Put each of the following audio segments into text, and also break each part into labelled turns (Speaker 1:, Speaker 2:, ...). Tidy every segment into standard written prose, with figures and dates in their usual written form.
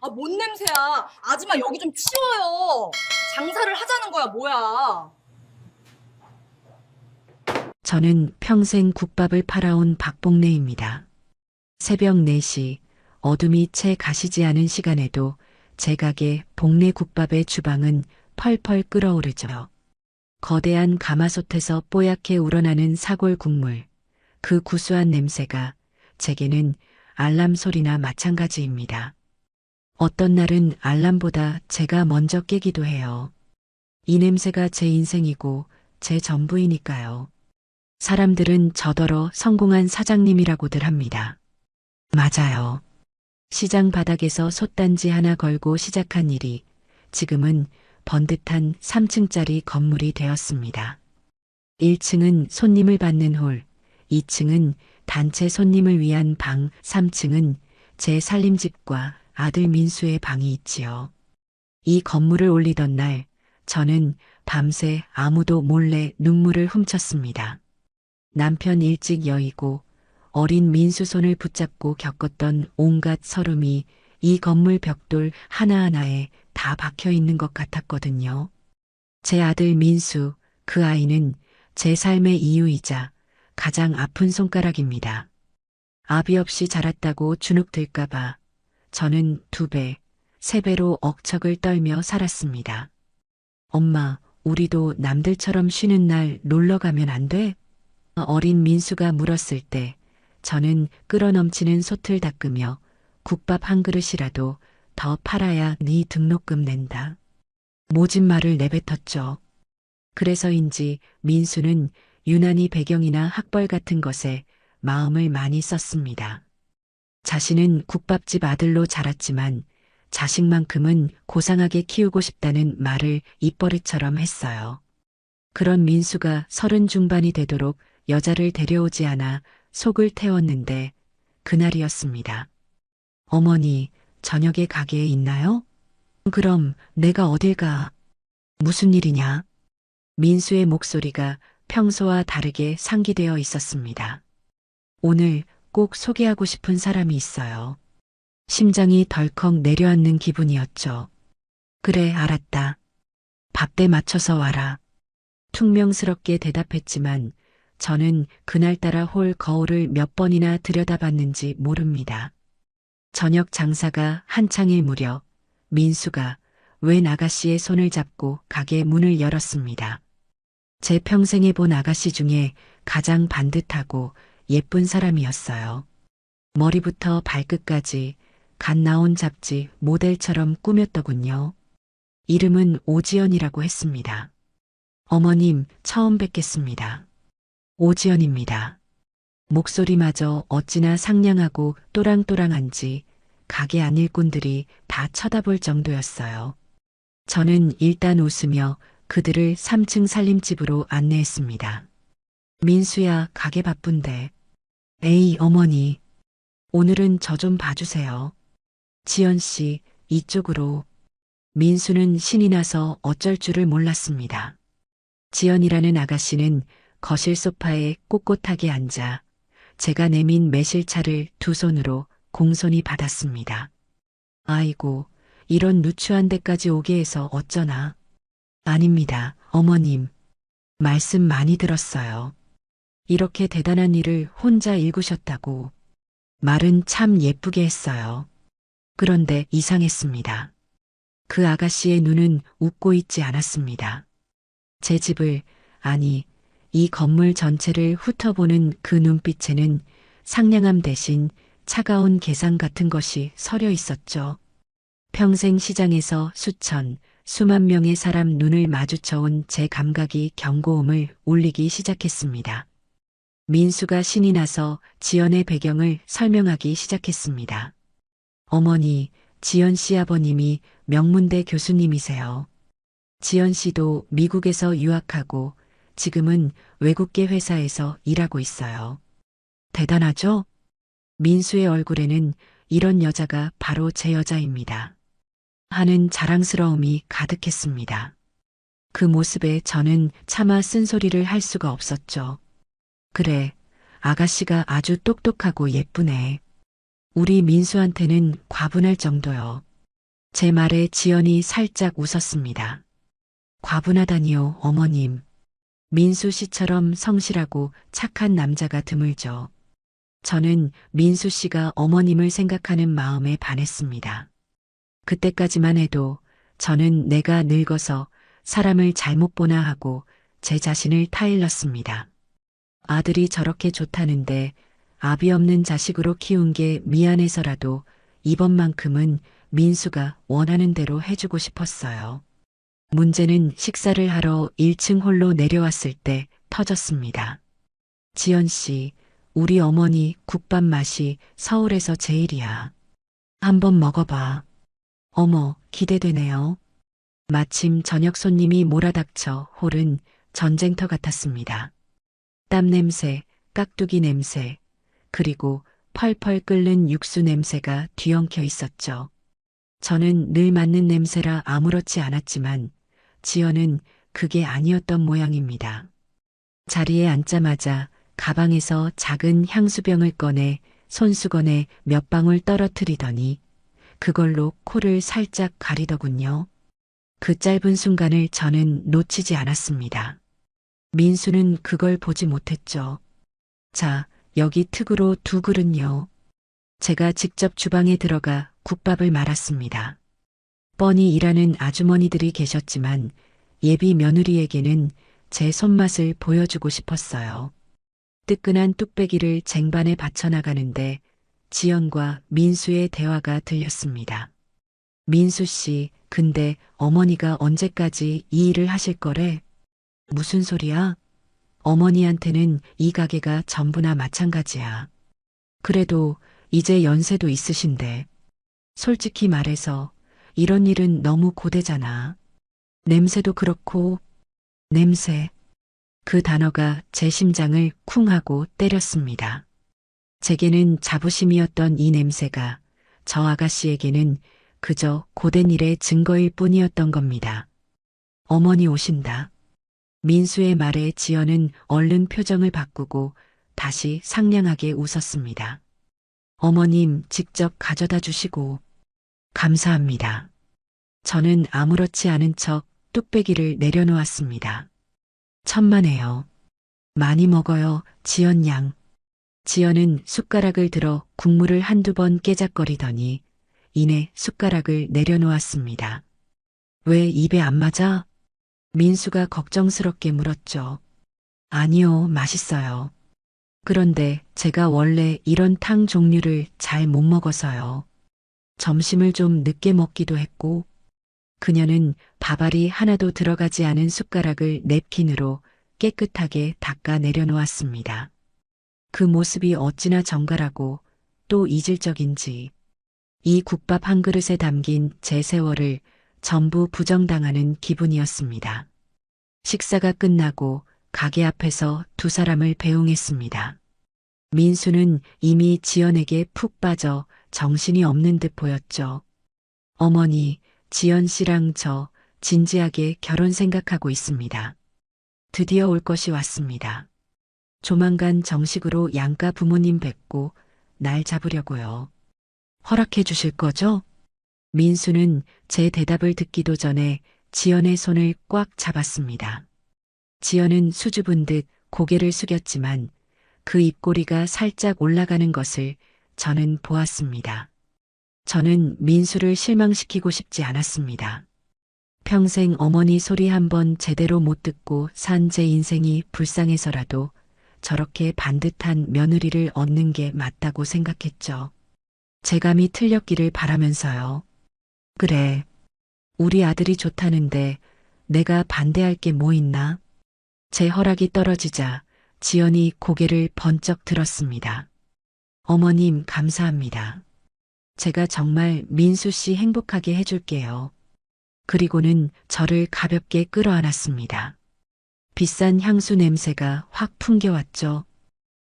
Speaker 1: 아, 뭔 냄새야. 아줌마 여기 좀 치워요. 장사를 하자는 거야, 뭐야.
Speaker 2: 저는 평생 국밥을 팔아온 박복래입니다. 새벽 4시 어둠이 채 가시지 않은 시간에도 제 가게 복래 국밥의 주방은 펄펄 끓어오르죠. 거대한 가마솥에서 뽀얗게 우러나는 사골 국물, 그 구수한 냄새가 제게는 알람 소리나 마찬가지입니다. 어떤 날은 알람보다 제가 먼저 깨기도 해요. 이 냄새가 제 인생이고 제 전부이니까요. 사람들은 저더러 성공한 사장님이라고들 합니다. 맞아요. 시장 바닥에서 솥단지 하나 걸고 시작한 일이 지금은 번듯한 3층짜리 건물이 되었습니다. 1층은 손님을 받는 홀, 2층은 단체 손님을 위한 방, 3층은 제 살림집과 아들 민수의 방이 있지요. 이 건물을 올리던 날 저는 밤새 아무도 몰래 눈물을 훔쳤습니다. 남편 일찍 여의고 어린 민수 손을 붙잡고 겪었던 온갖 서름이 이 건물 벽돌 하나하나에 다 박혀 있는 것 같았거든요. 제 아들 민수, 그 아이는 제 삶의 이유이자 가장 아픈 손가락입니다. 아비 없이 자랐다고 주눅들까봐 저는 2배, 3배로 억척을 떨며 살았습니다. 엄마, 우리도 남들처럼 쉬는 날 놀러 가면 안 돼? 어린 민수가 물었을 때 저는 끓어넘치는 솥을 닦으며 국밥 한 그릇이라도 더 팔아야 네 등록금 낸다. 모진 말을 내뱉었죠. 그래서인지 민수는 유난히 배경이나 학벌 같은 것에 마음을 많이 썼습니다. 자신은 국밥집 아들로 자랐지만 자식만큼은 고상하게 키우고 싶다는 말을 입버릇처럼 했어요. 그런 민수가 30 중반이 되도록 여자를 데려오지 않아 속을 태웠는데 그날이었습니다. 어머니, 저녁에 가게에 있나요? 그럼 내가 어딜 가? 무슨 일이냐? 민수의 목소리가 평소와 다르게 상기되어 있었습니다. 오늘 꼭 소개하고 싶은 사람이 있어요. 심장이 덜컥 내려앉는 기분이었죠. 그래, 알았다. 밥때 맞춰서 와라. 퉁명스럽게 대답했지만 저는 그날따라 홀 거울을 몇 번이나 들여다봤는지 모릅니다. 저녁 장사가 한창일 무렵 민수가 웬 아가씨의 손을 잡고 가게 문을 열었습니다. 제 평생에 본 아가씨 중에 가장 반듯하고 예쁜 사람이었어요. 머리부터 발끝까지 갓 나온 잡지 모델처럼 꾸몄더군요. 이름은 오지연이라고 했습니다. 어머님, 처음 뵙겠습니다. 오지연입니다. 목소리마저 어찌나 상냥하고 또랑또랑한지 가게 안 일꾼들이 다 쳐다볼 정도였어요. 저는 일단 웃으며 그들을 3층 살림집으로 안내했습니다. 민수야, 가게 바쁜데. 에이, 어머니. 오늘은 저 좀 봐주세요. 지연 씨, 이쪽으로. 민수는 신이 나서 어쩔 줄을 몰랐습니다. 지연이라는 아가씨는 거실 소파에 꼿꼿하게 앉아 제가 내민 매실차를 2손으로 공손히 받았습니다. 아이고, 이런 누추한 데까지 오게 해서 어쩌나. 아닙니다, 어머님. 말씀 많이 들었어요. 이렇게 대단한 일을 혼자 일구셨다고. 말은 참 예쁘게 했어요. 그런데 이상했습니다. 그 아가씨의 눈은 웃고 있지 않았습니다. 제 집을, 아니, 이 건물 전체를 훑어보는 그 눈빛에는 상냥함 대신 차가운 계산 같은 것이 서려 있었죠. 평생 시장에서 수만 명의 사람 눈을 마주쳐온 제 감각이 경고음을 울리기 시작했습니다. 민수가 신이 나서 지연의 배경을 설명하기 시작했습니다. 어머니, 지연 씨 아버님이 명문대 교수님이세요. 지연 씨도 미국에서 유학하고 지금은 외국계 회사에서 일하고 있어요. 대단하죠? 민수의 얼굴에는 이런 여자가 바로 제 여자입니다. 하는 자랑스러움이 가득했습니다. 그 모습에 저는 차마 쓴소리를 할 수가 없었죠. 그래, 아가씨가 아주 똑똑하고 예쁘네. 우리 민수한테는 과분할 정도요. 제 말에 지연이 살짝 웃었습니다. 과분하다니요, 어머님. 민수 씨처럼 성실하고 착한 남자가 드물죠. 저는 민수 씨가 어머님을 생각하는 마음에 반했습니다. 그때까지만 해도 저는 내가 늙어서 사람을 잘못 보나 하고 제 자신을 타일렀습니다. 아들이 저렇게 좋다는데 아비 없는 자식으로 키운 게 미안해서라도 이번만큼은 민수가 원하는 대로 해주고 싶었어요. 문제는 식사를 하러 1층 홀로 내려왔을 때 터졌습니다. 지연 씨, 우리 어머니 국밥 맛이 서울에서 제일이야. 한번 먹어봐. 어머, 기대되네요. 마침 저녁 손님이 몰아닥쳐 홀은 전쟁터 같았습니다. 땀 냄새, 깍두기 냄새, 그리고 펄펄 끓는 육수 냄새가 뒤엉켜 있었죠. 저는 늘 맡는 냄새라 아무렇지 않았지만 지연은 그게 아니었던 모양입니다. 자리에 앉자마자 가방에서 작은 향수병을 꺼내 손수건에 몇 방울 떨어뜨리더니 그걸로 코를 살짝 가리더군요. 그 짧은 순간을 저는 놓치지 않았습니다. 민수는 그걸 보지 못했죠. 자, 여기 특으로 2그릇요. 제가 직접 주방에 들어가 국밥을 말았습니다. 뻔히 일하는 아주머니들이 계셨지만 예비 며느리에게는 제 손맛을 보여주고 싶었어요. 뜨끈한 뚝배기를 쟁반에 받쳐나가는데 지연과 민수의 대화가 들렸습니다. 민수 씨, 근데 어머니가 언제까지 이 일을 하실 거래? 무슨 소리야? 어머니한테는 이 가게가 전부나 마찬가지야. 그래도 이제 연세도 있으신데. 솔직히 말해서 이런 일은 너무 고되잖아. 냄새도 그렇고, 냄새. 그 단어가 제 심장을 쿵 하고 때렸습니다. 제게는 자부심이었던 이 냄새가 저 아가씨에게는 그저 고된 일의 증거일 뿐이었던 겁니다. 어머니 오신다. 민수의 말에 지연은 얼른 표정을 바꾸고 다시 상냥하게 웃었습니다. 어머님 직접 가져다 주시고 감사합니다. 저는 아무렇지 않은 척 뚝배기를 내려놓았습니다. 천만에요. 많이 먹어요, 지연 양. 지연은 숟가락을 들어 국물을 한두 번 깨작거리더니 이내 숟가락을 내려놓았습니다. 왜 입에 안 맞아? 민수가 걱정스럽게 물었죠. 아니요, 맛있어요. 그런데 제가 원래 이런 탕 종류를 잘 못 먹어서요. 점심을 좀 늦게 먹기도 했고, 그녀는 밥알이 하나도 들어가지 않은 숟가락을 냅킨으로 깨끗하게 닦아 내려놓았습니다. 그 모습이 어찌나 정갈하고 또 이질적인지 이 국밥 한 그릇에 담긴 제 세월을 전부 부정당하는 기분이었습니다. 식사가 끝나고 가게 앞에서 2사람을 배웅했습니다. 민수는 이미 지연에게 푹 빠져 정신이 없는 듯 보였죠. 어머니, 지연 씨랑 저 진지하게 결혼 생각하고 있습니다. 드디어 올 것이 왔습니다. 조만간 정식으로 양가 부모님 뵙고 날 잡으려고요. 허락해 주실 거죠? 민수는 제 대답을 듣기도 전에 지연의 손을 꽉 잡았습니다. 지연은 수줍은 듯 고개를 숙였지만 그 입꼬리가 살짝 올라가는 것을 저는 보았습니다. 저는 민수를 실망시키고 싶지 않았습니다. 평생 어머니 소리 한 번 제대로 못 듣고 산 제 인생이 불쌍해서라도 저렇게 반듯한 며느리를 얻는 게 맞다고 생각했죠. 제 감이 틀렸기를 바라면서요. 그래, 우리 아들이 좋다는데 내가 반대할 게 뭐 있나? 제 허락이 떨어지자 지연이 고개를 번쩍 들었습니다. 어머님 감사합니다. 제가 정말 민수 씨 행복하게 해줄게요. 그리고는 저를 가볍게 끌어안았습니다. 비싼 향수 냄새가 확 풍겨왔죠.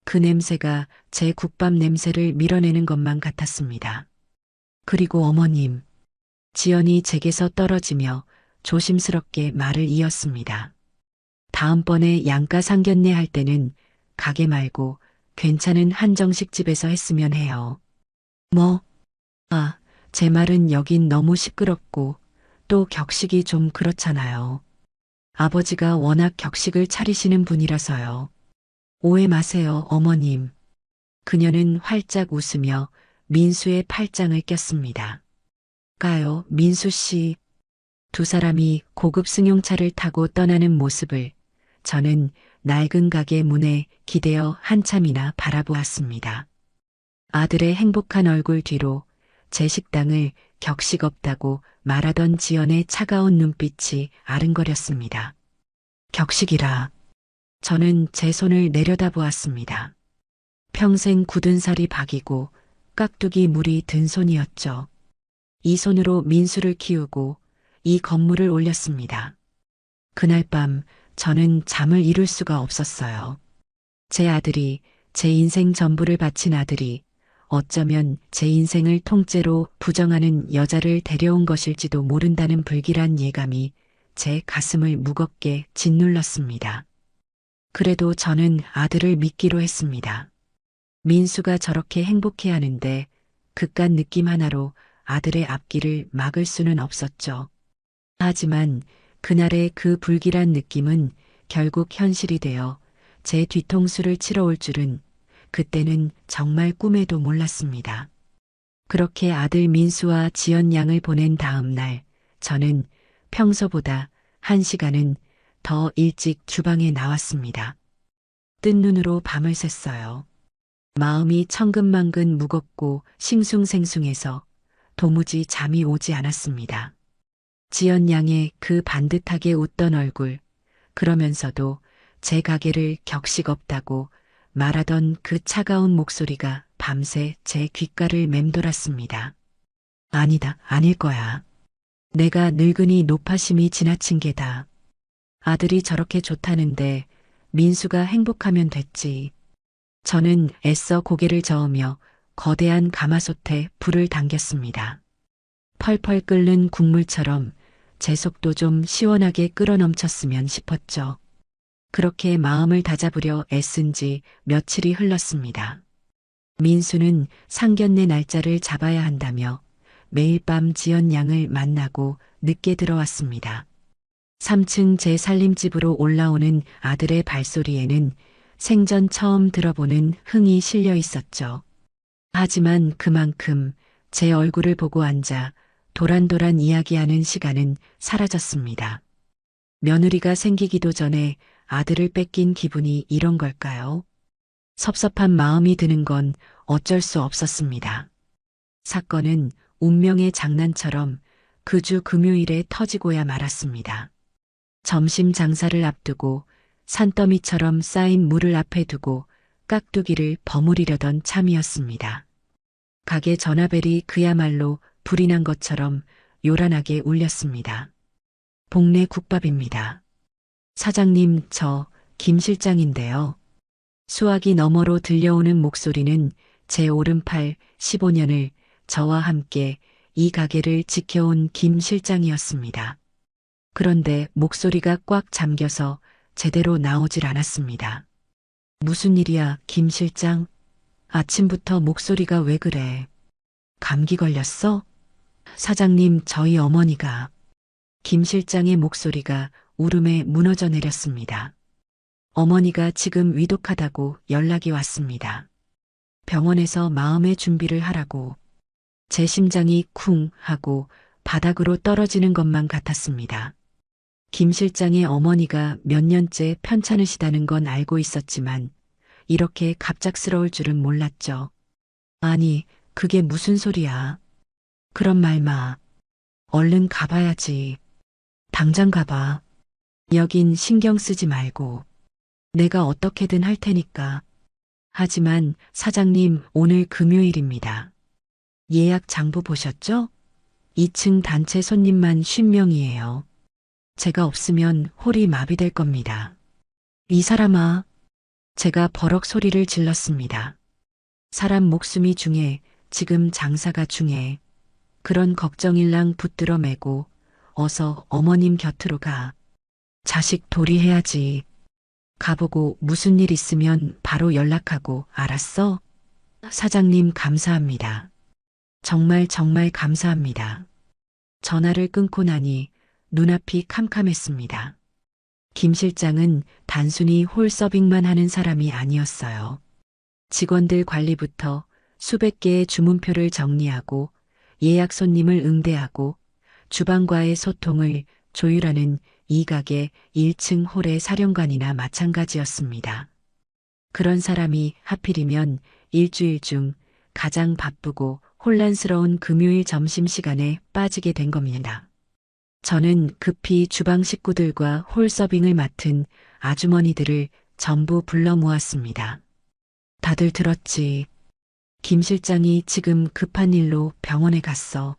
Speaker 2: 그 냄새가 제 국밥 냄새를 밀어내는 것만 같았습니다. 그리고 어머님, 지연이 제게서 떨어지며 조심스럽게 말을 이었습니다. 다음번에 양가 상견례 할 때는 가게 말고 괜찮은 한정식 집에서 했으면 해요. 뭐, 제 말은 여긴 너무 시끄럽고 또 격식이 좀 그렇잖아요. 아버지가 워낙 격식을 차리시는 분이라서요. 오해 마세요, 어머님. 그녀는 활짝 웃으며 민수의 팔짱을 꼈습니다. 가요, 민수 씨. 두 사람이 고급 승용차를 타고 떠나는 모습을 저는 낡은 가게 문에 기대어 한참이나 바라보았습니다. 아들의 행복한 얼굴 뒤로 제 식당을 격식 없다고 말하던 지연의 차가운 눈빛이 아른거렸습니다. 격식이라. 저는 제 손을 내려다보았습니다. 평생 굳은 살이 박이고 깍두기 물이 든 손이었죠. 이 손으로 민수를 키우고 이 건물을 올렸습니다. 그날 밤 저는 잠을 이룰 수가 없었어요. 제 아들이, 제 인생 전부를 바친 아들이 어쩌면 제 인생을 통째로 부정하는 여자를 데려온 것일지도 모른다는 불길한 예감이 제 가슴을 무겁게 짓눌렀습니다. 그래도 저는 아들을 믿기로 했습니다. 민수가 저렇게 행복해하는데 그깟 느낌 하나로 아들의 앞길을 막을 수는 없었죠. 하지만 그날의 그 불길한 느낌은 결국 현실이 되어 제 뒤통수를 치러 올 줄은 그때는 정말 꿈에도 몰랐습니다. 그렇게 아들 민수와 지연 양을 보낸 다음 날 저는 평소보다 1시간은 더 일찍 주방에 나왔습니다. 뜬 눈으로 밤을 샜어요. 마음이 천근만근 무겁고 싱숭생숭해서 도무지 잠이 오지 않았습니다. 지연 양의 그 반듯하게 웃던 얼굴, 그러면서도 제 가게를 격식 없다고 말하던 그 차가운 목소리가 밤새 제 귓가를 맴돌았습니다. 아니다, 아닐 거야. 내가 늙으니 노파심이 지나친 게다. 아들이 저렇게 좋다는데 민수가 행복하면 됐지. 저는 애써 고개를 저으며 거대한 가마솥에 불을 당겼습니다. 펄펄 끓는 국물처럼 제 속도 좀 시원하게 끓어넘쳤으면 싶었죠. 그렇게 마음을 다잡으려 애쓴 지 며칠이 흘렀습니다. 민수는 상견례 날짜를 잡아야 한다며 매일 밤 지연 양을 만나고 늦게 들어왔습니다. 3층 제 살림집으로 올라오는 아들의 발소리에는 생전 처음 들어보는 흥이 실려 있었죠. 하지만 그만큼 제 얼굴을 보고 앉아 도란도란 이야기하는 시간은 사라졌습니다. 며느리가 생기기도 전에 아들을 뺏긴 기분이 이런 걸까요? 섭섭한 마음이 드는 건 어쩔 수 없었습니다. 사건은 운명의 장난처럼 그 주 금요일에 터지고야 말았습니다. 점심 장사를 앞두고 산더미처럼 쌓인 물을 앞에 두고 깍두기를 버무리려던 참이었습니다. 가게 전화벨이 그야말로 불이 난 것처럼 요란하게 울렸습니다. 복내 국밥입니다. 사장님, 저 김 실장인데요. 수화기 너머로 들려오는 목소리는 제 오른팔 15년을 저와 함께 이 가게를 지켜온 김 실장이었습니다. 그런데 목소리가 꽉 잠겨서 제대로 나오질 않았습니다. 무슨 일이야, 김 실장? 아침부터 목소리가 왜 그래? 감기 걸렸어? 사장님, 저희 어머니가. 김 실장의 목소리가 울음에 무너져 내렸습니다. 어머니가 지금 위독하다고 연락이 왔습니다. 병원에서 마음의 준비를 하라고. 제 심장이 쿵 하고 바닥으로 떨어지는 것만 같았습니다. 김 실장의 어머니가 몇 년째 편찮으시다는 건 알고 있었지만 이렇게 갑작스러울 줄은 몰랐죠. 아니, 그게 무슨 소리야. 그런 말 마. 얼른 가봐야지. 당장 가봐. 여긴 신경 쓰지 말고. 내가 어떻게든 할 테니까. 하지만 사장님, 오늘 금요일입니다. 예약 장부 보셨죠? 2층 단체 손님만 50명이에요. 제가 없으면 홀이 마비될 겁니다. 이 사람아. 제가 버럭 소리를 질렀습니다. 사람 목숨이 중에 지금 장사가 중에. 그런 걱정일랑 붙들어 매고 어서 어머님 곁으로 가. 자식 도리해야지. 가보고 무슨 일 있으면 바로 연락하고, 알았어? 사장님 감사합니다. 정말 정말 감사합니다. 전화를 끊고 나니 눈앞이 캄캄했습니다. 김 실장은 단순히 홀 서빙만 하는 사람이 아니었어요. 직원들 관리부터 수백 개의 주문표를 정리하고 예약 손님을 응대하고 주방과의 소통을 조율하는 이 가게 1층 홀의 사령관이나 마찬가지였습니다. 그런 사람이 하필이면 일주일 중 가장 바쁘고 혼란스러운 금요일 점심시간에 빠지게 된 겁니다. 저는 급히 주방 식구들과 홀 서빙을 맡은 아주머니들을 전부 불러 모았습니다. 다들 들었지. 김 실장이 지금 급한 일로 병원에 갔어.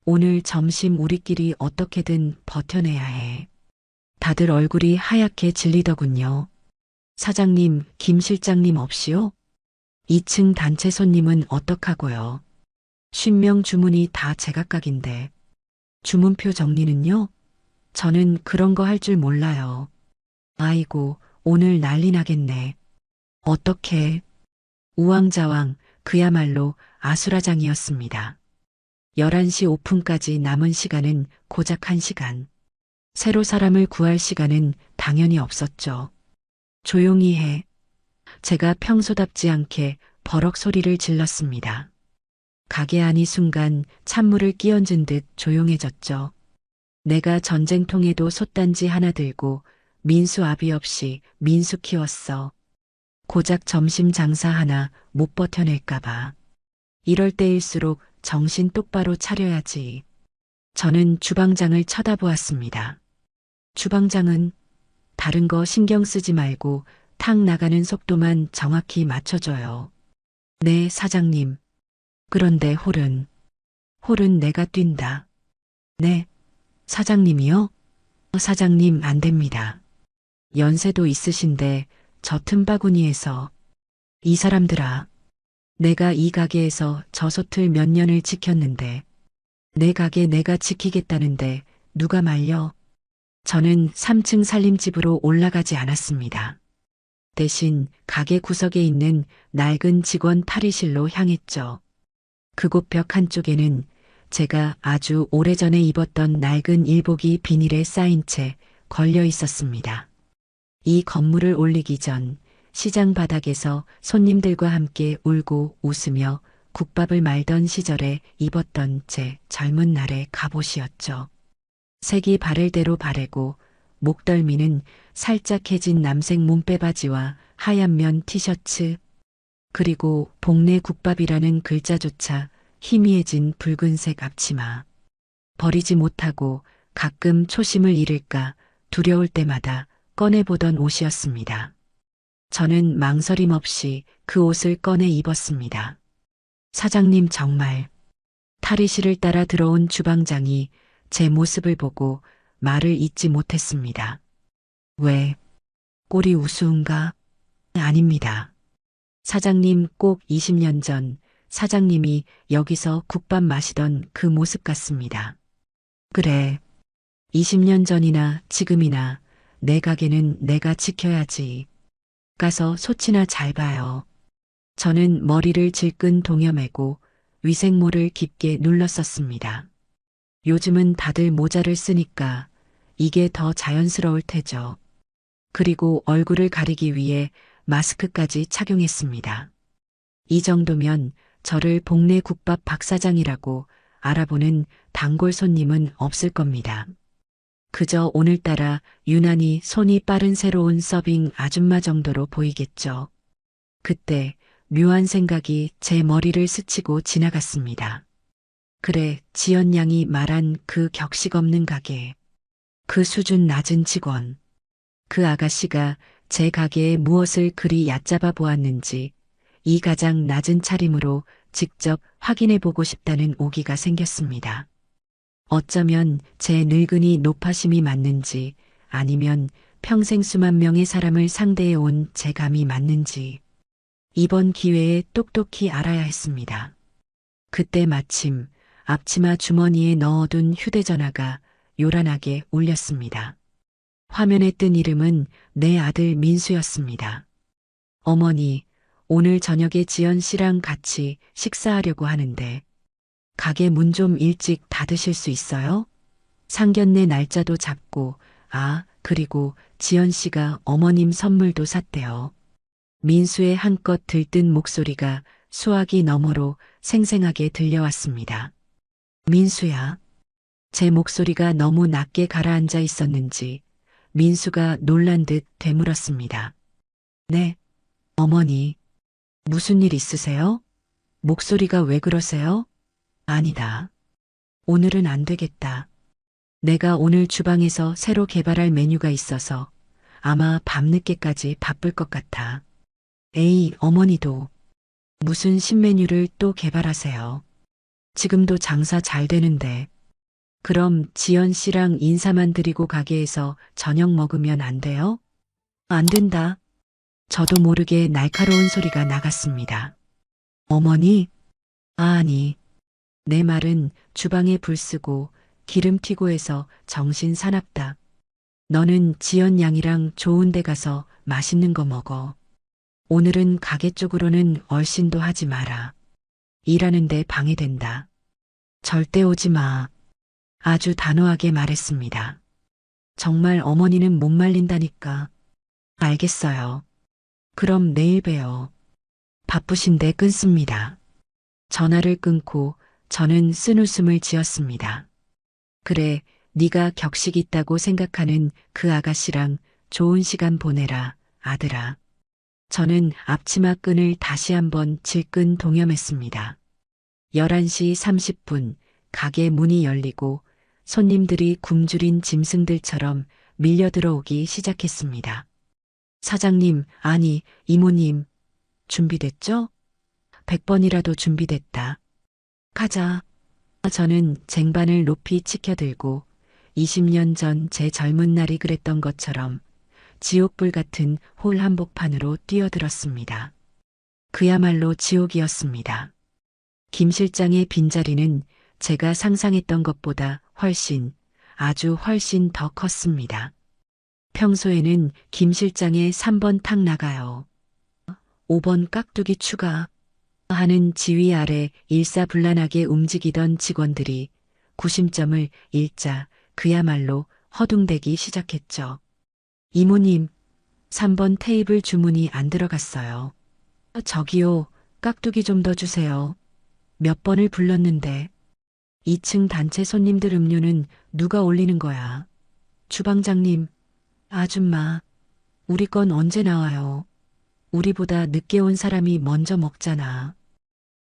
Speaker 2: 오늘 점심 우리끼리 어떻게든 버텨내야 해. 다들 얼굴이 하얗게 질리더군요. 사장님, 김 실장님 없이요? 2층 단체 손님은 어떡하고요? 50명 주문이 다 제각각인데. 주문표 정리는요? 저는 그런 거 할 줄 몰라요. 아이고, 오늘 난리 나겠네. 어떡해. 우왕좌왕, 그야말로 아수라장이었습니다. 11시 오픈까지 남은 시간은 고작 1시간. 새로 사람을 구할 시간은 당연히 없었죠. 조용히 해. 제가 평소답지 않게 버럭 소리를 질렀습니다. 가게 안이 순간 찬물을 끼얹은 듯 조용해졌죠. 내가 전쟁통에도 솥단지 하나 들고 민수 아비 없이 민수 키웠어. 고작 점심 장사 하나 못 버텨낼까봐. 이럴 때일수록 정신 똑바로 차려야지. 저는 주방장을 쳐다보았습니다. 주방장은 다른 거 신경 쓰지 말고 탁 나가는 속도만 정확히 맞춰줘요. 네, 사장님. 그런데 홀은 내가 뛴다. 네, 사장님이요? 사장님 안 됩니다. 연세도 있으신데 저 틈바구니에서 이 사람들아. 내가 이 가게에서 저 솥을 몇 년을 지켰는데 내 가게 내가 지키겠다는데 누가 말려? 저는 3층 살림집으로 올라가지 않았습니다. 대신 가게 구석에 있는 낡은 직원 탈의실로 향했죠. 그곳 벽 한쪽에는 제가 아주 오래전에 입었던 낡은 일복이 비닐에 쌓인 채 걸려 있었습니다. 이 건물을 올리기 전 시장 바닥에서 손님들과 함께 울고 웃으며 국밥을 말던 시절에 입었던 제 젊은 날의 갑옷이었죠. 색이 바를 대로 바래고 목덜미는 살짝 해진 남색 몸빼바지와 하얀 면 티셔츠, 그리고 복내 국밥이라는 글자조차 희미해진 붉은색 앞치마. 버리지 못하고 가끔 초심을 잃을까 두려울 때마다 꺼내보던 옷이었습니다. 저는 망설임 없이 그 옷을 꺼내 입었습니다. 사장님 정말. 탈의실을 따라 들어온 주방장이 제 모습을 보고 말을 잇지 못했습니다. 왜? 꼴이 우스운가? 아닙니다. 사장님 꼭 20년 전 사장님이 여기서 국밥 마시던 그 모습 같습니다. 그래. 20년 전이나 지금이나 내 가게는 내가 지켜야지. 가서 솥이나 잘 봐요. 저는 머리를 질끈 동여매고 위생모를 깊게 눌렀었습니다. 요즘은 다들 모자를 쓰니까 이게 더 자연스러울 테죠. 그리고 얼굴을 가리기 위해 마스크까지 착용했습니다. 이 정도면 저를 복내 국밥 박사장이라고 알아보는 단골 손님은 없을 겁니다. 그저 오늘따라 유난히 손이 빠른 새로운 서빙 아줌마 정도로 보이겠죠. 그때 묘한 생각이 제 머리를 스치고 지나갔습니다. 그래, 지연 양이 말한 그 격식 없는 가게. 그 수준 낮은 직원. 그 아가씨가 제 가게에 무엇을 그리 얕잡아 보았는지 이 가장 낮은 차림으로 직접 확인해 보고 싶다는 오기가 생겼습니다. 어쩌면 제 늙은이 노파심이 맞는지 아니면 평생 수만 명의 사람을 상대해 온 제 감이 맞는지 이번 기회에 똑똑히 알아야 했습니다. 그때 마침 앞치마 주머니에 넣어둔 휴대전화가 요란하게 울렸습니다. 화면에 뜬 이름은 내 아들 민수였습니다. 어머니, 오늘 저녁에 지연 씨랑 같이 식사하려고 하는데 가게 문 좀 일찍 닫으실 수 있어요? 상견례 날짜도 잡고, 그리고 지연 씨가 어머님 선물도 샀대요. 민수의 한껏 들뜬 목소리가 수화기 너머로 생생하게 들려왔습니다. 민수야. 제 목소리가 너무 낮게 가라앉아 있었는지 민수가 놀란 듯 되물었습니다. 네, 어머니. 무슨 일 있으세요? 목소리가 왜 그러세요? 아니다. 오늘은 안 되겠다. 내가 오늘 주방에서 새로 개발할 메뉴가 있어서 아마 밤늦게까지 바쁠 것 같아. 에이, 어머니도 무슨 신메뉴를 또 개발하세요. 지금도 장사 잘 되는데. 그럼 지연 씨랑 인사만 드리고 가게에서 저녁 먹으면 안 돼요? 안 된다. 저도 모르게 날카로운 소리가 나갔습니다. 어머니? 아니. 내 말은 주방에 불 쓰고 기름 튀고 해서 정신 사납다. 너는 지연 양이랑 좋은 데 가서 맛있는 거 먹어. 오늘은 가게 쪽으로는 얼씬도 하지 마라. 일하는데 방해된다. 절대 오지 마. 아주 단호하게 말했습니다. 정말 어머니는 못 말린다니까. 알겠어요. 그럼 내일 봬요. 바쁘신데 끊습니다. 전화를 끊고 저는 쓴웃음을 지었습니다. 그래, 네가 격식 있다고 생각하는 그 아가씨랑 좋은 시간 보내라, 아들아. 저는 앞치마 끈을 다시 한번 질끈 동여맸습니다. 11시 30분 가게 문이 열리고 손님들이 굶주린 짐승들처럼 밀려 들어오기 시작했습니다. 사장님, 아니, 이모님, 준비됐죠? 100번이라도 준비됐다. 가자. 저는 쟁반을 높이 치켜들고 20년 전 제 젊은 날이 그랬던 것처럼 지옥불 같은 홀 한복판으로 뛰어들었습니다. 그야말로 지옥이었습니다. 김 실장의 빈자리는 제가 상상했던 것보다 아주 훨씬 더 컸습니다. 평소에는 김 실장의 3번 탁 나가요. 5번 깍두기 추가 하는 지휘 아래 일사불란하게 움직이던 직원들이 구심점을 잃자 그야말로 허둥대기 시작했죠. 이모님, 3번 테이블 주문이 안 들어갔어요. 저기요, 깍두기 좀 더 주세요. 몇 번을 불렀는데. 2층 단체 손님들 음료는 누가 올리는 거야? 주방장님, 아줌마, 우리 건 언제 나와요? 우리보다 늦게 온 사람이 먼저 먹잖아.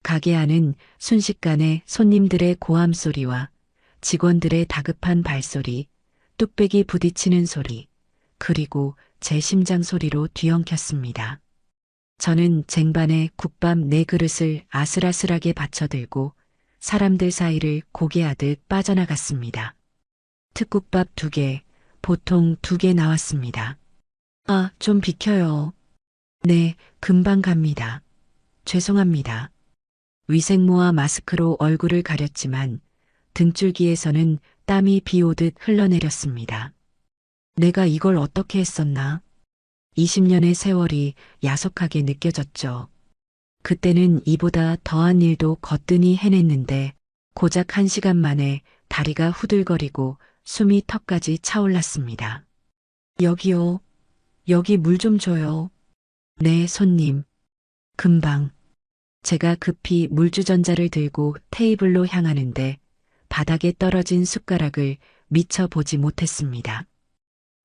Speaker 2: 가게 안은 순식간에 손님들의 고함 소리와 직원들의 다급한 발소리, 뚝배기 부딪히는 소리, 그리고 제 심장 소리로 뒤엉켰습니다. 저는 쟁반에 국밥 4그릇을 아슬아슬하게 받쳐들고 사람들 사이를 고개하듯 빠져나갔습니다. 특국밥 2개, 보통 2개 나왔습니다. 좀 비켜요. 네, 금방 갑니다. 죄송합니다. 위생모와 마스크로 얼굴을 가렸지만 등줄기에서는 땀이 비 오듯 흘러내렸습니다. 내가 이걸 어떻게 했었나? 20년의 세월이 야속하게 느껴졌죠. 그때는 이보다 더한 일도 거뜬히 해냈는데 고작 1시간 만에 다리가 후들거리고 숨이 턱까지 차올랐습니다. 여기요. 여기 물 좀 줘요. 네, 손님. 금방. 제가 급히 물주전자를 들고 테이블로 향하는데 바닥에 떨어진 숟가락을 미처 보지 못했습니다.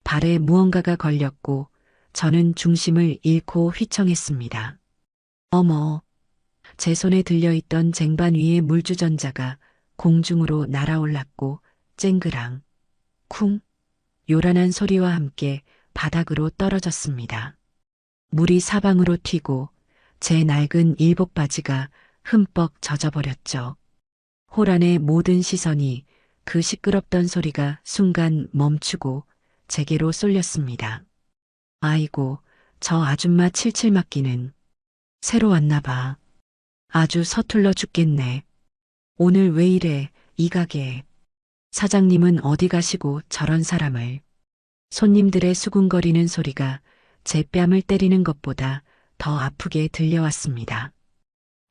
Speaker 2: 발에 무언가가 걸렸고 저는 중심을 잃고 휘청했습니다. 어머, 제 손에 들려있던 쟁반 위의 물주전자가 공중으로 날아올랐고 쨍그랑, 쿵, 요란한 소리와 함께 바닥으로 떨어졌습니다. 물이 사방으로 튀고 제 낡은 일복 바지가 흠뻑 젖어버렸죠. 홀 안의 모든 시선이 그 시끄럽던 소리가 순간 멈추고 제게로 쏠렸습니다. 아이고, 저 아줌마 칠칠 맞기는. 새로 왔나 봐. 아주 서툴러 죽겠네. 오늘 왜 이래, 이 가게. 사장님은 어디 가시고 저런 사람을. 손님들의 수군거리는 소리가 제 뺨을 때리는 것보다 더 아프게 들려왔습니다.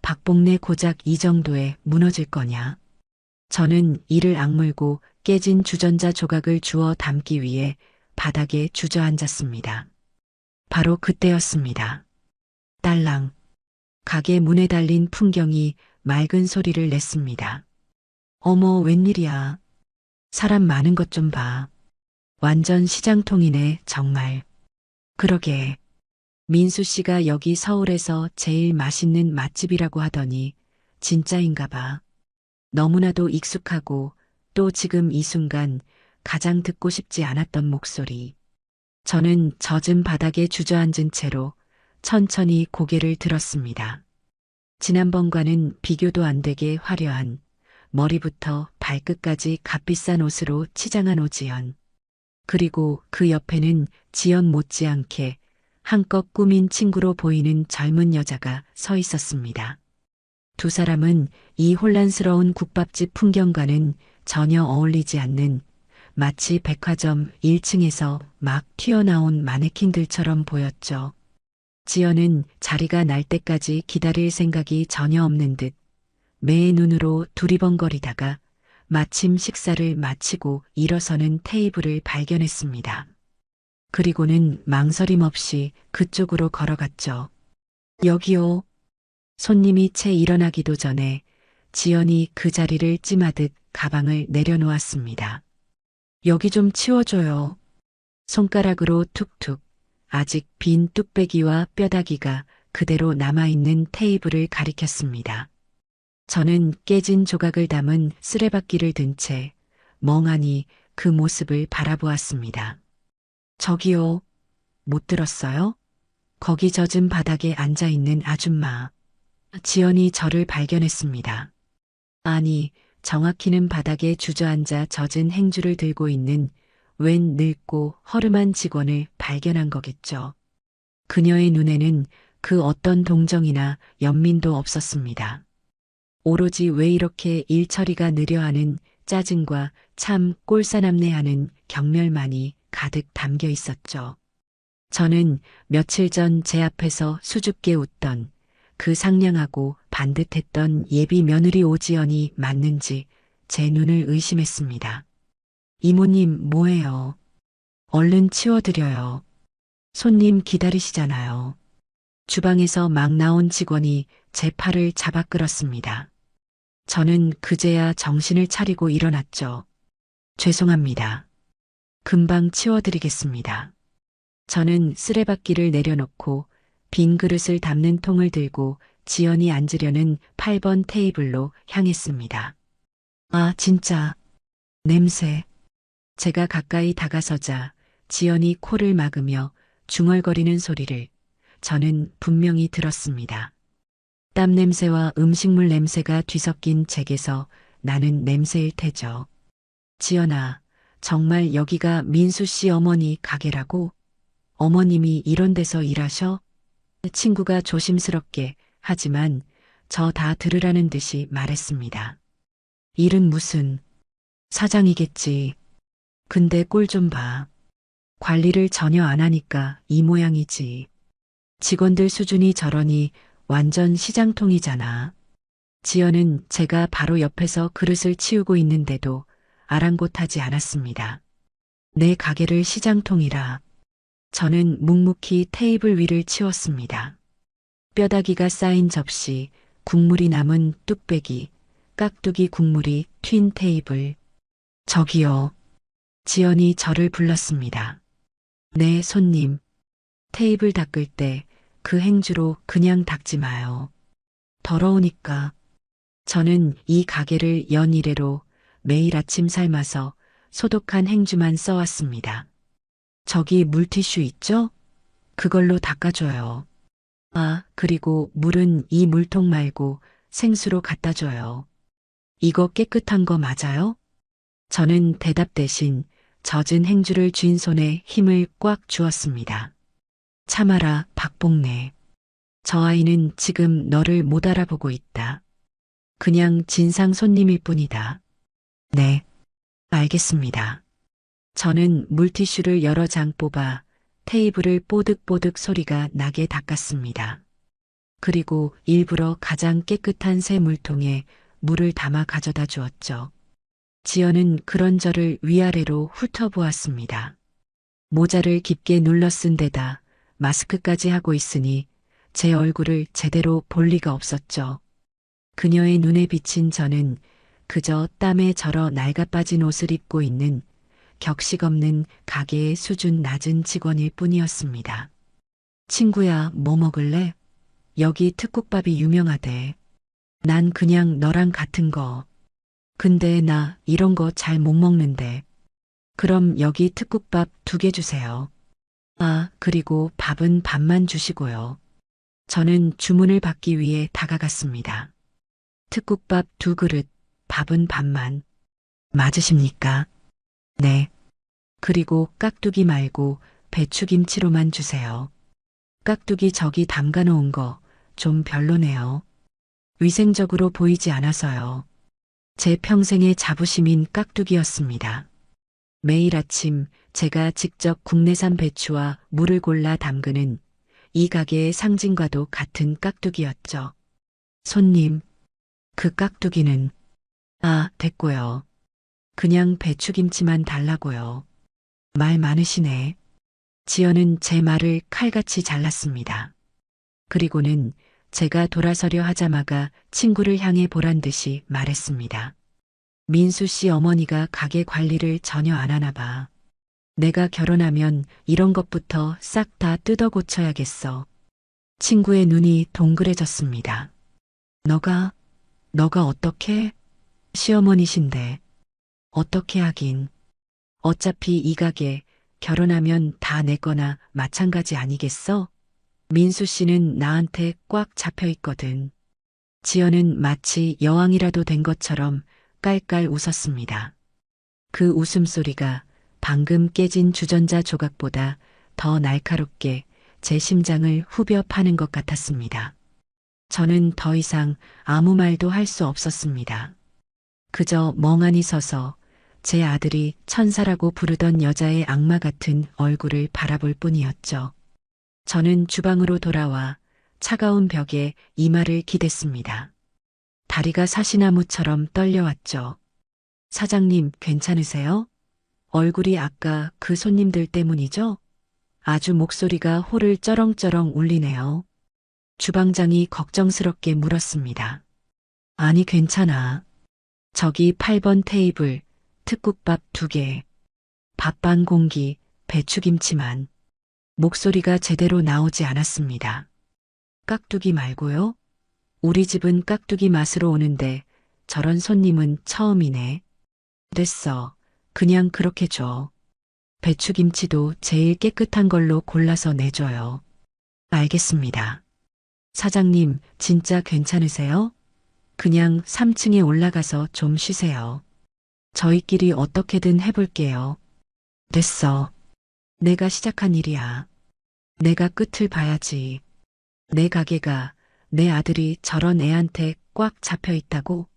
Speaker 2: 박복래 고작 이 정도에 무너질 거냐? 저는 이를 악물고 깨진 주전자 조각을 주워 담기 위해 바닥에 주저앉았습니다. 바로 그때였습니다. 딸랑. 가게 문에 달린 풍경이 맑은 소리를 냈습니다. 어머, 웬일이야. 사람 많은 것 좀 봐. 완전 시장통이네, 정말. 그러게. 민수 씨가 여기 서울에서 제일 맛있는 맛집이라고 하더니 진짜인가 봐. 너무나도 익숙하고 또 지금 이 순간 가장 듣고 싶지 않았던 목소리. 저는 젖은 바닥에 주저앉은 채로 천천히 고개를 들었습니다. 지난번과는 비교도 안 되게 화려한 머리부터 발끝까지 값비싼 옷으로 치장한 오지연. 그리고 그 옆에는 지연 못지않게 한껏 꾸민 친구로 보이는 젊은 여자가 서 있었습니다. 두 사람은 이 혼란스러운 국밥집 풍경과는 전혀 어울리지 않는 마치 백화점 1층에서 막 튀어나온 마네킹들처럼 보였죠. 지연은 자리가 날 때까지 기다릴 생각이 전혀 없는 듯 매의 눈으로 두리번거리다가 마침 식사를 마치고 일어서는 테이블을 발견했습니다. 그리고는 망설임 없이 그쪽으로 걸어갔죠. 여기요. 손님이 채 일어나기도 전에 지연이 그 자리를 찜하듯 가방을 내려놓았습니다. 여기 좀 치워줘요. 손가락으로 툭툭 아직 빈 뚝배기와 뼈다귀가 그대로 남아있는 테이블을 가리켰습니다. 저는 깨진 조각을 담은 쓰레받기를 든 채 멍하니 그 모습을 바라보았습니다. 저기요. 못 들었어요? 거기 젖은 바닥에 앉아있는 아줌마. 지연이 저를 발견했습니다. 아니, 정확히는 바닥에 주저앉아 젖은 행주를 들고 있는 웬 늙고 허름한 직원을 발견한 거겠죠. 그녀의 눈에는 그 어떤 동정이나 연민도 없었습니다. 오로지 왜 이렇게 일 처리가 느려 하는 짜증과 참 꼴사납네하는 경멸만이 가득 담겨 있었죠. 저는 며칠 전 제 앞에서 수줍게 웃던 그 상냥하고 반듯했던 예비 며느리 오지연이 맞는지 제 눈을 의심했습니다. 이모님 뭐해요? 얼른 치워드려요. 손님 기다리시잖아요. 주방에서 막 나온 직원이 제 팔을 잡아 끌었습니다. 저는 그제야 정신을 차리고 일어났죠. 죄송합니다. 금방 치워드리겠습니다. 저는 쓰레받기를 내려놓고 빈 그릇을 담는 통을 들고 지연이 앉으려는 8번 테이블로 향했습니다. 아, 진짜. 냄새. 제가 가까이 다가서자 지연이 코를 막으며 중얼거리는 소리를 저는 분명히 들었습니다. 땀 냄새와 음식물 냄새가 뒤섞인 잭에서 나는 냄새일 테죠. 지연아, 정말 여기가 민수 씨 어머니 가게라고? 어머님이 이런 데서 일하셔? 친구가 조심스럽게 하지만 저 다 들으라는 듯이 말했습니다. 일은 무슨 사장이겠지. 근데 꼴 좀 봐. 관리를 전혀 안 하니까 이 모양이지. 직원들 수준이 저러니 완전 시장통이잖아. 지연은 제가 바로 옆에서 그릇을 치우고 있는데도 아랑곳하지 않았습니다. 내 가게를 시장통이라. 저는 묵묵히 테이블 위를 치웠습니다. 뼈다귀가 쌓인 접시, 국물이 남은 뚝배기, 깍두기 국물이 튄 테이블. 저기요. 지연이 저를 불렀습니다. 네, 손님. 테이블 닦을 때 그 행주로 그냥 닦지 마요. 더러우니까. 저는 이 가게를 연이래로 매일 아침 삶아서 소독한 행주만 써왔습니다. 저기 물티슈 있죠? 그걸로 닦아줘요. 아, 그리고 물은 이 물통 말고 생수로 갖다 줘요. 이거 깨끗한 거 맞아요? 저는 대답 대신 젖은 행주를 쥔 손에 힘을 꽉 주었습니다. 참아라, 박복래. 저 아이는 지금 너를 못 알아보고 있다. 그냥 진상 손님일 뿐이다. 네, 알겠습니다. 저는 물티슈를 여러 장 뽑아 테이블을 뽀득뽀득 소리가 나게 닦았습니다. 그리고 일부러 가장 깨끗한 새 물통에 물을 담아 가져다 주었죠. 지연은 그런 저를 위아래로 훑어보았습니다. 모자를 깊게 눌러 쓴 데다 마스크까지 하고 있으니 제 얼굴을 제대로 볼 리가 없었죠. 그녀의 눈에 비친 저는 그저 땀에 절어 낡아빠진 옷을 입고 있는 격식 없는 가게의 수준 낮은 직원일 뿐이었습니다. 친구야, 뭐 먹을래? 여기 특국밥이 유명하대. 난 그냥 너랑 같은 거. 근데 나 이런 거 잘 못 먹는데. 그럼 여기 특국밥 2개 주세요. 아, 그리고 밥은 반만 주시고요. 저는 주문을 받기 위해 다가갔습니다. 특국밥 2그릇, 밥은 반만. 맞으십니까? 네. 그리고 깍두기 말고 배추김치로만 주세요. 깍두기 저기 담가 놓은 거 좀 별로네요. 위생적으로 보이지 않아서요. 제 평생의 자부심인 깍두기였습니다. 매일 아침 제가 직접 국내산 배추와 물을 골라 담그는 이 가게의 상징과도 같은 깍두기였죠. 손님, 그 깍두기는, 아, 됐고요. 그냥 배추김치만 달라고요. 말 많으시네. 지연은 제 말을 칼같이 잘랐습니다. 그리고는 제가 돌아서려 하자마자 친구를 향해 보란 듯이 말했습니다. 민수 씨 어머니가 가게 관리를 전혀 안 하나 봐. 내가 결혼하면 이런 것부터 싹 다 뜯어 고쳐야겠어. 친구의 눈이 동그래졌습니다. 너가 어떻게? 시어머니신데. 어떻게 하긴. 어차피 이 가게 결혼하면 다 내 거나 마찬가지 아니겠어? 민수 씨는 나한테 꽉 잡혀 있거든. 지연은 마치 여왕이라도 된 것처럼 깔깔 웃었습니다. 그 웃음소리가 방금 깨진 주전자 조각보다 더 날카롭게 제 심장을 후벼 파는 것 같았습니다. 저는 더 이상 아무 말도 할 수 없었습니다. 그저 멍하니 서서 제 아들이 천사라고 부르던 여자의 악마 같은 얼굴을 바라볼 뿐이었죠. 저는 주방으로 돌아와 차가운 벽에 이마를 기댔습니다. 다리가 사시나무처럼 떨려왔죠. 사장님, 괜찮으세요? 얼굴이 아까 그 손님들 때문이죠? 아주 목소리가 호를 쩌렁쩌렁 울리네요. 주방장이 걱정스럽게 물었습니다. 아니, 괜찮아. 저기 8번 테이블, 특국밥 2개, 밥 반 공기, 배추김치만. 목소리가 제대로 나오지 않았습니다. 깍두기 말고요? 우리 집은 깍두기 맛으로 오는데 저런 손님은 처음이네. 됐어. 그냥 그렇게 줘. 배추김치도 제일 깨끗한 걸로 골라서 내줘요. 알겠습니다. 사장님, 진짜 괜찮으세요? 그냥 3층에 올라가서 좀 쉬세요. 저희끼리 어떻게든 해볼게요. 됐어. 내가 시작한 일이야. 내가 끝을 봐야지. 내 가게가 내 아들이 저런 애한테 꽉 잡혀 있다고?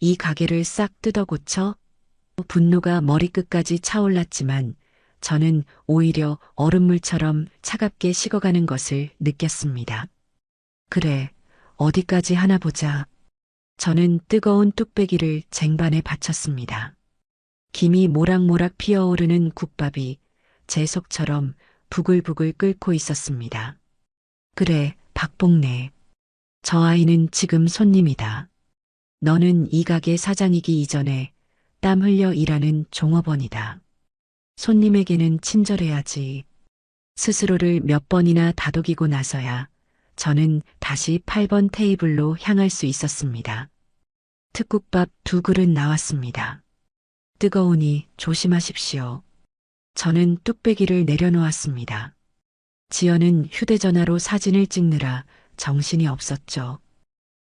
Speaker 2: 이 가게를 싹 뜯어 고쳐? 분노가 머리끝까지 차올랐지만 저는 오히려 얼음물처럼 차갑게 식어가는 것을 느꼈습니다. 그래, 어디까지 하나 보자. 저는 뜨거운 뚝배기를 쟁반에 받쳤습니다. 김이 모락모락 피어오르는 국밥이 제 속처럼 부글부글 끓고 있었습니다. 그래, 박복래. 저 아이는 지금 손님이다. 너는 이 가게 사장이기 이전에 땀 흘려 일하는 종업원이다. 손님에게는 친절해야지. 스스로를 몇 번이나 다독이고 나서야 저는 다시 8번 테이블로 향할 수 있었습니다. 특국밥 2그릇 나왔습니다. 뜨거우니 조심하십시오. 저는 뚝배기를 내려놓았습니다. 지연은 휴대전화로 사진을 찍느라 정신이 없었죠.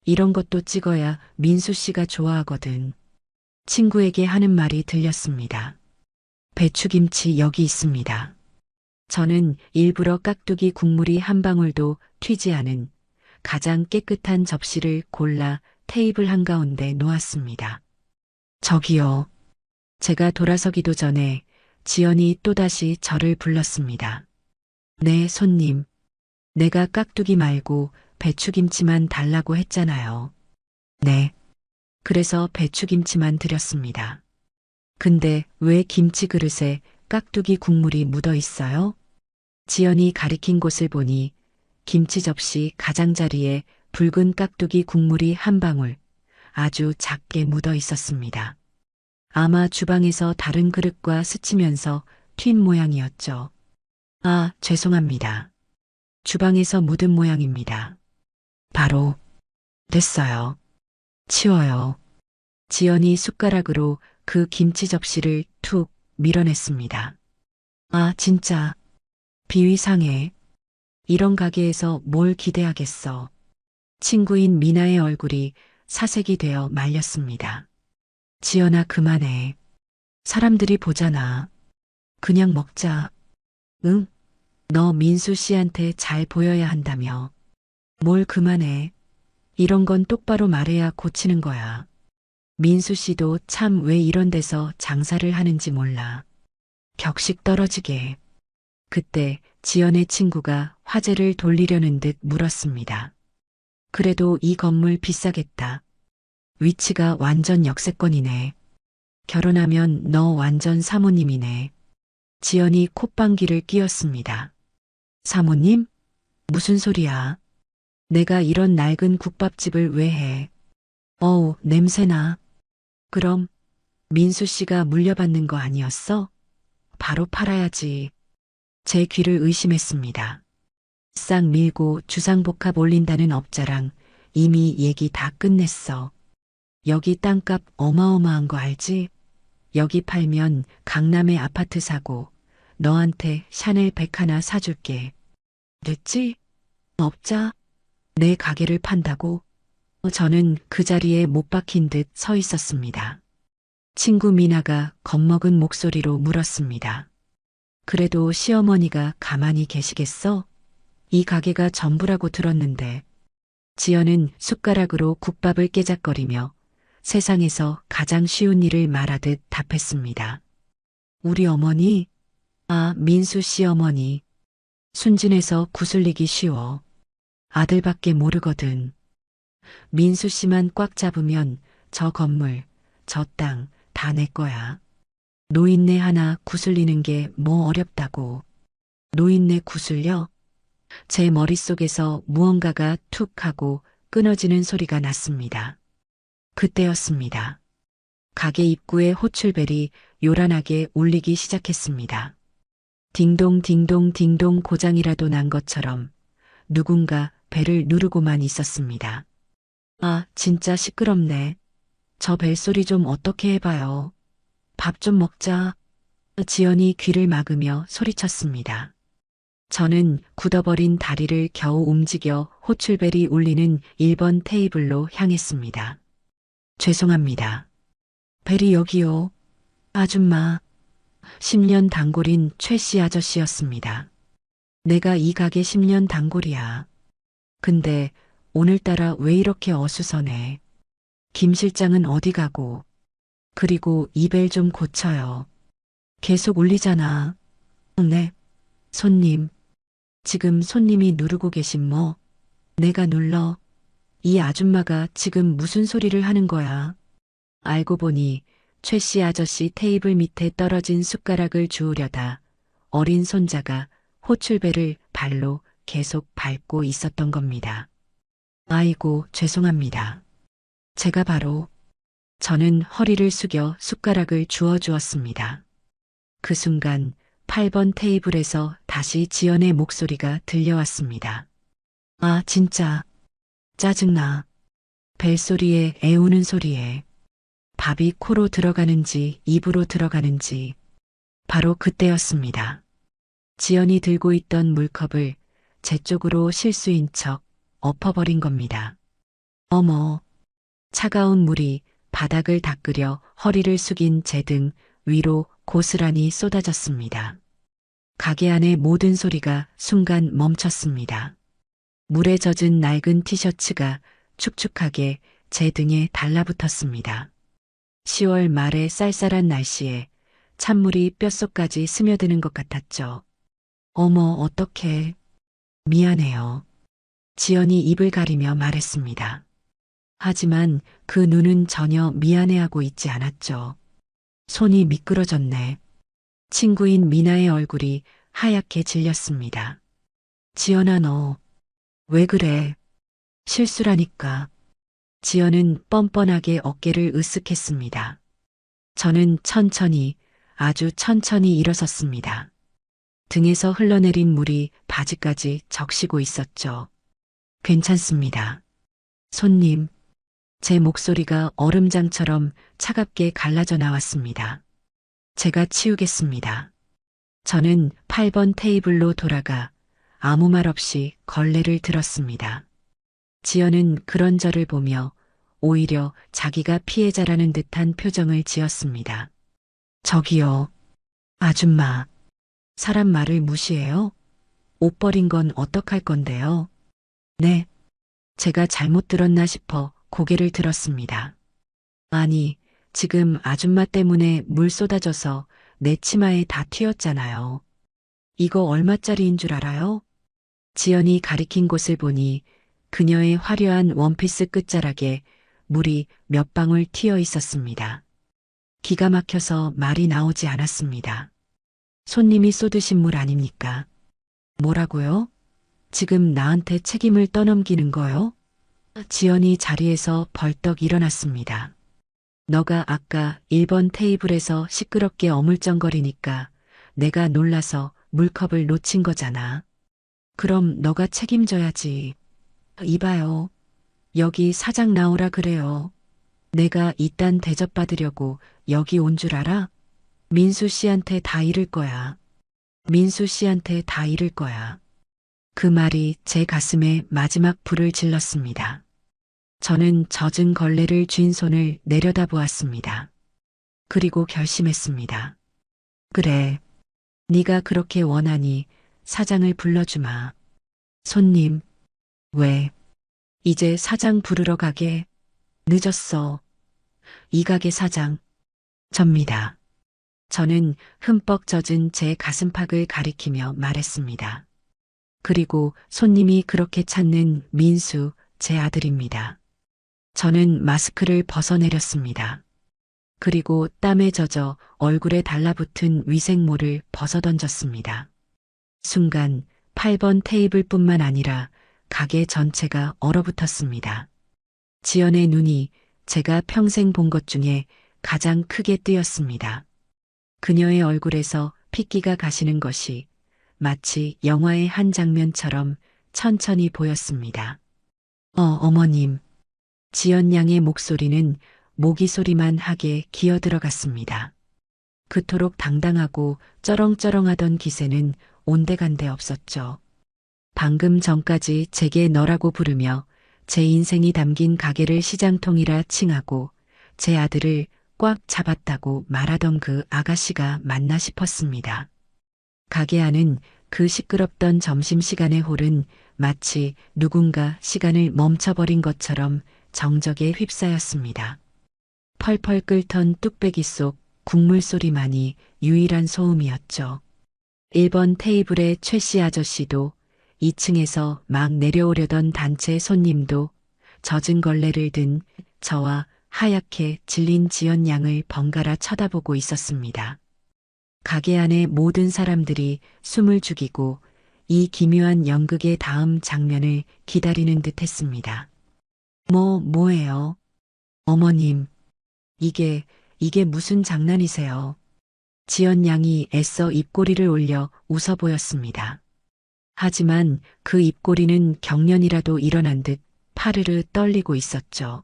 Speaker 2: 이런 것도 찍어야 민수 씨가 좋아하거든. 친구에게 하는 말이 들렸습니다. 배추김치 여기 있습니다. 저는 일부러 깍두기 국물이 한 방울도 튀지 않은 가장 깨끗한 접시를 골라 테이블 한가운데 놓았습니다. 저기요. 제가 돌아서기도 전에 지연이 또다시 저를 불렀습니다. 네, 손님. 내가 깍두기 말고 배추김치만 달라고 했잖아요. 네. 그래서 배추김치만 드렸습니다. 근데 왜 김치 그릇에 깍두기 국물이 묻어 있어요? 지연이 가리킨 곳을 보니 김치 접시 가장자리에 붉은 깍두기 국물이 한 방울 아주 작게 묻어 있었습니다. 아마 주방에서 다른 그릇과 스치면서 튄 모양이었죠. 아, 죄송합니다. 주방에서 묻은 모양입니다. 바로 됐어요. 치워요. 지연이 숟가락으로 그 김치 접시를 툭 밀어냈습니다. 아, 진짜. 비위상해. 이런 가게에서 뭘 기대하겠어. 친구인 미나의 얼굴이 사색이 되어 말렸습니다. 지연아, 그만해. 사람들이 보잖아. 그냥 먹자. 응? 너 민수 씨한테 잘 보여야 한다며. 뭘 그만해. 이런 건 똑바로 말해야 고치는 거야. 민수 씨도 참 왜 이런 데서 장사를 하는지 몰라. 격식 떨어지게. 그때 지연의 친구가 화제를 돌리려는 듯 물었습니다. 그래도 이 건물 비싸겠다. 위치가 완전 역세권이네. 결혼하면 너 완전 사모님이네. 지연이 콧방귀를 뀌었습니다. 사모님? 무슨 소리야? 내가 이런 낡은 국밥집을 왜 해? 어우, 냄새나. 그럼 민수 씨가 물려받는 거 아니었어? 바로 팔아야지. 제 귀를 의심했습니다. 싹 밀고 주상복합 올린다는 업자랑 이미 얘기 다 끝냈어. 여기 땅값 어마어마한 거 알지? 여기 팔면 강남에 아파트 사고 너한테 샤넬 백 하나 사줄게. 됐지? 업자? 내 가게를 판다고? 저는 그 자리에 못 박힌 듯 서 있었습니다. 친구 미나가 겁먹은 목소리로 물었습니다. 그래도 시어머니가 가만히 계시겠어? 이 가게가 전부라고 들었는데. 지연은 숟가락으로 국밥을 깨작거리며 세상에서 가장 쉬운 일을 말하듯 답했습니다. 우리 어머니? 아, 민수 씨 어머니. 순진해서 구슬리기 쉬워. 아들밖에 모르거든. 민수 씨만 꽉 잡으면 저 건물, 저 땅 다 내 거야. 노인네 하나 구슬리는 게 뭐 어렵다고. 노인네 구슬려? 제 머릿속에서 무언가가 툭 하고 끊어지는 소리가 났습니다. 그때였습니다. 가게 입구에 호출벨이 요란하게 울리기 시작했습니다. 딩동 딩동 딩동 고장이라도 난 것처럼 누군가 벨을 누르고만 있었습니다. 아, 진짜 시끄럽네. 저 벨소리 좀 어떻게 해봐요. 밥 좀 먹자. 지연이 귀를 막으며 소리쳤습니다. 저는 굳어버린 다리를 겨우 움직여 호출벨이 울리는 1번 테이블로 향했습니다. 죄송합니다. 벨이 여기요. 아줌마. 10년 단골인 최 씨 아저씨였습니다. 내가 이 가게 10년 단골이야. 근데 오늘따라 왜 이렇게 어수선해. 김 실장은 어디 가고. 그리고 이 벨 좀 고쳐요. 계속 울리잖아. 네. 손님. 지금 손님이 누르고 계신 뭐. 내가 눌러. 이 아줌마가 지금 무슨 소리를 하는 거야. 알고 보니 최 씨 아저씨 테이블 밑에 떨어진 숟가락을 주우려다 어린 손자가 호출벨을 발로 계속 밟고 있었던 겁니다. 아이고, 죄송합니다. 제가 바로. 저는 허리를 숙여 숟가락을 주워주었습니다. 그 순간 8번 테이블에서 다시 지연의 목소리가 들려왔습니다. 아, 진짜. 짜증나. 벨소리에 애우는 소리에. 밥이 코로 들어가는지 입으로 들어가는지. 바로 그때였습니다. 지연이 들고 있던 물컵을 제 쪽으로 실수인 척 엎어버린 겁니다. 어머. 차가운 물이 바닥을 닦으려 허리를 숙인 제 등 위로 고스란히 쏟아졌습니다. 가게 안의 모든 소리가 순간 멈췄습니다. 물에 젖은 낡은 티셔츠가 축축하게 제 등에 달라붙었습니다. 10월 말의 쌀쌀한 날씨에 찬물이 뼛속까지 스며드는 것 같았죠. 어머, 어떡해. 미안해요. 지연이 입을 가리며 말했습니다. 하지만 그 눈은 전혀 미안해하고 있지 않았죠. 손이 미끄러졌네. 친구인 미나의 얼굴이 하얗게 질렸습니다. 지연아, 너 왜 그래? 실수라니까. 지연은 뻔뻔하게 어깨를 으쓱했습니다. 저는 천천히, 아주 천천히 일어섰습니다. 등에서 흘러내린 물이 바지까지 적시고 있었죠. 괜찮습니다. 손님, 제 목소리가 얼음장처럼 차갑게 갈라져 나왔습니다. 제가 치우겠습니다. 저는 8번 테이블로 돌아가 아무 말 없이 걸레를 들었습니다. 지연은 그런 저를 보며 오히려 자기가 피해자라는 듯한 표정을 지었습니다. 저기요, 아줌마. 사람 말을 무시해요? 옷 버린 건 어떡할 건데요? 네, 제가 잘못 들었나 싶어 고개를 들었습니다. 아니, 지금 아줌마 때문에 물 쏟아져서 내 치마에 다 튀었잖아요. 이거 얼마짜리인 줄 알아요? 지연이 가리킨 곳을 보니 그녀의 화려한 원피스 끝자락에 물이 몇 방울 튀어 있었습니다. 기가 막혀서 말이 나오지 않았습니다. 손님이 쏟으신 물 아닙니까? 뭐라고요? 지금 나한테 책임을 떠넘기는 거요? 지연이 자리에서 벌떡 일어났습니다. 너가 아까 1번 테이블에서 시끄럽게 어물쩡거리니까 내가 놀라서 물컵을 놓친 거잖아. 그럼 너가 책임져야지. 이봐요. 여기 사장 나오라 그래요. 내가 이딴 대접받으려고 여기 온 줄 알아? 민수 씨한테 다 잃을 거야. 민수 씨한테 다 잃을 거야. 그 말이 제 가슴에 마지막 불을 질렀습니다. 저는 젖은 걸레를 쥔 손을 내려다보았습니다. 그리고 결심했습니다. 그래, 네가 그렇게 원하니 사장을 불러주마. 손님, 왜? 이제 사장 부르러 가게? 늦었어. 이 가게 사장, 접니다. 저는 흠뻑 젖은 제 가슴팍을 가리키며 말했습니다. 그리고 손님이 그렇게 찾는 민수, 제 아들입니다. 저는 마스크를 벗어내렸습니다. 그리고 땀에 젖어 얼굴에 달라붙은 위생모를 벗어던졌습니다. 순간 8번 테이블뿐만 아니라 가게 전체가 얼어붙었습니다. 지연의 눈이 제가 평생 본 것 중에 가장 크게 뜨였습니다. 그녀의 얼굴에서 핏기가 가시는 것이 마치 영화의 한 장면처럼 천천히 보였습니다. 어머님. 지연 양의 목소리는 모기 소리만 하게 기어 들어갔습니다. 그토록 당당하고 쩌렁쩌렁하던 기세는 온데간데 없었죠. 방금 전까지 제게 너라고 부르며 제 인생이 담긴 가게를 시장통이라 칭하고 제 아들을 꽉 잡았다고 말하던 그 아가씨가 맞나 싶었습니다. 가게 안은 그 시끄럽던 점심시간의 홀은 마치 누군가 시간을 멈춰버린 것처럼 정적에 휩싸였습니다. 펄펄 끓던 뚝배기 속 국물 소리만이 유일한 소음이었죠. 1번 테이블의 최 씨 아저씨도 2층에서 막 내려오려던 단체 손님도 젖은 걸레를 든 저와 하얗게 질린 지연 양을 번갈아 쳐다보고 있었습니다. 가게 안의 모든 사람들이 숨을 죽이고 이 기묘한 연극의 다음 장면을 기다리는 듯 했습니다. 뭐예요? 어머님, 이게 무슨 장난이세요? 지연 양이 애써 입꼬리를 올려 웃어 보였습니다. 하지만 그 입꼬리는 경련이라도 일어난 듯 파르르 떨리고 있었죠.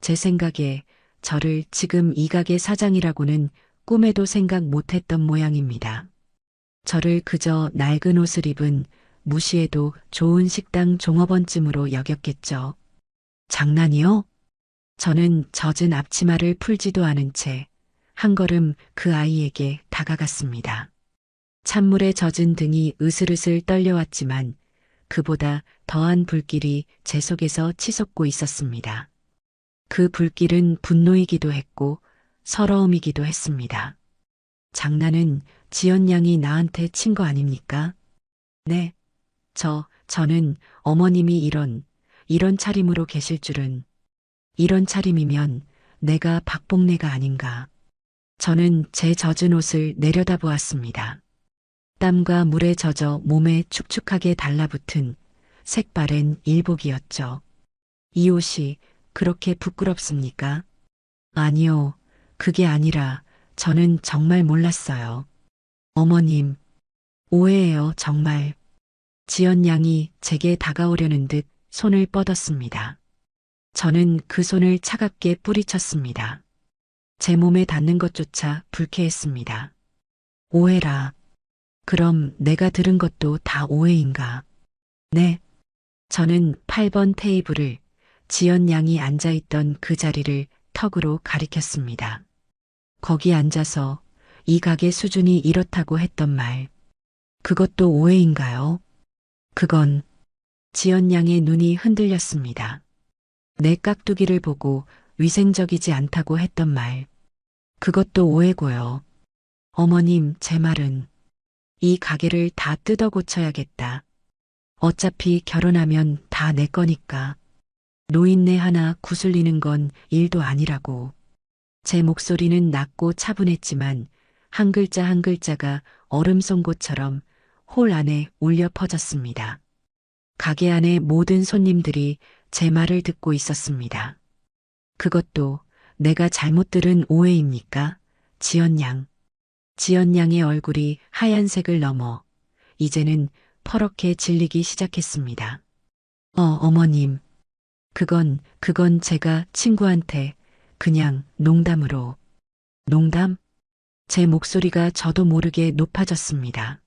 Speaker 2: 제 생각에 저를 지금 이 가게 사장이라고는 꿈에도 생각 못했던 모양입니다. 저를 그저 낡은 옷을 입은 무시해도 좋은 식당 종업원쯤으로 여겼겠죠. 장난이요? 저는 젖은 앞치마를 풀지도 않은 채 한 걸음 그 아이에게 다가갔습니다. 찬물에 젖은 등이 으슬으슬 떨려왔지만 그보다 더한 불길이 제 속에서 치솟고 있었습니다. 그 불길은 분노이기도 했고 서러움이기도 했습니다. 장난은 지연 양이 나한테 친 거 아닙니까? 네. 저는 어머님이 이런 차림으로 계실 줄은 이런 차림이면 내가 박복내가 아닌가. 저는 제 젖은 옷을 내려다보았습니다. 땀과 물에 젖어 몸에 축축하게 달라붙은 색바랜 일복이었죠. 이 옷이 그렇게 부끄럽습니까? 아니요, 그게 아니라 저는 정말 몰랐어요. 어머님, 오해예요, 정말. 지연 양이 제게 다가오려는 듯 손을 뻗었습니다. 저는 그 손을 차갑게 뿌리쳤습니다. 제 몸에 닿는 것조차 불쾌했습니다. 오해라. 그럼 내가 들은 것도 다 오해인가? 네. 저는 8번 테이블을 지연 양이 앉아있던 그 자리를 턱으로 가리켰습니다. 거기 앉아서 이 가게 수준이 이렇다고 했던 말. 그것도 오해인가요? 그건 지연 양의 눈이 흔들렸습니다. 내 깍두기를 보고 위생적이지 않다고 했던 말. 그것도 오해고요. 어머님, 제 말은 이 가게를 다 뜯어 고쳐야겠다. 어차피 결혼하면 다 내 거니까. 노인네 하나 구슬리는 건 일도 아니라고. 제 목소리는 낮고 차분했지만 한 글자 한 글자가 얼음송곳처럼 홀 안에 울려 퍼졌습니다. 가게 안의 모든 손님들이 제 말을 듣고 있었습니다. 그것도 내가 잘못 들은 오해입니까? 지연 양. 지연 양의 얼굴이 하얀색을 넘어 이제는 퍼렇게 질리기 시작했습니다. 어머님. 그건 제가 친구한테 그냥 농담으로. 농담? 제 목소리가 저도 모르게 높아졌습니다.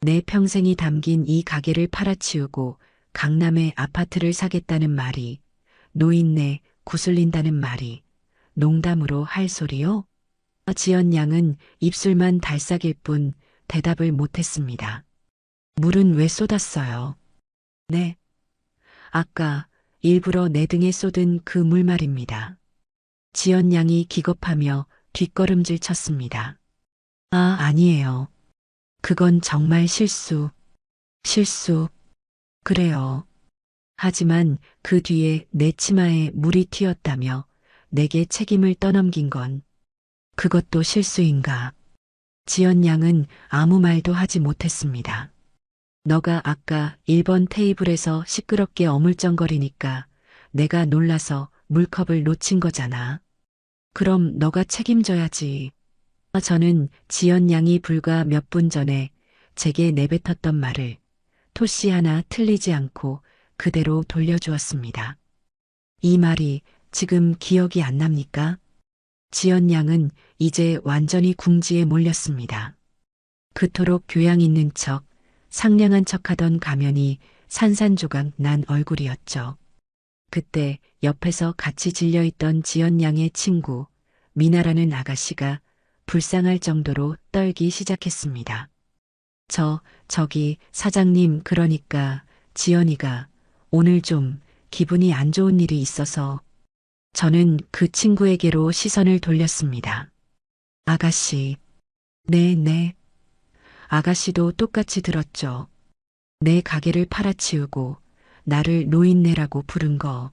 Speaker 2: 내 평생이 담긴 이 가게를 팔아치우고 강남에 아파트를 사겠다는 말이, 노인네 구슬린다는 말이 농담으로 할 소리요? 지연 양은 입술만 달싹일 뿐 대답을 못했습니다. 물은 왜 쏟았어요? 네. 아까 일부러 내 등에 쏟은 그 물 말입니다. 지연 양이 기겁하며 뒷걸음질 쳤습니다. 아니에요. 그건 정말 실수. 실수. 그래요. 하지만 그 뒤에 내 치마에 물이 튀었다며 내게 책임을 떠넘긴 건 그것도 실수인가? 지연 양은 아무 말도 하지 못했습니다. 너가 아까 1번 테이블에서 시끄럽게 어물쩡거리니까 내가 놀라서 물컵을 놓친 거잖아. 그럼 너가 책임져야지. 저는 지연 양이 불과 몇 분 전에 제게 내뱉었던 말을 토씨 하나 틀리지 않고 그대로 돌려주었습니다. 이 말이 지금 기억이 안 납니까? 지연 양은 이제 완전히 궁지에 몰렸습니다. 그토록 교양 있는 척, 상냥한 척하던 가면이 산산조각 난 얼굴이었죠. 그때 옆에서 같이 질려있던 지연 양의 친구, 미나라는 아가씨가 불쌍할 정도로 떨기 시작했습니다. 저기 사장님, 그러니까 지연이가 오늘 좀 기분이 안 좋은 일이 있어서. 저는 그 친구에게로 시선을 돌렸습니다. 아가씨. 네. 아가씨도 똑같이 들었죠. 내 가게를 팔아치우고 나를 노인네라고 부른 거.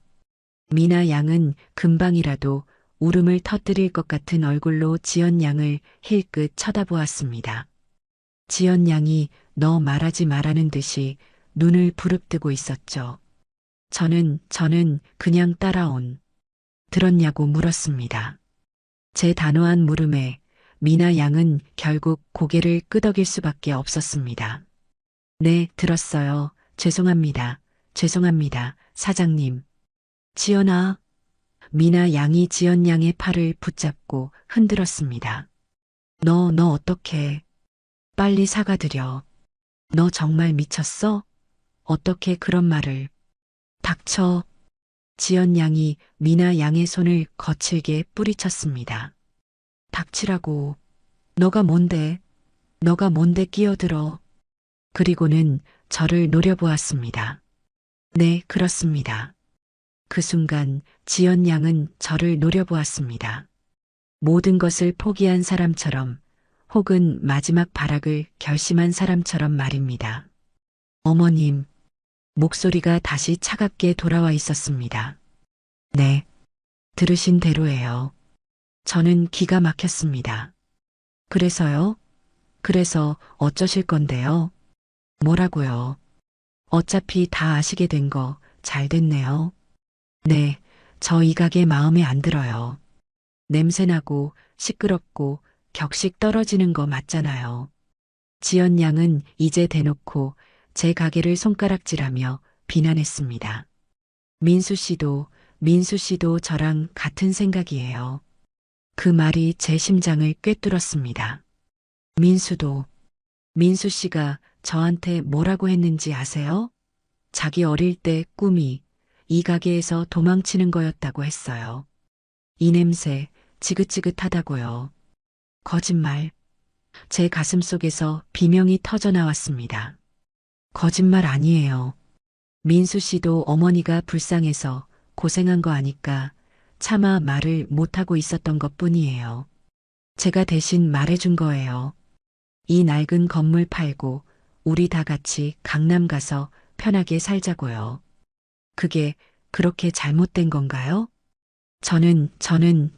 Speaker 2: 미나 양은 금방이라도 울음을 터뜨릴 것 같은 얼굴로 지연 양을 힐끗 쳐다보았습니다. 지연 양이 너 말하지 말라는 듯이 눈을 부릅뜨고 있었죠. 저는 그냥 따라온. 들었냐고 물었습니다. 제 단호한 물음에 미나 양은 결국 고개를 끄덕일 수밖에 없었습니다. 네, 들었어요. 죄송합니다, 사장님. 지연아. 미나 양이 지연 양의 팔을 붙잡고 흔들었습니다. 너 어떡해. 빨리 사과드려. 너 정말 미쳤어? 어떻게 그런 말을. 닥쳐. 지연 양이 미나 양의 손을 거칠게 뿌리쳤습니다. 닥치라고. 너가 뭔데 끼어들어. 그리고는 저를 노려보았습니다. 네, 그렇습니다. 그 순간 지연 양은 저를 노려보았습니다. 모든 것을 포기한 사람처럼, 혹은 마지막 발악을 결심한 사람처럼 말입니다. 어머님. 목소리가 다시 차갑게 돌아와 있었습니다. 네. 들으신 대로예요. 저는 기가 막혔습니다. 그래서요? 그래서 어쩌실 건데요? 뭐라고요? 어차피 다 아시게 된 거 잘 됐네요. 네, 저 이 가게 마음에 안 들어요. 냄새나고 시끄럽고 격식 떨어지는 거 맞잖아요. 지연 양은 이제 대놓고 제 가게를 손가락질하며 비난했습니다. 민수 씨도 저랑 같은 생각이에요. 그 말이 제 심장을 꿰뚫었습니다. 민수도, 민수 씨가 저한테 뭐라고 했는지 아세요? 자기 어릴 때 꿈이 이 가게에서 도망치는 거였다고 했어요. 이 냄새 지긋지긋하다고요. 거짓말. 제 가슴 속에서 비명이 터져 나왔습니다. 거짓말 아니에요. 민수 씨도 어머니가 불쌍해서 고생한 거 아니까 차마 말을 못하고 있었던 것 뿐이에요. 제가 대신 말해준 거예요. 이 낡은 건물 팔고 우리 다 같이 강남 가서 편하게 살자고요. 그게 그렇게 잘못된 건가요? 저는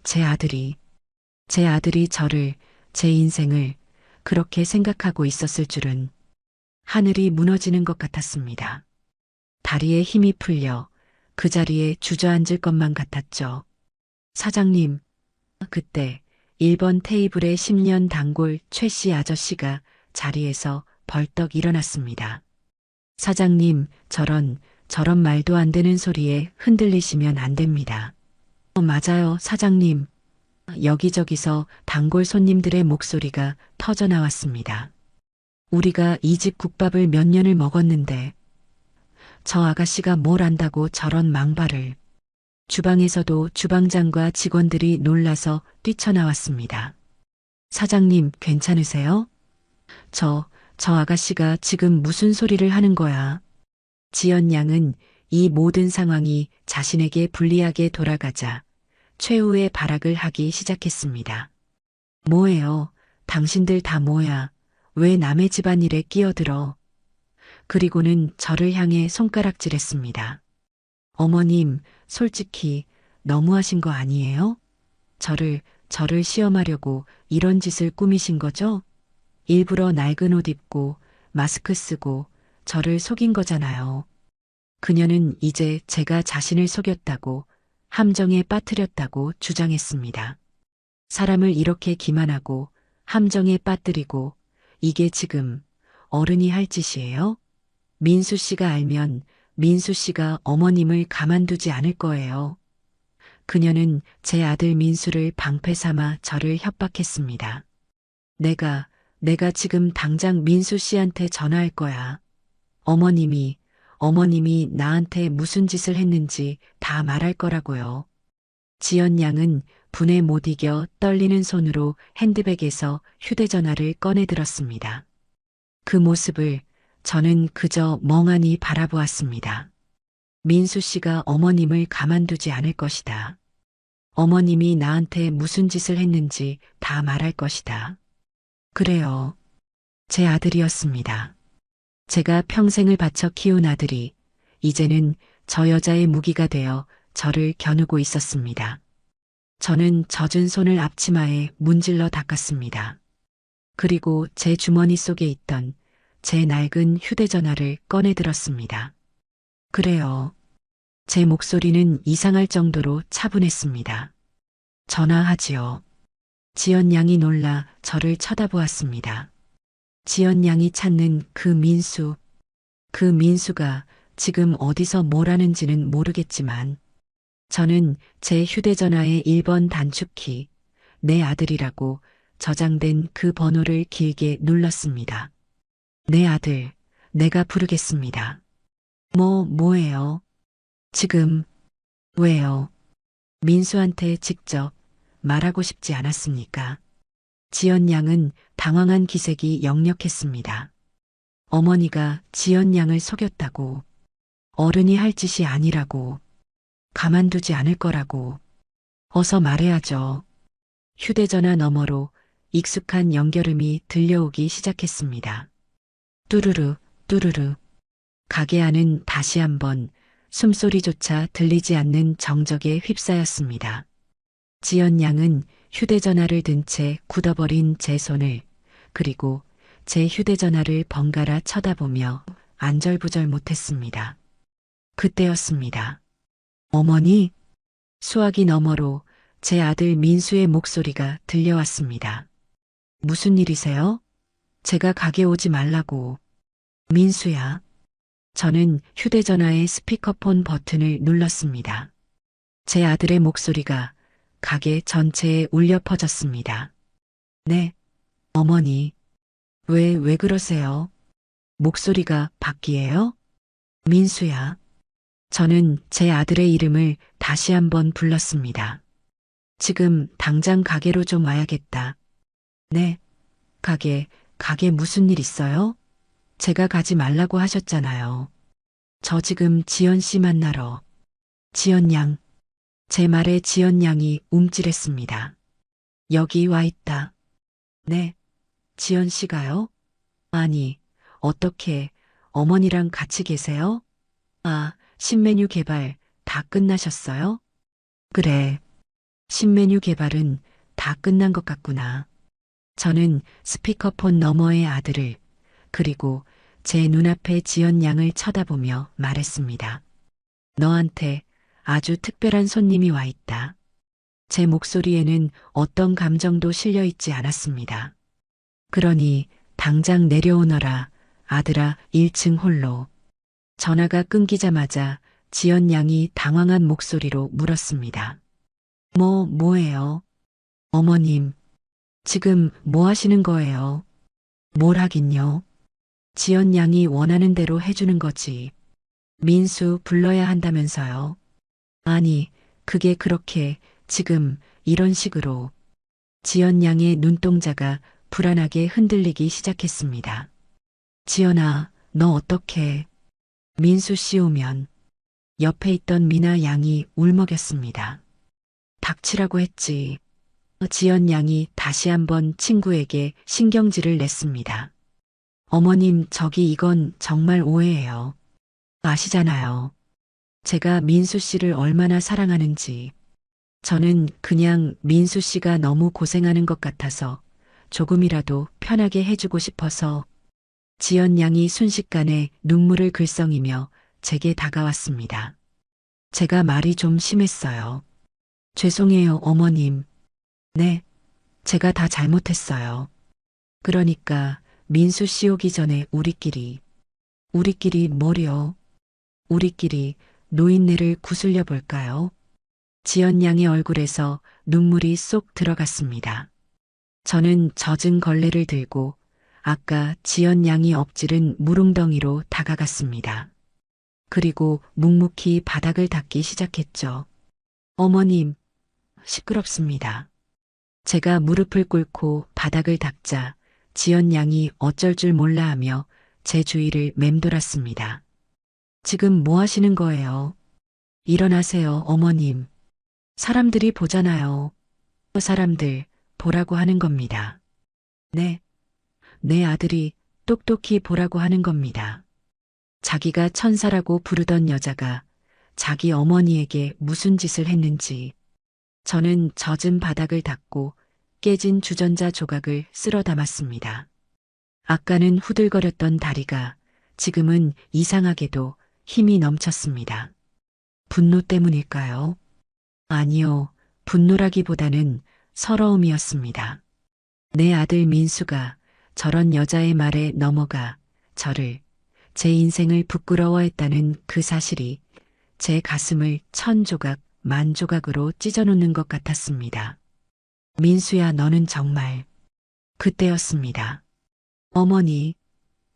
Speaker 2: 제 아들이 저를, 제 인생을 그렇게 생각하고 있었을 줄은 하늘이 무너지는 것 같았습니다. 다리에 힘이 풀려 그 자리에 주저앉을 것만 같았죠. 사장님, 그때 1번 테이블의 10년 단골 최 씨 아저씨가 자리에서 벌떡 일어났습니다. 사장님, 저런 말도 안 되는 소리에 흔들리시면 안 됩니다. 맞아요, 사장님. 여기저기서 단골 손님들의 목소리가 터져 나왔습니다. 우리가 이 집 국밥을 몇 년을 먹었는데 저 아가씨가 뭘 안다고 저런 망발을. 주방에서도 주방장과 직원들이 놀라서 뛰쳐나왔습니다. 사장님, 괜찮으세요? 저 아가씨가 지금 무슨 소리를 하는 거야? 지연 양은 이 모든 상황이 자신에게 불리하게 돌아가자 최후의 발악을 하기 시작했습니다. 뭐예요? 당신들 다 뭐야? 왜 남의 집안일에 끼어들어? 그리고는 저를 향해 손가락질했습니다. 어머님, 솔직히 너무하신 거 아니에요? 저를 시험하려고 이런 짓을 꾸미신 거죠? 일부러 낡은 옷 입고 마스크 쓰고 저를 속인 거잖아요. 그녀는 이제 제가 자신을 속였다고 함정에 빠뜨렸다고 주장했습니다. 사람을 이렇게 기만하고 함정에 빠뜨리고 이게 지금 어른이 할 짓이에요? 민수 씨가 알면 민수 씨가 어머님을 가만두지 않을 거예요. 그녀는 제 아들 민수를 방패 삼아 저를 협박했습니다. 내가 지금 당장 민수 씨한테 전화할 거야. 어머님이 나한테 무슨 짓을 했는지 다 말할 거라고요. 지연 양은 분에 못 이겨 떨리는 손으로 핸드백에서 휴대전화를 꺼내 들었습니다. 그 모습을 저는 그저 멍하니 바라보았습니다. 민수 씨가 어머님을 가만두지 않을 것이다. 어머님이 나한테 무슨 짓을 했는지 다 말할 것이다. 그래요. 제 아들이었습니다. 제가 평생을 바쳐 키운 아들이 이제는 저 여자의 무기가 되어 저를 겨누고 있었습니다. 저는 젖은 손을 앞치마에 문질러 닦았습니다. 그리고 제 주머니 속에 있던 제 낡은 휴대전화를 꺼내 들었습니다. 그래요. 제 목소리는 이상할 정도로 차분했습니다. 전화하지요. 지연 양이 놀라 저를 쳐다보았습니다. 지연 양이 찾는 그 민수가 지금 어디서 뭘 하는지는 모르겠지만 저는 제 휴대전화의 1번 단축키, 내 아들이라고 저장된 그 번호를 길게 눌렀습니다. 내 아들, 내가 부르겠습니다. 뭐예요? 지금, 왜요? 민수한테 직접 말하고 싶지 않았습니까? 지연 양은 당황한 기색이 역력했습니다. 어머니가 지연 양을 속였다고, 어른이 할 짓이 아니라고, 가만두지 않을 거라고, 어서 말해야죠. 휴대전화 너머로 익숙한 연결음이 들려오기 시작했습니다. 뚜루루, 뚜루루. 가게 안은 다시 한번 숨소리조차 들리지 않는 정적에 휩싸였습니다. 지연 양은 휴대전화를 든 채 굳어버린 제 손을, 그리고 제 휴대전화를 번갈아 쳐다보며 안절부절 못했습니다. 그때였습니다. 어머니, 수화기 너머로 제 아들 민수의 목소리가 들려왔습니다. 무슨 일이세요? 제가 가게 오지 말라고. 민수야. 저는 휴대전화의 스피커폰 버튼을 눌렀습니다. 제 아들의 목소리가 가게 전체에 울려 퍼졌습니다. 네, 어머니. 왜 그러세요? 목소리가 바뀌에요? 민수야. 저는 제 아들의 이름을 다시 한번 불렀습니다. 지금 당장 가게로 좀 와야겠다. 네, 가게 무슨 일 있어요? 제가 가지 말라고 하셨잖아요. 저 지금 지연 씨 만나러. 지연 양. 제 말에 지연 양이 움찔했습니다. 여기 와 있다. 네, 지연 씨가요? 아니, 어떻게 어머니랑 같이 계세요? 아, 신메뉴 개발 다 끝나셨어요? 그래, 신메뉴 개발은 다 끝난 것 같구나. 저는 스피커폰 너머의 아들을, 그리고 제 눈앞에 지연 양을 쳐다보며 말했습니다. 너한테 아주 특별한 손님이 와 있다. 제 목소리에는 어떤 감정도 실려 있지 않았습니다. 그러니 당장 내려오너라, 아들아. 1층 홀로. 전화가 끊기자마자 지연 양이 당황한 목소리로 물었습니다. 뭐예요? 어머님, 지금 뭐 하시는 거예요? 뭘 하긴요? 지연 양이 원하는 대로 해주는 거지. 민수 불러야 한다면서요. 아니, 그게 그렇게 지금 이런 식으로. 지연 양의 눈동자가 불안하게 흔들리기 시작했습니다. 지연아, 너 어떡해? 민수 씨 오면. 옆에 있던 미나 양이 울먹였습니다. 닥치라고 했지. 지연 양이 다시 한번 친구에게 신경질을 냈습니다. 어머님, 이건 정말 오해예요. 아시잖아요. 제가 민수 씨를 얼마나 사랑하는지. 저는 그냥 민수 씨가 너무 고생하는 것 같아서 조금이라도 편하게 해주고 싶어서. 지연 양이 순식간에 눈물을 글썽이며 제게 다가왔습니다. 제가 말이 좀 심했어요. 죄송해요, 어머님. 네, 제가 다 잘못했어요. 그러니까 민수 씨 오기 전에 우리끼리 뭐요? 우리끼리 노인네를 구슬려 볼까요? 지연 양의 얼굴에서 눈물이 쏙 들어갔습니다. 저는 젖은 걸레를 들고 아까 지연 양이 엎지른 물웅덩이로 다가갔습니다. 그리고 묵묵히 바닥을 닦기 시작했죠. 어머님, 시끄럽습니다. 제가 무릎을 꿇고 바닥을 닦자 지연 양이 어쩔 줄 몰라 하며 제 주위를 맴돌았습니다. 지금 뭐 하시는 거예요? 일어나세요, 어머님. 사람들이 보잖아요. 사람들 보라고 하는 겁니다. 네, 내 아들이 똑똑히 보라고 하는 겁니다. 자기가 천사라고 부르던 여자가 자기 어머니에게 무슨 짓을 했는지. 저는 젖은 바닥을 닦고 깨진 주전자 조각을 쓸어 담았습니다. 아까는 후들거렸던 다리가 지금은 이상하게도 힘이 넘쳤습니다. 분노 때문일까요? 아니요, 분노라기보다는 서러움이었습니다. 내 아들 민수가 저런 여자의 말에 넘어가 저를, 제 인생을 부끄러워했다는 그 사실이 제 가슴을 천조각, 만조각으로 찢어놓는 것 같았습니다. 민수야, 너는 정말. 그때였습니다. 어머니,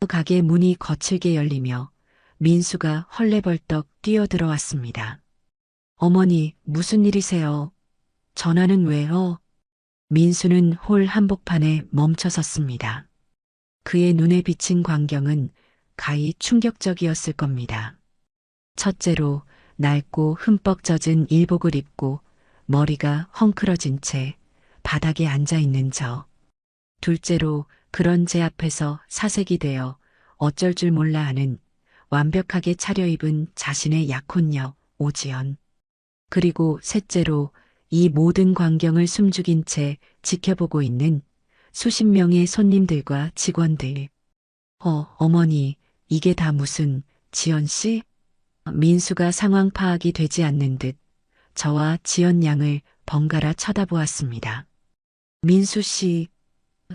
Speaker 2: 가게 문이 거칠게 열리며 민수가 헐레벌떡 뛰어들어왔습니다. 어머니, 무슨 일이세요? 전화는 왜요? 민수는 홀 한복판에 멈춰 섰습니다. 그의 눈에 비친 광경은 가히 충격적이었을 겁니다. 첫째로 낡고 흠뻑 젖은 일복을 입고 머리가 헝클어진 채 바닥에 앉아 있는 저. 둘째로 그런 제 앞에서 사색이 되어 어쩔 줄 몰라 하는 완벽하게 차려입은 자신의 약혼녀 오지연. 그리고 셋째로 이 모든 광경을 숨죽인 채 지켜보고 있는 수십 명의 손님들과 직원들. 어머니, 이게 다 무슨, 지연 씨? 민수가 상황 파악이 되지 않는 듯 저와 지연 양을 번갈아 쳐다보았습니다. 민수 씨,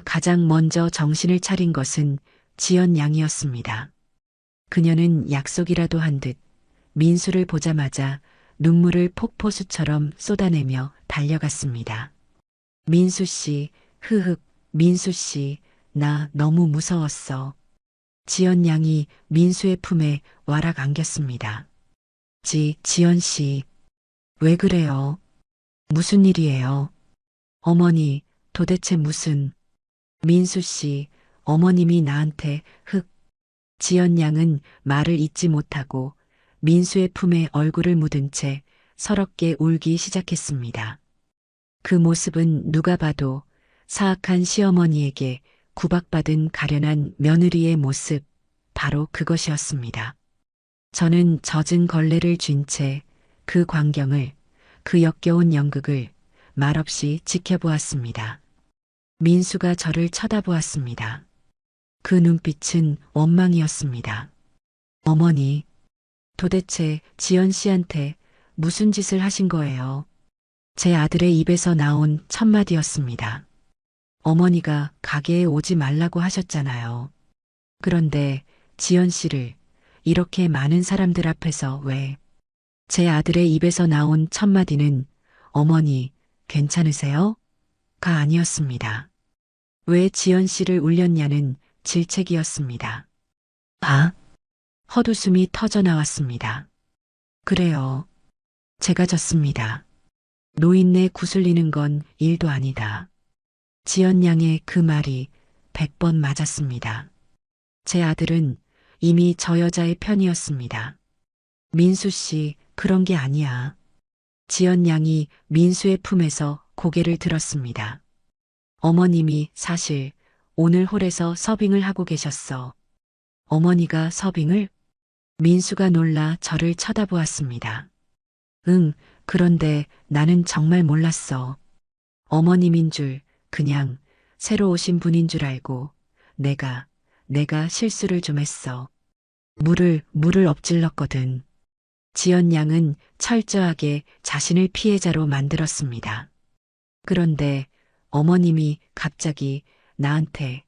Speaker 2: 가장 먼저 정신을 차린 것은 지연 양이었습니다. 그녀는 약속이라도 한 듯 민수를 보자마자 눈물을 폭포수처럼 쏟아내며 달려갔습니다. 민수 씨, 흐흑, 민수 씨, 나 너무 무서웠어. 지연 양이 민수의 품에 와락 안겼습니다. 지연 씨, 왜 그래요? 무슨 일이에요? 어머니, 도대체 무슨... 민수 씨, 어머님이 나한테 지연 양은 말을 잇지 못하고 민수의 품에 얼굴을 묻은 채 서럽게 울기 시작했습니다. 그 모습은 누가 봐도 사악한 시어머니에게 구박받은 가련한 며느리의 모습, 바로 그것이었습니다. 저는 젖은 걸레를 쥔 채 그 광경을, 그 역겨운 연극을 말없이 지켜보았습니다. 민수가 저를 쳐다보았습니다. 그 눈빛은 원망이었습니다. 어머니, 도대체 지연 씨한테 무슨 짓을 하신 거예요? 제 아들의 입에서 나온 첫마디였습니다. 어머니가 가게에 오지 말라고 하셨잖아요. 그런데 지연 씨를 이렇게 많은 사람들 앞에서 왜? 제 아들의 입에서 나온 첫마디는 어머니, 괜찮으세요? 가 아니었습니다. 왜 지연 씨를 울렸냐는 질책이었습니다. 헛웃음이 터져 나왔습니다. 그래요. 제가 졌습니다. 노인네 구슬리는 건 일도 아니다. 지연 양의 그 말이 100번 맞았습니다. 제 아들은 이미 저 여자의 편이었습니다. 민수 씨, 그런 게 아니야. 지연 양이 민수의 품에서 고개를 들었습니다. 어머님이 사실 오늘 홀에서 서빙을 하고 계셨어. 어머니가 서빙을? 민수가 놀라 저를 쳐다보았습니다. 응, 그런데 나는 정말 몰랐어. 어머님인 줄, 그냥 새로 오신 분인 줄 알고 내가 실수를 좀 했어. 물을 엎질렀거든. 지연 양은 철저하게 자신을 피해자로 만들었습니다. 그런데 어머님이 갑자기 나한테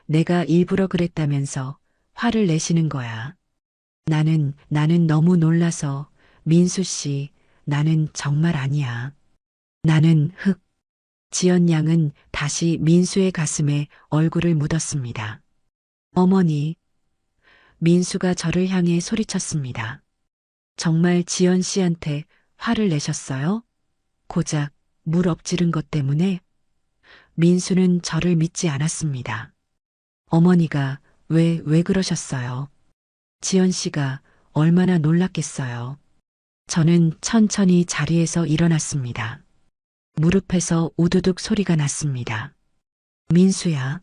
Speaker 2: 내가 일부러 그랬다면서 화를 내시는 거야. 나는 너무 놀라서 민수 씨, 나는 정말 아니야. 나는 지연 양은 다시 민수의 가슴에 얼굴을 묻었습니다. 어머니. 민수가 저를 향해 소리쳤습니다. 정말 지연 씨한테 화를 내셨어요? 고작 물 엎지른 것 때문에? 민수는 저를 믿지 않았습니다. 어머니가 왜 그러셨어요? 지연 씨가 얼마나 놀랐겠어요. 저는 천천히 자리에서 일어났습니다. 무릎에서 우두둑 소리가 났습니다. 민수야.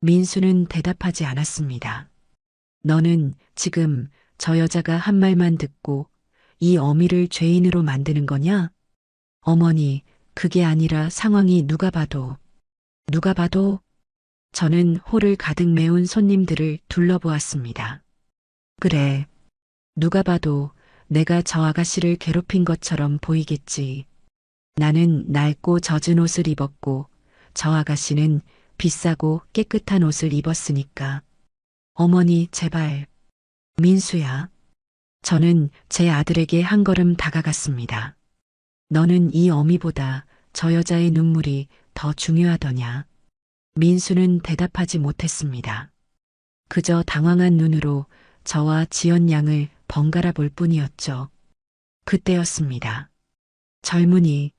Speaker 2: 민수는 대답하지 않았습니다. 너는 지금 저 여자가 한 말만 듣고 이 어미를 죄인으로 만드는 거냐? 어머니, 그게 아니라 상황이 누가 봐도. 저는 홀을 가득 메운 손님들을 둘러보았습니다. 그래. 누가 봐도 내가 저 아가씨를 괴롭힌 것처럼 보이겠지. 나는 낡고 젖은 옷을 입었고 저 아가씨는 비싸고 깨끗한 옷을 입었으니까. 어머니, 제발. 민수야. 저는 제 아들에게 한 걸음 다가갔습니다. 너는 이 어미보다 저 여자의 눈물이 더 중요하더냐? 민수는 대답하지 못했습니다. 그저 당황한 눈으로 저와 지연 양을 번갈아 볼 뿐이었죠. 그때였습니다. 젊은이,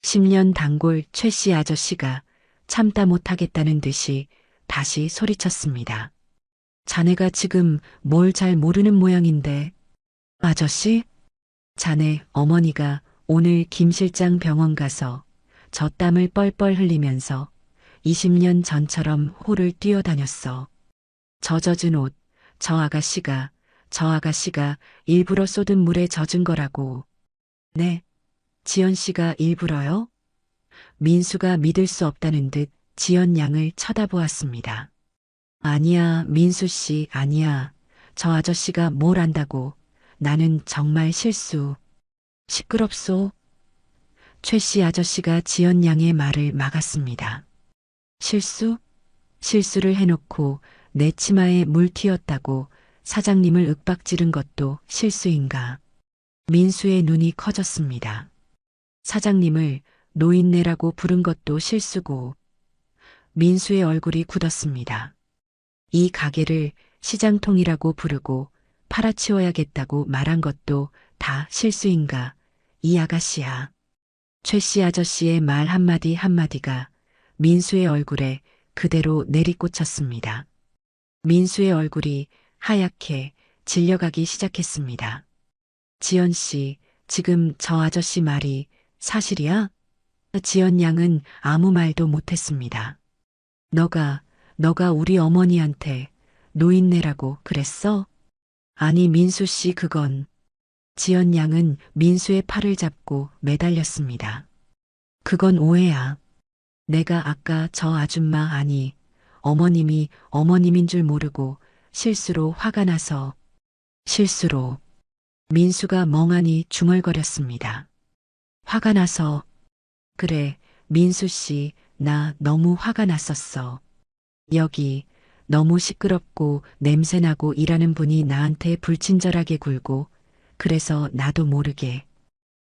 Speaker 2: 10년 단골 최 씨 아저씨가 참다 못하겠다는 듯이 다시 소리쳤습니다. 자네가 지금 뭘 잘 모르는 모양인데. 아저씨? 자네 어머니가 오늘 김 실장 병원 가서 저 땀을 뻘뻘 흘리면서 20년 전처럼 홀을 뛰어다녔어. 저 젖은 옷, 저 아가씨가 일부러 쏟은 물에 젖은 거라고. 네, 지연 씨가 일부러요? 민수가 믿을 수 없다는 듯 지연 양을 쳐다보았습니다. 아니야, 민수 씨, 아니야. 저 아저씨가 뭘 안다고. 나는 정말 실수. 시끄럽소. 최 씨 아저씨가 지연 양의 말을 막았습니다. 실수? 실수를 해놓고 내 치마에 물 튀었다고 사장님을 윽박지른 것도 실수인가. 민수의 눈이 커졌습니다. 사장님을 노인네라고 부른 것도 실수고. 민수의 얼굴이 굳었습니다. 이 가게를 시장통이라고 부르고 팔아치워야겠다고 말한 것도 다 실수인가. 이 아가씨야. 최 씨 아저씨의 말 한마디 한마디가 민수의 얼굴에 그대로 내리꽂혔습니다. 민수의 얼굴이 하얗게 질려가기 시작했습니다. 지연 씨, 지금 저 아저씨 말이 사실이야? 지연 양은 아무 말도 못했습니다. 너가 우리 어머니한테 노인네라고 그랬어? 아니, 민수 씨, 그건. 지연 양은 민수의 팔을 잡고 매달렸습니다. 그건 오해야. 내가 아까 저 아줌마, 아니, 어머님인 줄 모르고 실수로 화가 나서. 실수로. 민수가 멍하니 중얼거렸습니다. 화가 나서. 그래, 민수 씨, 나 너무 화가 났었어. 여기 너무 시끄럽고 냄새나고 일하는 분이 나한테 불친절하게 굴고, 그래서 나도 모르게.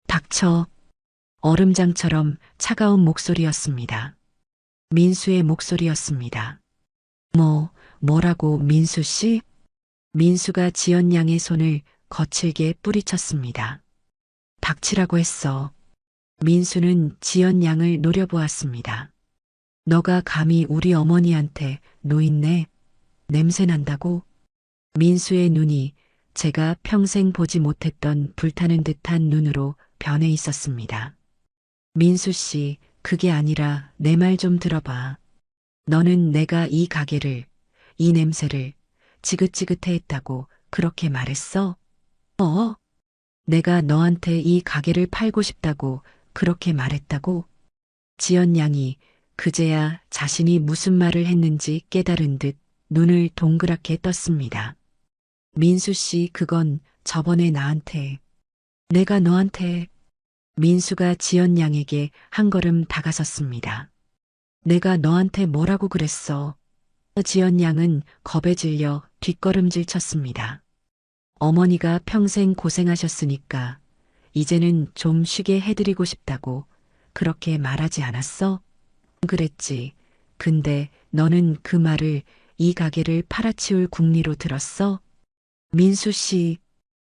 Speaker 2: 닥쳐. 얼음장처럼 차가운 목소리였습니다. 민수의 목소리였습니다. 뭐라고, 민수 씨? 민수가 지연 양의 손을 거칠게 뿌리쳤습니다. 닥치라고 했어. 민수는 지연 양을 노려보았습니다. 너가 감히 우리 어머니한테 노인네? 냄새 난다고? 민수의 눈이 제가 평생 보지 못했던 불타는 듯한 눈으로 변해 있었습니다. 민수 씨, 그게 아니라 내 말 좀 들어봐. 너는 내가 이 가게를, 이 냄새를 지긋지긋해 했다고 그렇게 말했어? 내가 너한테 이 가게를 팔고 싶다고 그렇게 말했다고? 지연 양이 그제야 자신이 무슨 말을 했는지 깨달은 듯 눈을 동그랗게 떴습니다. 민수 씨, 그건 저번에 나한테. 내가 너한테. 민수가 지연 양에게 한 걸음 다가섰습니다. 내가 너한테 뭐라고 그랬어? 지연 양은 겁에 질려 뒷걸음질 쳤습니다. 어머니가 평생 고생하셨으니까 이제는 좀 쉬게 해드리고 싶다고 그렇게 말하지 않았어? 그랬지. 근데 너는 그 말을 이 가게를 팔아치울 궁리로 들었어? 민수 씨,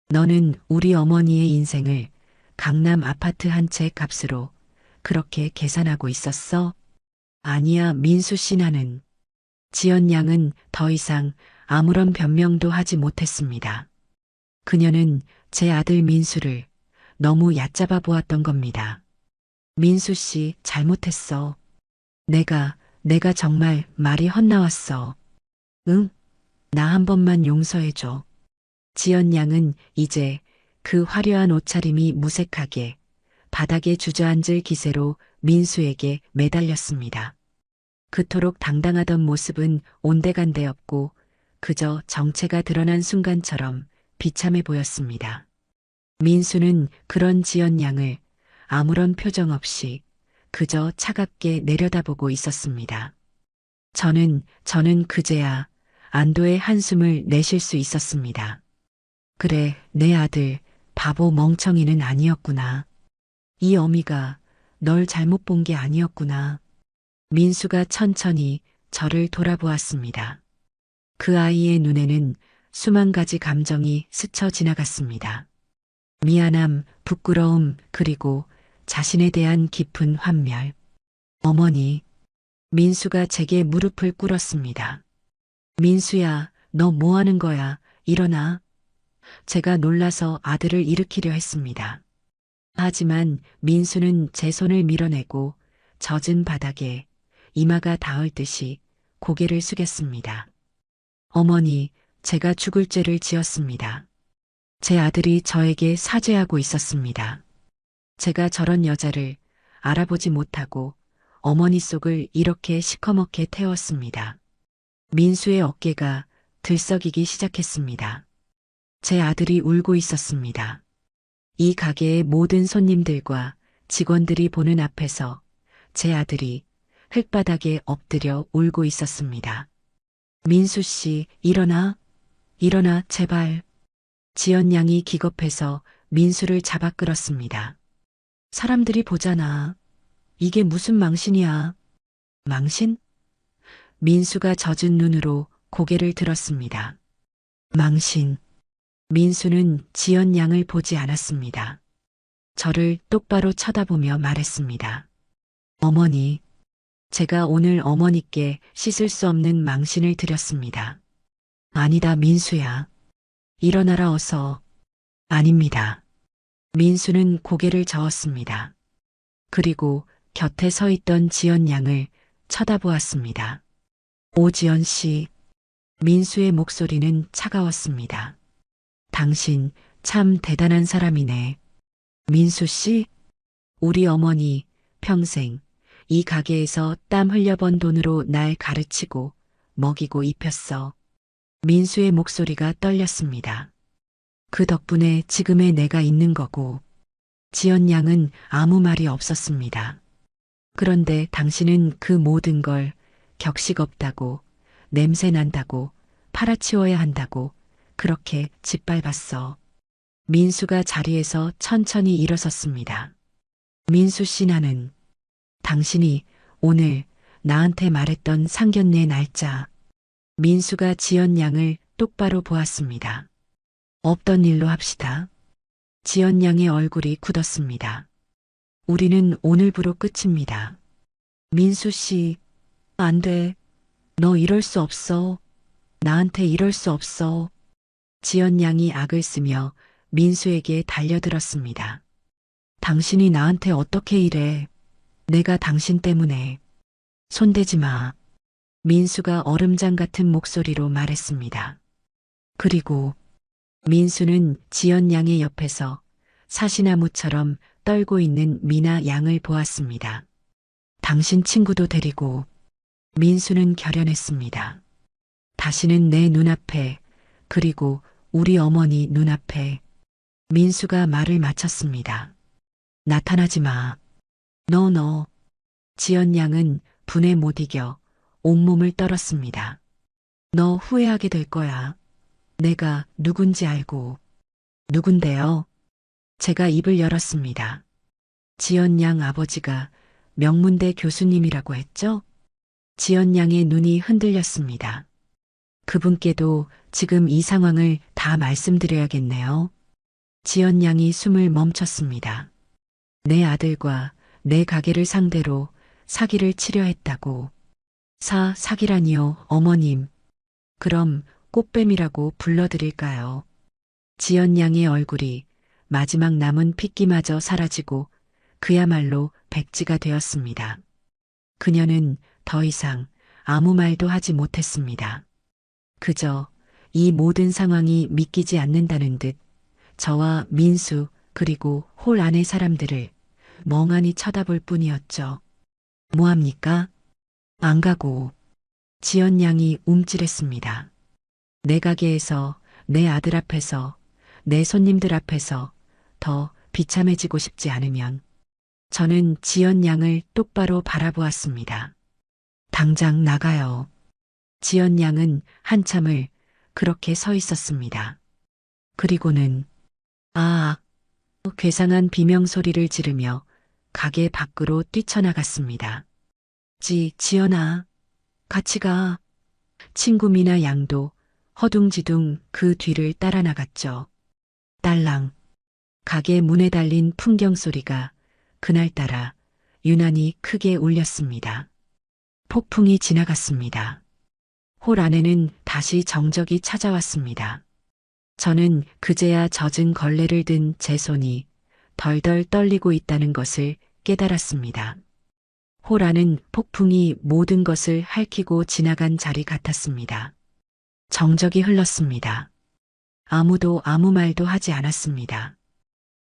Speaker 2: 너는 우리 어머니의 인생을 강남 아파트 한 채 값으로 그렇게 계산하고 있었어? 아니야, 민수 씨, 나는. 지연 양은 더 이상 아무런 변명도 하지 못했습니다. 그녀는 제 아들 민수를 너무 얕잡아 보았던 겁니다. 민수 씨, 잘못했어. 내가 정말 말이 헛나왔어. 응? 나 한 번만 용서해줘. 지연 양은 이제 그 화려한 옷차림이 무색하게 바닥에 주저앉을 기세로 민수에게 매달렸습니다. 그토록 당당하던 모습은 온데간데 없고 그저 정체가 드러난 순간처럼 비참해 보였습니다. 민수는 그런 지연 양을 아무런 표정 없이 그저 차갑게 내려다보고 있었습니다. 저는 그제야 안도의 한숨을 내쉴 수 있었습니다. 그래, 내 아들, 바보 멍청이는 아니었구나. 이 어미가 널 잘못 본 게 아니었구나. 민수가 천천히 저를 돌아보았습니다. 그 아이의 눈에는 수만 가지 감정이 스쳐 지나갔습니다. 미안함, 부끄러움, 그리고 자신에 대한 깊은 환멸. 어머니, 민수가 제게 무릎을 꿇었습니다. 민수야, 너 뭐 하는 거야? 일어나. 제가 놀라서 아들을 일으키려 했습니다. 하지만 민수는 제 손을 밀어내고 젖은 바닥에 이마가 닿을 듯이 고개를 숙였습니다. 어머니, 제가 죽을 죄를 지었습니다. 제 아들이 저에게 사죄하고 있었습니다. 제가 저런 여자를 알아보지 못하고 어머니 속을 이렇게 시커멓게 태웠습니다. 민수의 어깨가 들썩이기 시작했습니다. 제 아들이 울고 있었습니다. 이 가게의 모든 손님들과 직원들이 보는 앞에서 제 아들이 흙바닥에 엎드려 울고 있었습니다. 민수 씨, 일어나, 일어나, 제발. 지연 양이 기겁해서 민수를 잡아 끌었습니다. 사람들이 보잖아. 이게 무슨 망신이야. 망신? 민수가 젖은 눈으로 고개를 들었습니다. 망신. 민수는 지연 양을 보지 않았습니다. 저를 똑바로 쳐다보며 말했습니다. 어머니, 제가 오늘 어머니께 씻을 수 없는 망신을 드렸습니다. 아니다, 민수야. 일어나라 어서. 아닙니다. 민수는 고개를 저었습니다. 그리고 곁에 서 있던 지연 양을 쳐다보았습니다. 오지연 씨. 민수의 목소리는 차가웠습니다. 당신 참 대단한 사람이네. 민수 씨, 우리 어머니 평생 이 가게에서 땀 흘려번 돈으로 날 가르치고 먹이고 입혔어. 민수의 목소리가 떨렸습니다. 그 덕분에 지금의 내가 있는 거고. 지연 양은 아무 말이 없었습니다. 그런데 당신은 그 모든 걸 격식 없다고, 냄새 난다고, 팔아치워야 한다고 그렇게 짓밟았어. 민수가 자리에서 천천히 일어섰습니다. 민수 씨, 나는 당신이 오늘 나한테 말했던 상견례 날짜. 민수가 지연 양을 똑바로 보았습니다. 없던 일로 합시다. 지연 양의 얼굴이 굳었습니다. 우리는 오늘부로 끝입니다. 민수 씨, 안 돼. 너 이럴 수 없어. 나한테 이럴 수 없어. 지연 양이 악을 쓰며 민수에게 달려들었습니다. 당신이 나한테 어떻게 이래. 내가 당신 때문에. 손대지 마. 민수가 얼음장 같은 목소리로 말했습니다. 그리고 민수는 지연 양의 옆에서 사시나무처럼 떨고 있는 미나 양을 보았습니다. 당신 친구도 데리고. 민수는 결연했습니다. 다시는 내 눈앞에, 그리고 우리 어머니 눈앞에. 민수가 말을 마쳤습니다. 나타나지 마. 너. 지연 양은 분에 못 이겨 온몸을 떨었습니다. 너 후회하게 될 거야. 내가 누군지 알고. 누군데요? 제가 입을 열었습니다. 지연 양 아버지가 명문대 교수님이라고 했죠? 지연 양의 눈이 흔들렸습니다. 그분께도 지금 이 상황을 다 말씀드려야겠네요. 지연 양이 숨을 멈췄습니다. 내 아들과 내 가게를 상대로 사기를 치려 했다고. 사기라니요, 어머님. 그럼 꽃뱀이라고 불러드릴까요? 지연 양의 얼굴이 마지막 남은 핏기마저 사라지고 그야말로 백지가 되었습니다. 그녀는 더 이상 아무 말도 하지 못했습니다. 그저 이 모든 상황이 믿기지 않는다는 듯 저와 민수 그리고 홀 안의 사람들을 멍하니 쳐다볼 뿐이었죠. 뭐합니까? 안 가고. 지연 양이 움찔했습니다. 내 가게에서, 내 아들 앞에서, 내 손님들 앞에서 더 비참해지고 싶지 않으면. 저는 지연 양을 똑바로 바라보았습니다. 당장 나가요. 지연 양은 한참을 그렇게 서 있었습니다. 그리고는 괴상한 비명소리를 지르며 가게 밖으로 뛰쳐나갔습니다. 지연아, 같이 가. 친구 미나 양도 허둥지둥 그 뒤를 따라 나갔죠. 딸랑. 가게 문에 달린 풍경 소리가 그날따라 유난히 크게 울렸습니다. 폭풍이 지나갔습니다. 홀 안에는 다시 정적이 찾아왔습니다. 저는 그제야 젖은 걸레를 든 제 손이 덜덜 떨리고 있다는 것을 깨달았습니다. 홀 안은 폭풍이 모든 것을 핥히고 지나간 자리 같았습니다. 정적이 흘렀습니다. 아무도 아무 말도 하지 않았습니다.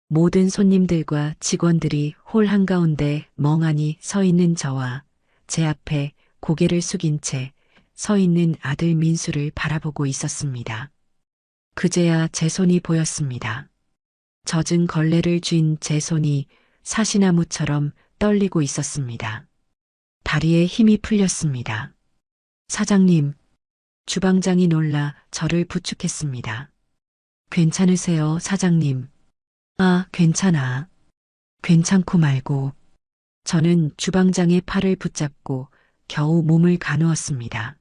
Speaker 2: 모든 손님들과 직원들이 홀 한가운데 멍하니 서 있는 저와 제 앞에 고개를 숙인 채 서 있는 아들 민수를 바라보고 있었습니다. 그제야 제 손이 보였습니다. 젖은 걸레를 쥔 제 손이 사시나무처럼 떨리고 있었습니다. 다리에 힘이 풀렸습니다. 사장님, 주방장이 놀라 저를 부축했습니다. 괜찮으세요, 사장님? 아, 괜찮아. 괜찮고 말고. 저는 주방장의 팔을 붙잡고 겨우 몸을 가누었습니다.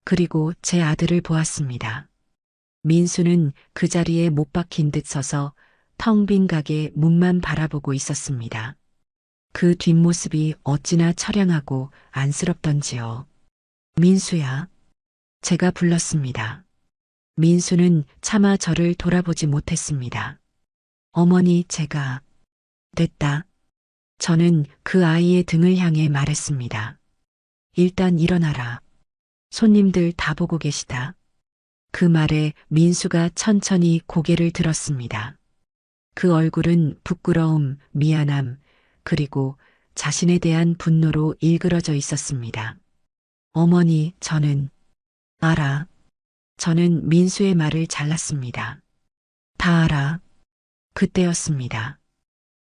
Speaker 2: 그리고 제 아들을 보았습니다. 민수는 그 자리에 못 박힌 듯 서서 텅 빈 가게 문만 바라보고 있었습니다. 그 뒷모습이 어찌나 처량하고 안쓰럽던지요. 민수야. 제가 불렀습니다. 민수는 차마 저를 돌아보지 못했습니다. 어머니, 제가 됐다. 저는 그 아이의 등을 향해 말했습니다. 일단 일어나라. 손님들 다 보고 계시다. 그 말에 민수가 천천히 고개를 들었습니다. 그 얼굴은 부끄러움, 미안함, 그리고 자신에 대한 분노로 일그러져 있었습니다. 어머니, 저는 알아. 저는 민수의 말을 잘랐습니다. 다 알아. 그때였습니다.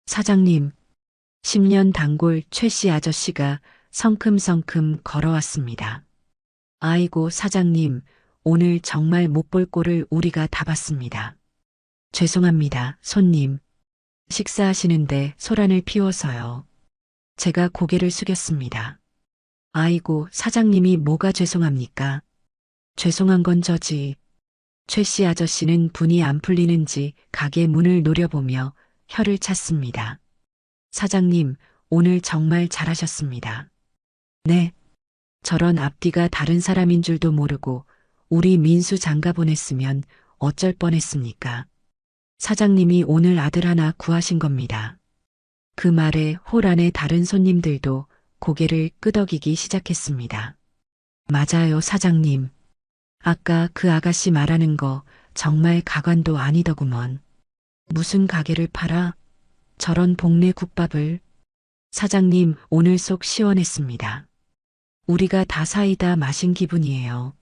Speaker 2: 사장님, 10년 단골 최 씨 아저씨가 성큼성큼 걸어왔습니다. 아이고, 사장님, 오늘 정말 못 볼 꼴을 우리가 다 봤습니다. 죄송합니다, 손님. 식사하시는데 소란을 피워서요. 제가 고개를 숙였습니다. 아이고, 사장님이 뭐가 죄송합니까? 죄송한 건 저지. 최 씨 아저씨는 분이 안 풀리는지 가게 문을 노려보며 혀를 찼습니다. 사장님, 오늘 정말 잘하셨습니다. 네. 저런 앞뒤가 다른 사람인 줄도 모르고 우리 민수 장가 보냈으면 어쩔 뻔했습니까? 사장님이 오늘 아들 하나 구하신 겁니다. 그 말에 홀 안의 다른 손님들도 고개를 끄덕이기 시작했습니다. 맞아요, 사장님. 아까 그 아가씨 말하는 거 정말 가관도 아니더구먼. 무슨 가게를 팔아? 저런 복내 국밥을. 사장님, 오늘 속 시원했습니다. 우리가 다 사이다 마신 기분이에요.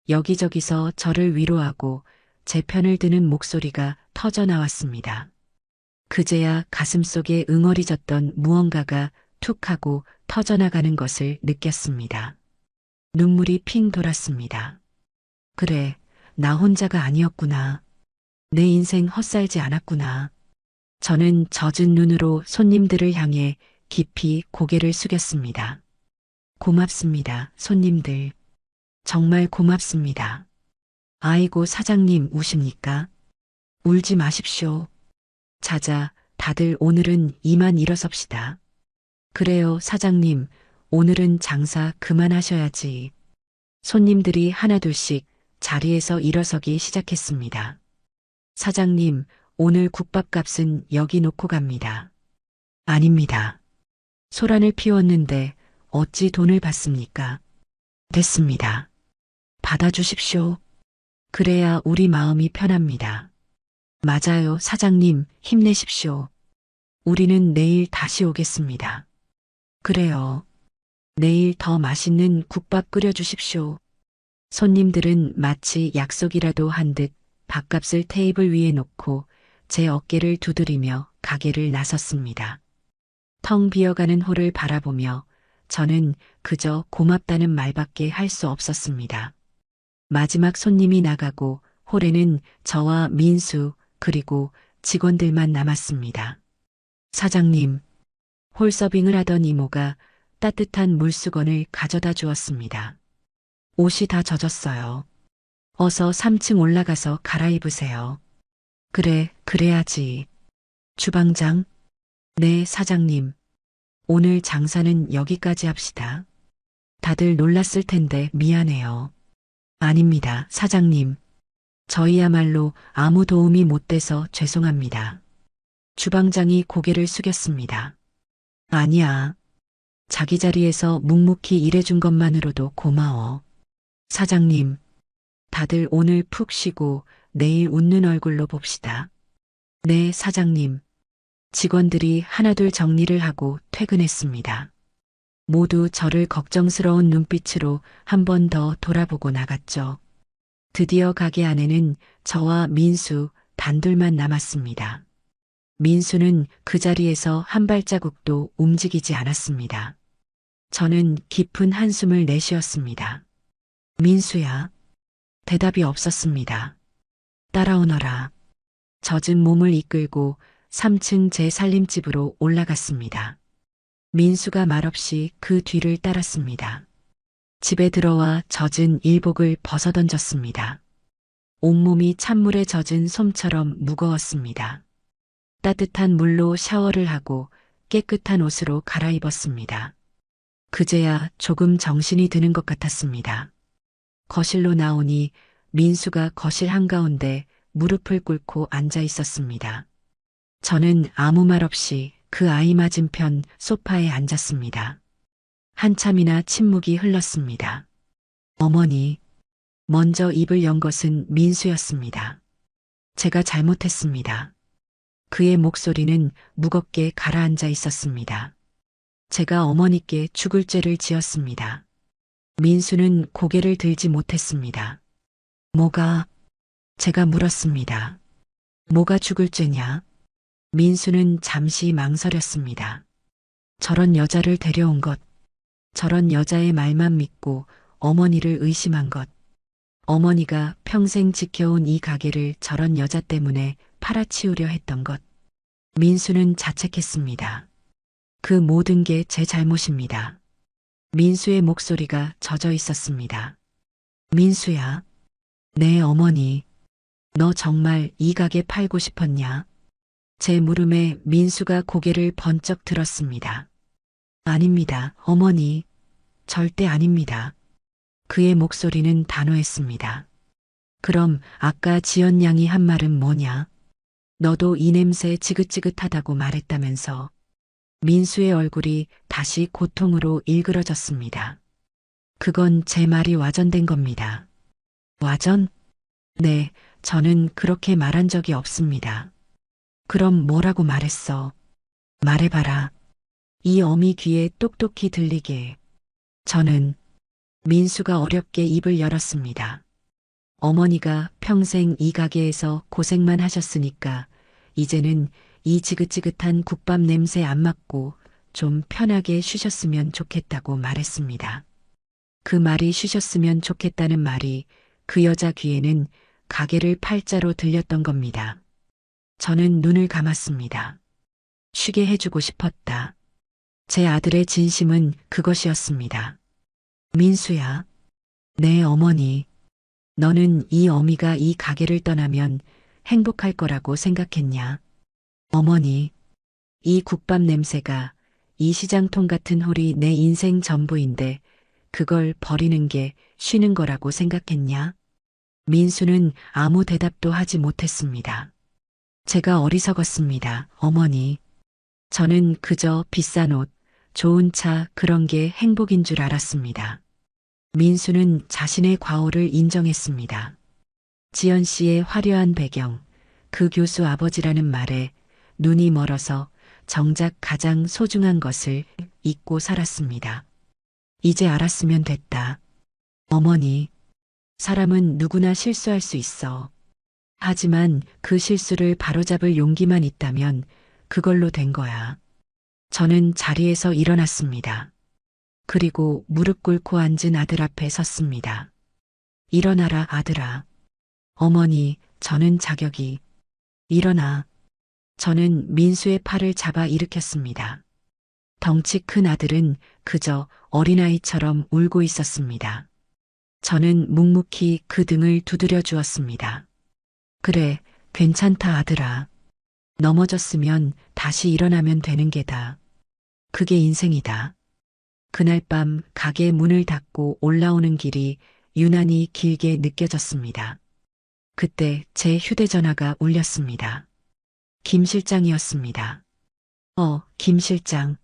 Speaker 2: 여기저기서 저를 위로하고 제 편을 드는 목소리가 터져 나왔습니다. 그제야 가슴속에 응어리졌던 무언가가 툭 하고 터져나가는 것을 느꼈습니다. 눈물이 핑 돌았습니다. 그래, 나 혼자가 아니었구나. 내 인생 헛살지 않았구나. 저는 젖은 눈으로 손님들을 향해 깊이 고개를 숙였습니다. 고맙습니다, 손님들. 정말 고맙습니다. 아이고, 사장님 우십니까? 울지 마십시오. 자자, 다들 오늘은 이만 일어섭시다. 그래요, 사장님. 오늘은 장사 그만하셔야지. 손님들이 하나둘씩 자리에서 일어서기 시작했습니다. 사장님, 오늘 국밥값은 여기 놓고 갑니다. 아닙니다. 소란을 피웠는데 어찌 돈을 받습니까? 됐습니다. 받아주십시오. 그래야 우리 마음이 편합니다. 맞아요, 사장님, 힘내십시오. 우리는 내일 다시 오겠습니다. 그래요. 내일 더 맛있는 국밥 끓여주십시오. 손님들은 마치 약속이라도 한 듯 밥값을 테이블 위에 놓고 제 어깨를 두드리며 가게를 나섰습니다. 텅 비어가는 홀을 바라보며 저는 그저 고맙다는 말밖에 할 수 없었습니다. 마지막 손님이 나가고 홀에는 저와 민수 그리고 직원들만 남았습니다. 사장님, 홀 서빙을 하던 이모가 따뜻한 물수건을 가져다 주었습니다. 옷이 다 젖었어요. 어서 3층 올라가서 갈아입으세요. 그래, 그래야지. 주방장? 네, 사장님. 오늘 장사는 여기까지 합시다. 다들 놀랐을 텐데 미안해요. 아닙니다, 사장님. 저희야말로 아무 도움이 못 돼서 죄송합니다. 주방장이 고개를 숙였습니다. 아니야. 자기 자리에서 묵묵히 일해준 것만으로도 고마워. 사장님, 다들 오늘 푹 쉬고 내일 웃는 얼굴로 봅시다. 네, 사장님. 직원들이 하나둘 정리를 하고 퇴근했습니다. 모두 저를 걱정스러운 눈빛으로 한 번 더 돌아보고 나갔죠. 드디어 가게 안에는 저와 민수 단둘만 남았습니다. 민수는 그 자리에서 한 발자국도 움직이지 않았습니다. 저는 깊은 한숨을 내쉬었습니다. 민수야. 대답이 없었습니다. 따라오너라. 젖은 몸을 이끌고 3층 제 살림집으로 올라갔습니다. 민수가 말없이 그 뒤를 따랐습니다. 집에 들어와 젖은 일복을 벗어던졌습니다. 온몸이 찬물에 젖은 솜처럼 무거웠습니다. 따뜻한 물로 샤워를 하고 깨끗한 옷으로 갈아입었습니다. 그제야 조금 정신이 드는 것 같았습니다. 거실로 나오니 민수가 거실 한가운데 무릎을 꿇고 앉아 있었습니다. 저는 아무 말 없이 그 아이 맞은편 소파에 앉았습니다. 한참이나 침묵이 흘렀습니다. 어머니, 먼저 입을 연 것은 민수였습니다. 제가 잘못했습니다. 그의 목소리는 무겁게 가라앉아 있었습니다. 제가 어머니께 죽을 죄를 지었습니다. 민수는 고개를 들지 못했습니다. 뭐가? 제가 물었습니다. 뭐가 죽을 죄냐? 민수는 잠시 망설였습니다. 저런 여자를 데려온 것, 저런 여자의 말만 믿고 어머니를 의심한 것, 어머니가 평생 지켜온 이 가게를 저런 여자 때문에 팔아치우려 했던 것. 민수는 자책했습니다. 그 모든 게 제 잘못입니다. 민수의 목소리가 젖어 있었습니다. 민수야. 네, 어머니. 너 정말 이 가게 팔고 싶었냐? 제 물음에 민수가 고개를 번쩍 들었습니다. 아닙니다, 어머니. 절대 아닙니다. 그의 목소리는 단호했습니다. 그럼 아까 지연 양이 한 말은 뭐냐? 너도 이 냄새 지긋지긋하다고 말했다면서. 민수의 얼굴이 다시 고통으로 일그러졌습니다. 그건 제 말이 와전된 겁니다. 와전? 네, 저는 그렇게 말한 적이 없습니다. 그럼 뭐라고 말했어? 말해봐라. 이 어미 귀에 똑똑히 들리게. 저는 민수가 어렵게 입을 열었습니다. 어머니가 평생 이 가게에서 고생만 하셨으니까 이제는 이 지긋지긋한 국밥 냄새 안 맡고 좀 편하게 쉬셨으면 좋겠다고 말했습니다. 그 말이 쉬셨으면 좋겠다는 말이 그 여자 귀에는 가게를 팔자로 들렸던 겁니다. 저는 눈을 감았습니다. 쉬게 해주고 싶었다. 제 아들의 진심은 그것이었습니다. 민수야. 네, 어머니. 너는 이 어미가 이 가게를 떠나면 행복할 거라고 생각했냐? 어머니, 이 국밥 냄새가 이 시장통 같은 홀이 내 인생 전부인데 그걸 버리는 게 쉬는 거라고 생각했냐? 민수는 아무 대답도 하지 못했습니다. 제가 어리석었습니다, 어머니. 저는 그저 비싼 옷, 좋은 차 그런 게 행복인 줄 알았습니다. 민수는 자신의 과오를 인정했습니다. 지연 씨의 화려한 배경, 그 교수 아버지라는 말에 눈이 멀어서 정작 가장 소중한 것을 잊고 살았습니다. 이제 알았으면 됐다. 어머니, 사람은 누구나 실수할 수 있어. 하지만 그 실수를 바로잡을 용기만 있다면 그걸로 된 거야. 저는 자리에서 일어났습니다. 그리고 무릎 꿇고 앉은 아들 앞에 섰습니다. 일어나라, 아들아. 어머니, 저는 자격이. 일어나. 저는 민수의 팔을 잡아 일으켰습니다. 덩치 큰 아들은 그저 어린아이처럼 울고 있었습니다. 저는 묵묵히 그 등을 두드려 주었습니다. 그래, 괜찮다, 아들아. 넘어졌으면 다시 일어나면 되는 게다. 그게 인생이다. 그날 밤 가게 문을 닫고 올라오는 길이 유난히 길게 느껴졌습니다. 그때 제 휴대전화가 울렸습니다. 김 실장이었습니다. 김 실장.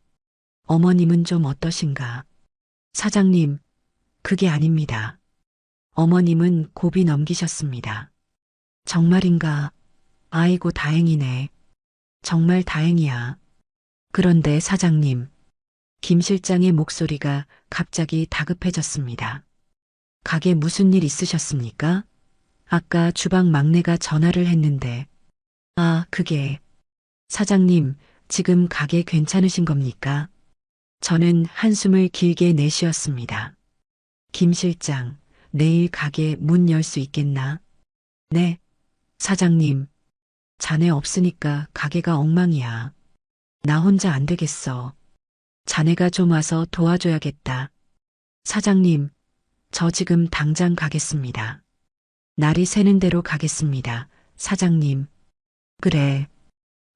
Speaker 2: 어머님은 좀 어떠신가? 사장님, 그게 아닙니다. 어머님은 고비 넘기셨습니다. 정말인가? 아이고, 다행이네. 정말 다행이야. 그런데 사장님, 김 실장의 목소리가 갑자기 다급해졌습니다. 가게 무슨 일 있으셨습니까? 아까 주방 막내가 전화를 했는데. 아, 그게. 사장님, 지금 가게 괜찮으신 겁니까? 저는 한숨을 길게 내쉬었습니다. 김 실장, 내일 가게 문 열 수 있겠나? 네. 사장님, 자네 없으니까 가게가 엉망이야. 나 혼자 안 되겠어. 자네가 좀 와서 도와줘야겠다. 사장님, 저 지금 당장 가겠습니다. 날이 새는 대로 가겠습니다. 사장님. 그래.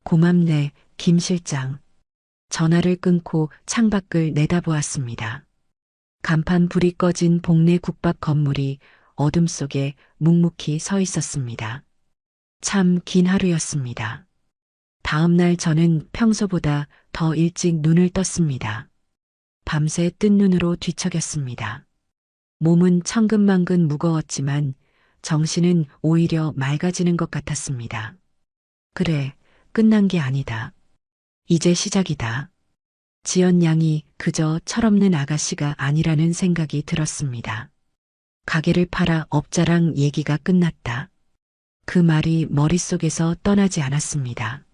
Speaker 2: 고맙네, 김 실장. 전화를 끊고 창밖을 내다보았습니다. 간판 불이 꺼진 복내 국밥 건물이 어둠 속에 묵묵히 서 있었습니다. 참 긴 하루였습니다. 다음 날 저는 평소보다 더 일찍 눈을 떴습니다. 밤새 뜬 눈으로 뒤척였습니다. 몸은 천근만근 무거웠지만 정신은 오히려 맑아지는 것 같았습니다. 그래, 끝난 게 아니다. 이제 시작이다. 지연 양이 그저 철없는 아가씨가 아니라는 생각이 들었습니다. 가게를 팔아 업자랑 얘기가 끝났다. 그 말이 머릿속에서 떠나지 않았습니다.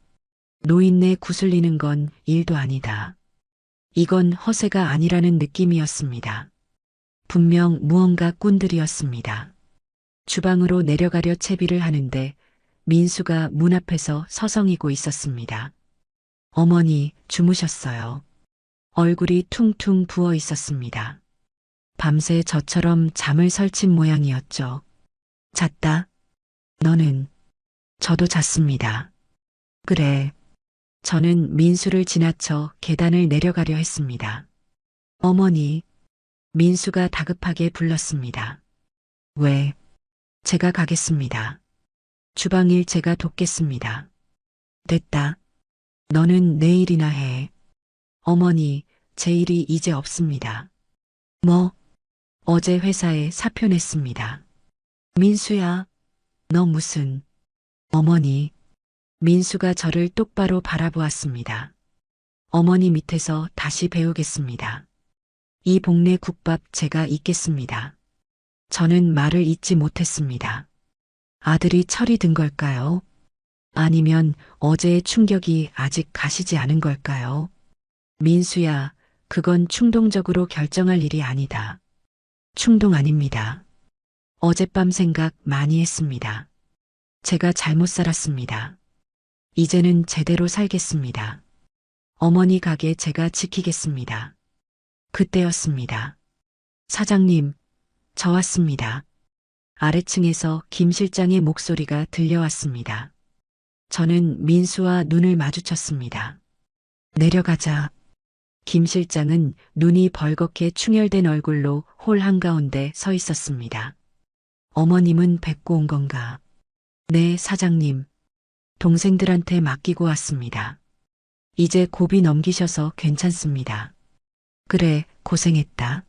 Speaker 2: 노인네 구슬리는 건 일도 아니다. 이건 허세가 아니라는 느낌이었습니다. 분명 무언가 꾼들이었습니다. 주방으로 내려가려 채비를 하는데 민수가 문 앞에서 서성이고 있었습니다. 어머니, 주무셨어요. 얼굴이 퉁퉁 부어 있었습니다. 밤새 저처럼 잠을 설친 모양이었죠. 잤다? 너는? 저도 잤습니다. 그래. 저는 민수를 지나쳐 계단을 내려가려 했습니다. 어머니, 민수가 다급하게 불렀습니다. 왜? 제가 가겠습니다. 주방일 제가 돕겠습니다. 됐다. 너는 내일이나 해. 어머니, 제 일이 이제 없습니다. 뭐? 어제 회사에 사표 냈습니다. 민수야, 너 무슨... 어머니, 민수가 저를 똑바로 바라보았습니다. 어머니 밑에서 다시 배우겠습니다. 이 복내 국밥 제가 잇겠습니다. 저는 말을 잇지 못했습니다. 아들이 철이 든 걸까요? 아니면 어제의 충격이 아직 가시지 않은 걸까요? 민수야, 그건 충동적으로 결정할 일이 아니다. 충동 아닙니다. 어젯밤 생각 많이 했습니다. 제가 잘못 살았습니다. 이제는 제대로 살겠습니다. 어머니 가게 제가 지키겠습니다. 그때였습니다. 사장님, 저 왔습니다. 아래층에서 김 실장의 목소리가 들려왔습니다. 저는 민수와 눈을 마주쳤습니다. 내려가자. 김 실장은 눈이 벌겋게 충혈된 얼굴로 홀 한가운데 서 있었습니다. 어머님은 뵙고 온 건가? 네, 사장님. 동생들한테 맡기고 왔습니다. 이제 고비 넘기셔서 괜찮습니다. 그래, 고생했다.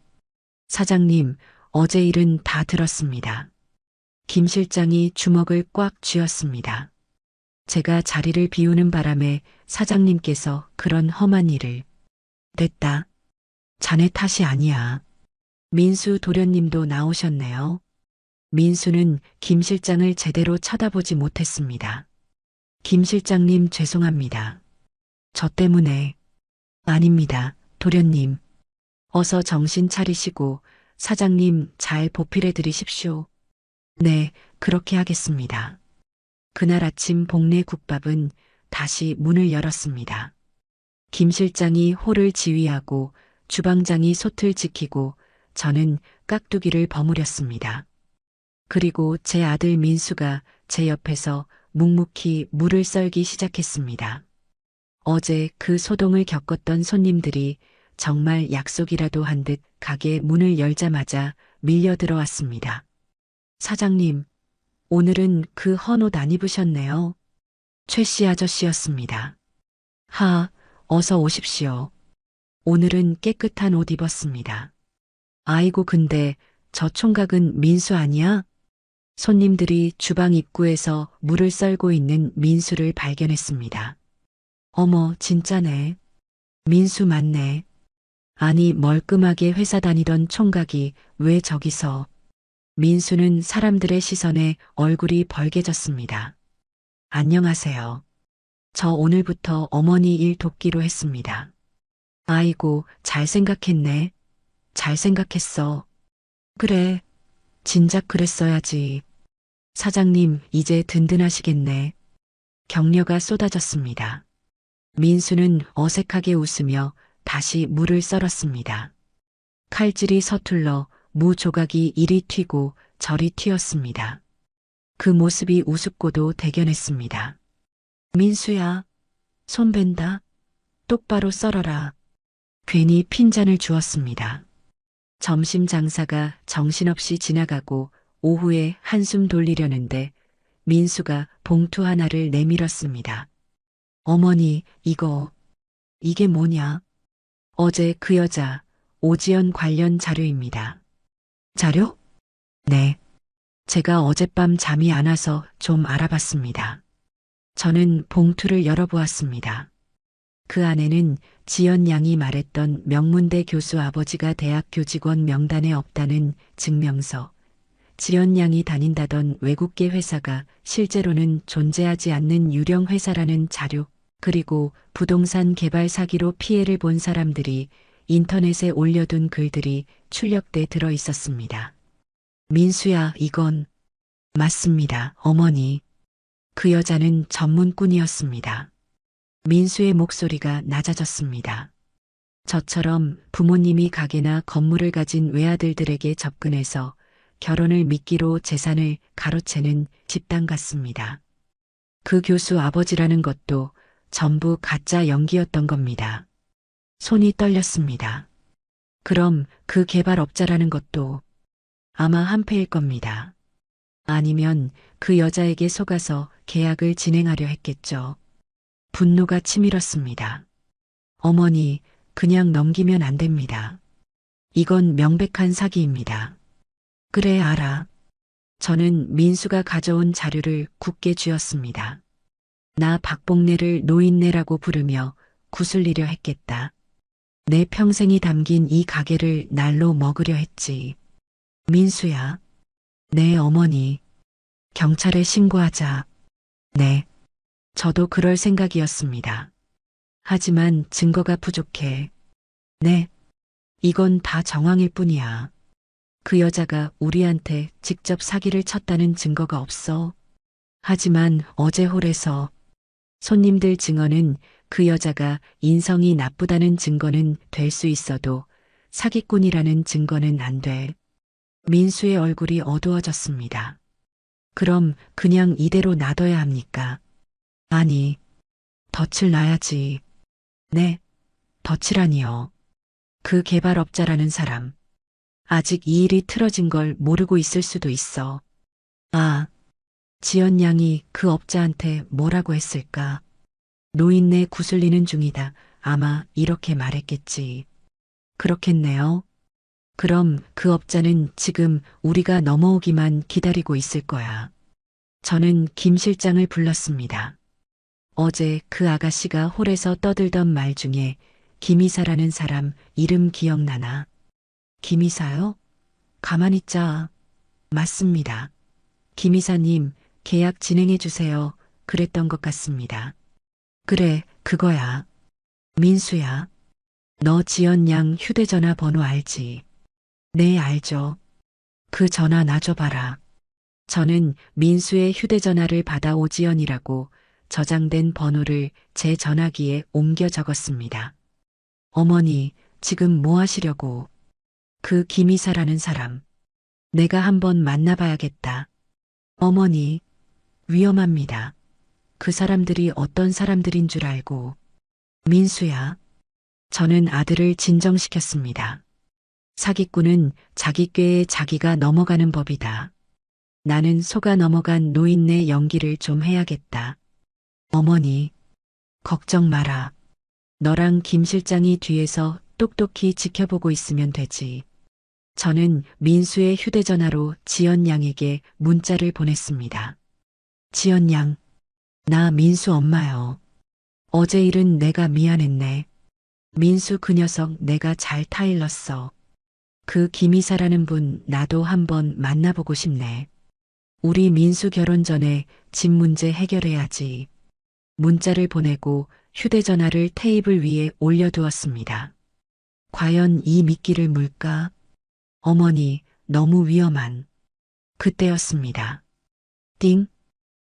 Speaker 2: 사장님, 어제 일은 다 들었습니다. 김 실장이 주먹을 꽉 쥐었습니다. 제가 자리를 비우는 바람에 사장님께서 그런 험한 일을. 됐다. 자네 탓이 아니야. 민수 도련님도 나오셨네요. 민수는 김 실장을 제대로 쳐다보지 못했습니다. 김 실장님 죄송합니다. 저 때문에. 아닙니다, 도련님. 어서 정신 차리시고 사장님 잘 보필해 드리십시오. 네, 그렇게 하겠습니다. 그날 아침 복내 국밥은 다시 문을 열었습니다. 김 실장이 홀을 지휘하고 주방장이 솥을 지키고 저는 깍두기를 버무렸습니다. 그리고 제 아들 민수가 제 옆에서 묵묵히 물을 썰기 시작했습니다. 어제 그 소동을 겪었던 손님들이 정말 약속이라도 한 듯 가게 문을 열자마자 밀려 들어왔습니다. 사장님, 오늘은 그 헌옷 안 입으셨네요. 최 씨 아저씨였습니다. 하, 어서 오십시오. 오늘은 깨끗한 옷 입었습니다. 아이고 근데 저 총각은 민수 아니야? 손님들이 주방 입구에서 물을 썰고 있는 민수를 발견했습니다. 어머, 진짜네. 민수 맞네. 아니, 멀끔하게 회사 다니던 총각이 왜 저기서. 민수는 사람들의 시선에 얼굴이 벌개졌습니다. 안녕하세요. 저 오늘부터 어머니 일 돕기로 했습니다. 아이고, 잘 생각했네. 잘 생각했어. 그래, 진작 그랬어야지. 사장님, 이제 든든하시겠네. 격려가 쏟아졌습니다. 민수는 어색하게 웃으며 다시 물을 썰었습니다. 칼질이 서툴러 무 조각이 이리 튀고 저리 튀었습니다. 그 모습이 우습고도 대견했습니다. 민수야, 손 벤다. 똑바로 썰어라. 괜히 핀잔을 주었습니다. 점심 장사가 정신없이 지나가고 오후에 한숨 돌리려는데 민수가 봉투 하나를 내밀었습니다. 어머니, 이게 뭐냐? 어제 그 여자, 오지연 관련 자료입니다. 자료? 네. 제가 어젯밤 잠이 안 와서 좀 알아봤습니다. 저는 봉투를 열어보았습니다. 그 안에는 지연 양이 말했던 명문대 교수 아버지가 대학 교직원 명단에 없다는 증명서, 지연 양이 다닌다던 외국계 회사가 실제로는 존재하지 않는 유령 회사라는 자료, 그리고 부동산 개발 사기로 피해를 본 사람들이 인터넷에 올려둔 글들이 출력돼 들어 있었습니다. 민수야, 이건 맞습니다, 어머니. 그 여자는 전문꾼이었습니다. 민수의 목소리가 낮아졌습니다. 저처럼 부모님이 가게나 건물을 가진 외아들들에게 접근해서 결혼을 미끼로 재산을 가로채는 집단 같습니다. 그 교수 아버지라는 것도 전부 가짜 연기였던 겁니다. 손이 떨렸습니다. 그럼 그 개발업자라는 것도 아마 한패일 겁니다. 아니면 그 여자에게 속아서 계약을 진행하려 했겠죠. 분노가 치밀었습니다. 어머니, 그냥 넘기면 안 됩니다. 이건 명백한 사기입니다. 그래, 알아. 저는 민수가 가져온 자료를 굳게 쥐었습니다. 나 박봉래를 노인네라고 부르며 구슬리려 했겠다. 내 평생이 담긴 이 가게를 날로 먹으려 했지. 민수야. 네, 어머니. 경찰에 신고하자. 네. 저도 그럴 생각이었습니다. 하지만 증거가 부족해. 네. 이건 다 정황일 뿐이야. 그 여자가 우리한테 직접 사기를 쳤다는 증거가 없어. 하지만 어제 홀에서 손님들 증언은 그 여자가 인성이 나쁘다는 증거는 될 수 있어도 사기꾼이라는 증거는 안 돼. 민수의 얼굴이 어두워졌습니다. 그럼 그냥 이대로 놔둬야 합니까? 아니, 덫을 놔야지. 네, 덫이라니요. 그 개발업자라는 사람. 아직 이 일이 틀어진 걸 모르고 있을 수도 있어. 아, 지연 양이 그 업자한테 뭐라고 했을까? 노인네 구슬리는 중이다. 아마 이렇게 말했겠지. 그렇겠네요. 그럼 그 업자는 지금 우리가 넘어오기만 기다리고 있을 거야. 저는 김 실장을 불렀습니다. 어제 그 아가씨가 홀에서 떠들던 말 중에 김이사라는 사람 이름 기억나나? 김이사요? 가만히 있자. 맞습니다. 김이사님, 계약 진행해 주세요. 그랬던 것 같습니다. 그래, 그거야. 민수야. 너 지연 양 휴대전화 번호 알지? 네, 알죠. 그 전화 놔줘봐라. 저는 민수의 휴대전화를 받아 오지연이라고 저장된 번호를 제 전화기에 옮겨 적었습니다. 어머니, 지금 뭐 하시려고? 그 김이사라는 사람. 내가 한번 만나봐야겠다. 어머니, 위험합니다. 그 사람들이 어떤 사람들인 줄 알고. 민수야. 저는 아들을 진정시켰습니다. 사기꾼은 자기 꾀에 자기가 넘어가는 법이다. 나는 속아 넘어간 노인네 연기를 좀 해야겠다. 어머니, 걱정 마라. 너랑 김 실장이 뒤에서 똑똑히 지켜보고 있으면 되지. 저는 민수의 휴대전화로 지연 양에게 문자를 보냈습니다. 지연 양, 나 민수 엄마요. 어제 일은 내가 미안했네. 민수 그 녀석 내가 잘 타일렀어. 그 김이사라는 분 나도 한번 만나보고 싶네. 우리 민수 결혼 전에 집 문제 해결해야지. 문자를 보내고 휴대전화를 테이블 위에 올려두었습니다. 과연 이 미끼를 물까? 어머니, 너무 위험한. 그때였습니다. 띵!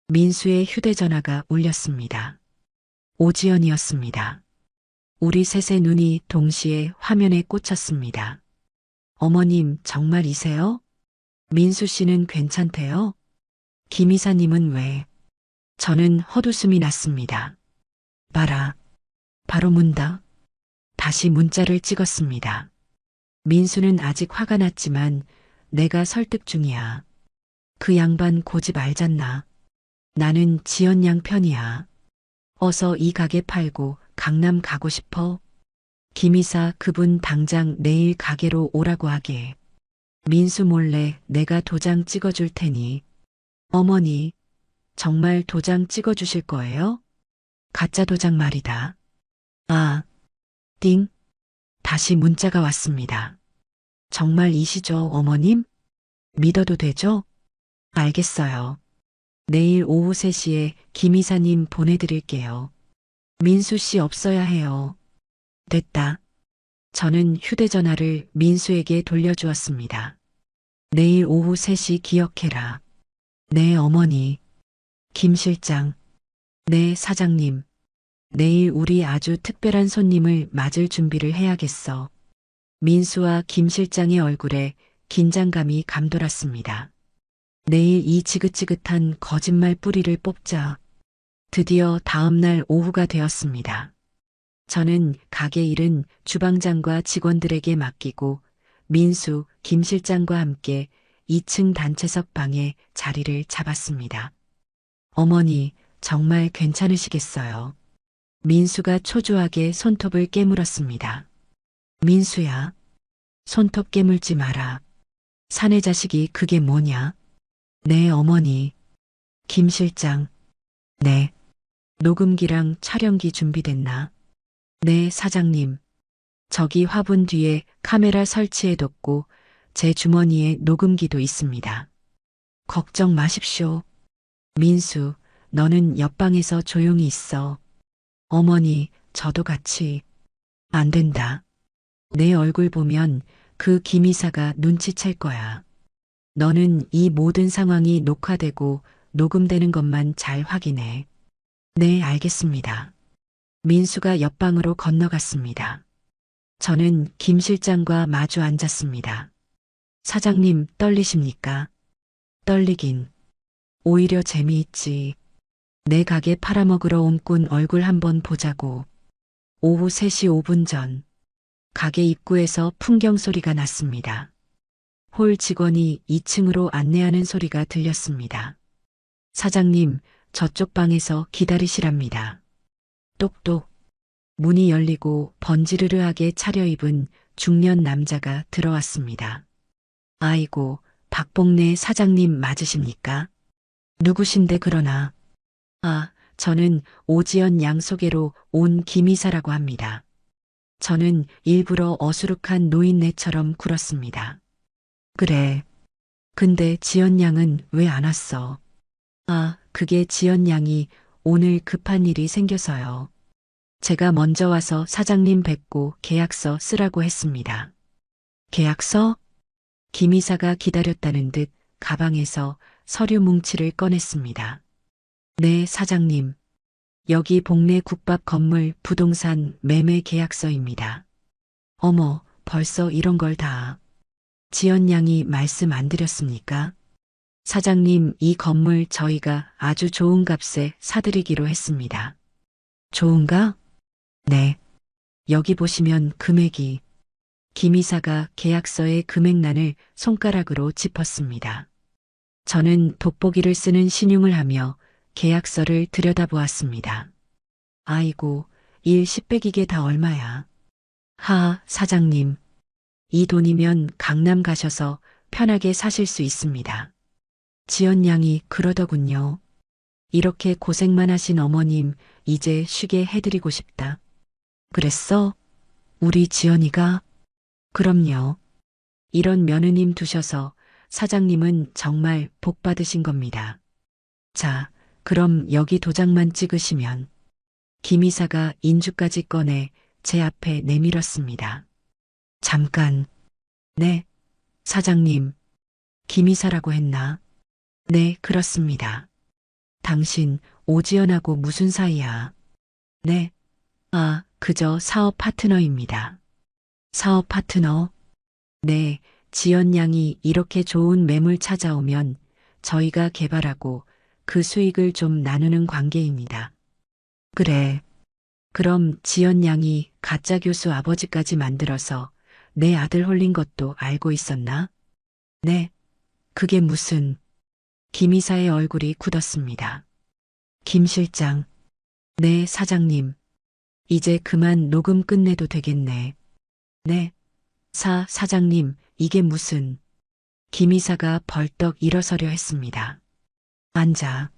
Speaker 2: 민수의 휴대전화가 울렸습니다. 오지연이었습니다. 우리 셋의 눈이 동시에 화면에 꽂혔습니다. 어머님, 정말이세요? 민수 씨는 괜찮대요? 김 이사님은 왜? 저는 헛웃음이 났습니다. 봐라. 바로 문다. 다시 문자를 찍었습니다. 민수는 아직 화가 났지만 내가 설득 중이야. 그 양반 고집 알잖나. 나는 지연 양 편이야. 어서 이 가게 팔고 강남 가고 싶어. 김이사 그분 당장 내일 가게로 오라고 하게. 민수 몰래 내가 도장 찍어줄 테니. 어머니, 정말 도장 찍어주실 거예요? 가짜 도장 말이다. 아, 띵. 다시 문자가 왔습니다. 정말이시죠, 어머님? 믿어도 되죠? 알겠어요. 내일 오후 3시에 김 이사님 보내드릴게요. 민수 씨 없어야 해요. 됐다. 저는 휴대전화를 민수에게 돌려주었습니다. 내일 오후 3시 기억해라. 네, 어머니. 김 실장. 네, 사장님. 내일 우리 아주 특별한 손님을 맞을 준비를 해야겠어. 민수와 김 실장의 얼굴에 긴장감이 감돌았습니다. 내일 이 지긋지긋한 거짓말 뿌리를 뽑자. 드디어 다음날 오후가 되었습니다. 저는 가게 일은 주방장과 직원들에게 맡기고 민수, 김 실장과 함께 2층 단체석 방에 자리를 잡았습니다. 어머니, 정말 괜찮으시겠어요? 민수가 초조하게 손톱을 깨물었습니다. 민수야, 손톱 깨물지 마라. 사내 자식이 그게 뭐냐? 네, 어머니. 김 실장. 네. 녹음기랑 촬영기 준비됐나? 네, 사장님. 저기 화분 뒤에 카메라 설치해뒀고 제 주머니에 녹음기도 있습니다. 걱정 마십시오. 민수, 너는 옆방에서 조용히 있어. 어머니, 저도 같이. 안 된다. 내 얼굴 보면 그 김이사가 눈치챌 거야. 너는 이 모든 상황이 녹화되고 녹음되는 것만 잘 확인해. 네, 알겠습니다. 민수가 옆방으로 건너갔습니다. 저는 김 실장과 마주 앉았습니다. 사장님, 떨리십니까? 떨리긴. 오히려 재미있지. 내 가게 팔아먹으러 온 꾼 얼굴 한번 보자고. 오후 3시 5분 전. 가게 입구에서 풍경 소리가 났습니다. 홀 직원이 2층으로 안내하는 소리가 들렸습니다. 사장님, 저쪽 방에서 기다리시랍니다. 똑똑. 문이 열리고 번지르르하게 차려입은 중년 남자가 들어왔습니다. 아이고, 박복래 사장님 맞으십니까? 누구신데 그러나? 아, 저는 오지연 양 소개로 온 김이사라고 합니다. 저는 일부러 어수룩한 노인네처럼 굴었습니다. 그래. 근데 지연 양은 왜 안 왔어? 아, 그게 지연 양이 오늘 급한 일이 생겨서요. 제가 먼저 와서 사장님 뵙고 계약서 쓰라고 했습니다. 계약서? 김 이사가 기다렸다는 듯 가방에서 서류 뭉치를 꺼냈습니다. 네, 사장님. 여기 복내 국밥 건물 부동산 매매 계약서입니다. 어머, 벌써 이런 걸 다. 지연 양이 말씀 안 드렸습니까? 사장님, 이 건물 저희가 아주 좋은 값에 사드리기로 했습니다. 좋은가? 네. 여기 보시면 금액이. 김 이사가 계약서의 금액란을 손가락으로 짚었습니다. 저는 돋보기를 쓰는 신용을 하며 계약서를 들여다보았습니다. 아이고, 일 10백이게 다 얼마야. 하, 사장님. 이 돈이면 강남 가셔서 편하게 사실 수 있습니다. 지연 양이 그러더군요. 이렇게 고생만 하신 어머님, 이제 쉬게 해드리고 싶다. 그랬어? 우리 지연이가? 그럼요. 이런 며느님 두셔서 사장님은 정말 복 받으신 겁니다. 자, 그럼 여기 도장만 찍으시면. 김 이사가 인주까지 꺼내 제 앞에 내밀었습니다. 잠깐. 네, 사장님. 김 이사라고 했나? 네, 그렇습니다. 당신 오지연하고 무슨 사이야? 네. 아, 그저 사업 파트너입니다. 사업 파트너? 네, 지연 양이 이렇게 좋은 매물 찾아오면 저희가 개발하고 그 수익을 좀 나누는 관계입니다. 그래. 그럼 지연 양이 가짜 교수 아버지까지 만들어서 내 아들 홀린 것도 알고 있었나? 네. 그게 무슨... 김 이사의 얼굴이 굳었습니다. 김 실장. 네, 사장님. 이제 그만 녹음 끝내도 되겠네. 네. 사장님, 이게 무슨... 김 이사가 벌떡 일어서려 했습니다. 앉아.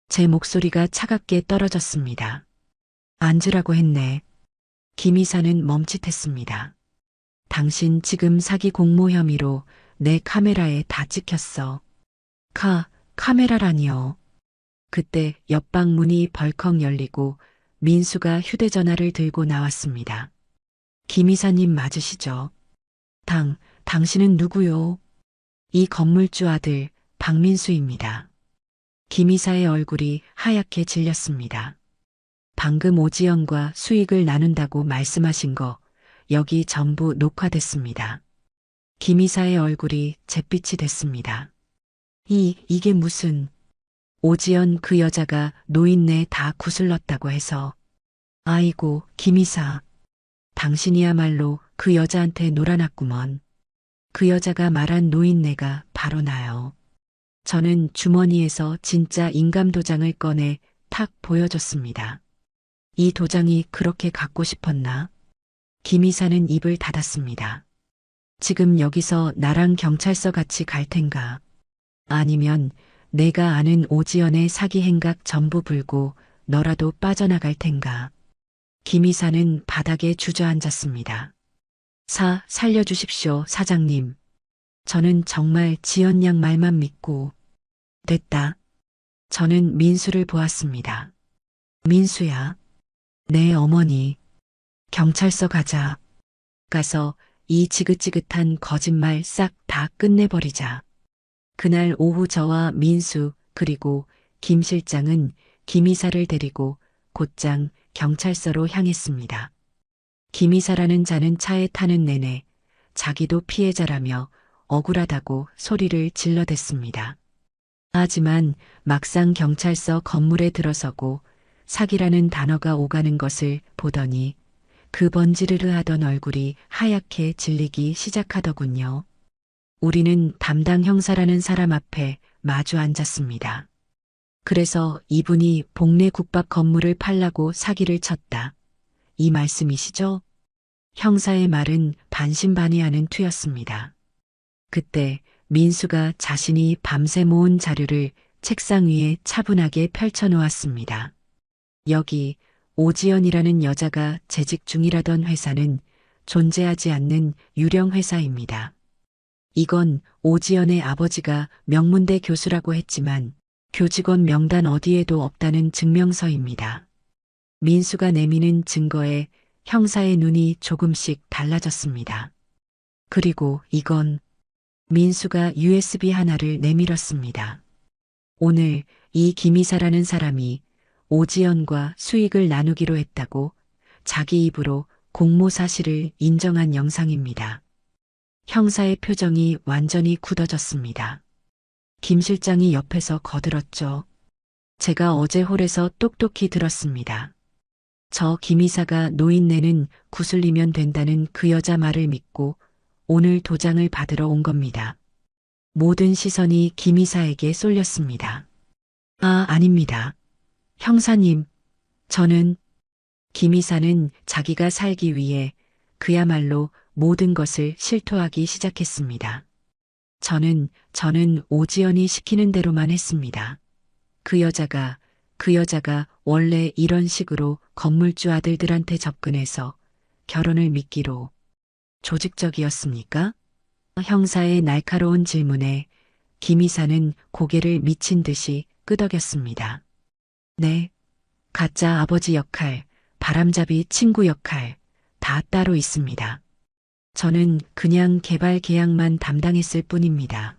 Speaker 2: 제 목소리가 차갑게 떨어졌습니다. 앉으라고 했네. 김 이사는 멈칫했습니다. 당신 지금 사기 공모 혐의로 내 카메라에 다 찍혔어. 카메라라니요. 그때 옆방 문이 벌컥 열리고 민수가 휴대전화를 들고 나왔습니다. 김 이사님 맞으시죠? 당신은 누구요? 이 건물주 아들 박민수입니다. 김 이사의 얼굴이 하얗게 질렸습니다. 방금 오지연과 수익을 나눈다고 말씀하신 거 여기 전부 녹화됐습니다. 김 이사의 얼굴이 잿빛이 됐습니다. 이게 무슨... 오지연 그 여자가 노인네 다 구슬렀다고 해서... 아이고, 김 이사. 당신이야말로 그 여자한테 놀아놨구먼. 그 여자가 말한 노인네가 바로 나요. 저는 주머니에서 진짜 인감 도장을 꺼내 탁 보여줬습니다. 이 도장이 그렇게 갖고 싶었나? 김 이사는 입을 닫았습니다. 지금 여기서 나랑 경찰서 같이 갈 텐가? 아니면 내가 아는 오지연의 사기 행각 전부 불고 너라도 빠져나갈 텐가? 김 이사는 바닥에 주저앉았습니다. 살려주십시오, 사장님. 저는 정말 지연 양 말만 믿고... 됐다. 저는 민수를 보았습니다. 민수야. 내 어머니. 경찰서 가자. 가서 이 지긋지긋한 거짓말 싹 다 끝내버리자. 그날 오후 저와 민수 그리고 김 실장은 김 이사를 데리고 곧장 경찰서로 향했습니다. 김 이사라는 자는 차에 타는 내내 자기도 피해자라며 억울하다고 소리를 질러댔습니다. 하지만 막상 경찰서 건물에 들어서고 사기라는 단어가 오가는 것을 보더니 그 번지르르 하던 얼굴이 하얗게 질리기 시작하더군요. 우리는 담당 형사라는 사람 앞에 마주 앉았습니다. 그래서 이분이 복내 국밥 건물을 팔라고 사기를 쳤다. 이 말씀이시죠? 형사의 말은 반신반의하는 투였습니다. 그때 민수가 자신이 밤새 모은 자료를 책상 위에 차분하게 펼쳐놓았습니다. 여기 오지연이라는 여자가 재직 중이라던 회사는 존재하지 않는 유령 회사입니다. 이건 오지연의 아버지가 명문대 교수라고 했지만 교직원 명단 어디에도 없다는 증명서입니다. 민수가 내미는 증거에 형사의 눈이 조금씩 달라졌습니다. 그리고 이건... 민수가 USB 하나를 내밀었습니다. 오늘 이 김 이사라는 사람이 오지연과 수익을 나누기로 했다고 자기 입으로 공모 사실을 인정한 영상입니다. 형사의 표정이 완전히 굳어졌습니다. 김 실장이 옆에서 거들었죠. 제가 어제 홀에서 똑똑히 들었습니다. 저 김 이사가 노인네는 구슬리면 된다는 그 여자 말을 믿고 오늘 도장을 받으러 온 겁니다. 모든 시선이 김 이사에게 쏠렸습니다. 아닙니다. 형사님, 저는... 김 이사는 자기가 살기 위해 그야말로 모든 것을 실토하기 시작했습니다. 저는 오지연이 시키는 대로만 했습니다. 그 여자가 원래 이런 식으로 건물주 아들들한테 접근해서 결혼을 미끼로 조직적이었습니까? 형사의 날카로운 질문에 김 이사는 고개를 미친 듯이 끄덕였습니다. 네, 가짜 아버지 역할, 바람잡이 친구 역할 다 따로 있습니다. 저는 그냥 개발 계약만 담당했을 뿐입니다.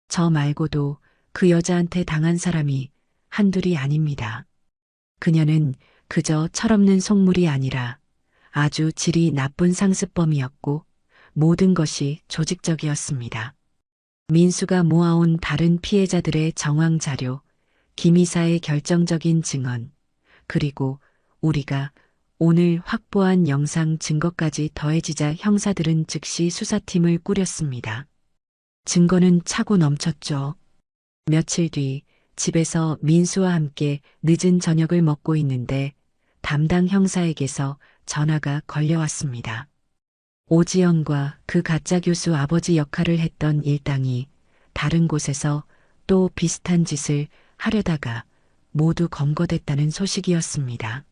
Speaker 2: 저 말고도 그 여자한테 당한 사람이 한둘이 아닙니다. 그녀는 그저 철없는 속물이 아니라 아주 질이 나쁜 상습범이었고 모든 것이 조직적이었습니다. 민수가 모아온 다른 피해자들의 정황 자료, 김 이사의 결정적인 증언, 그리고 우리가 오늘 확보한 영상 증거까지 더해지자 형사들은 즉시 수사팀을 꾸렸습니다. 증거는 차고 넘쳤죠. 며칠 뒤 집에서 민수와 함께 늦은 저녁을 먹고 있는데 담당 형사에게서 전화가 걸려왔습니다. 오지연과 그 가짜 교수 아버지 역할을 했던 일당이 다른 곳에서 또 비슷한 짓을 하려다가 모두 검거됐다는 소식이었습니다.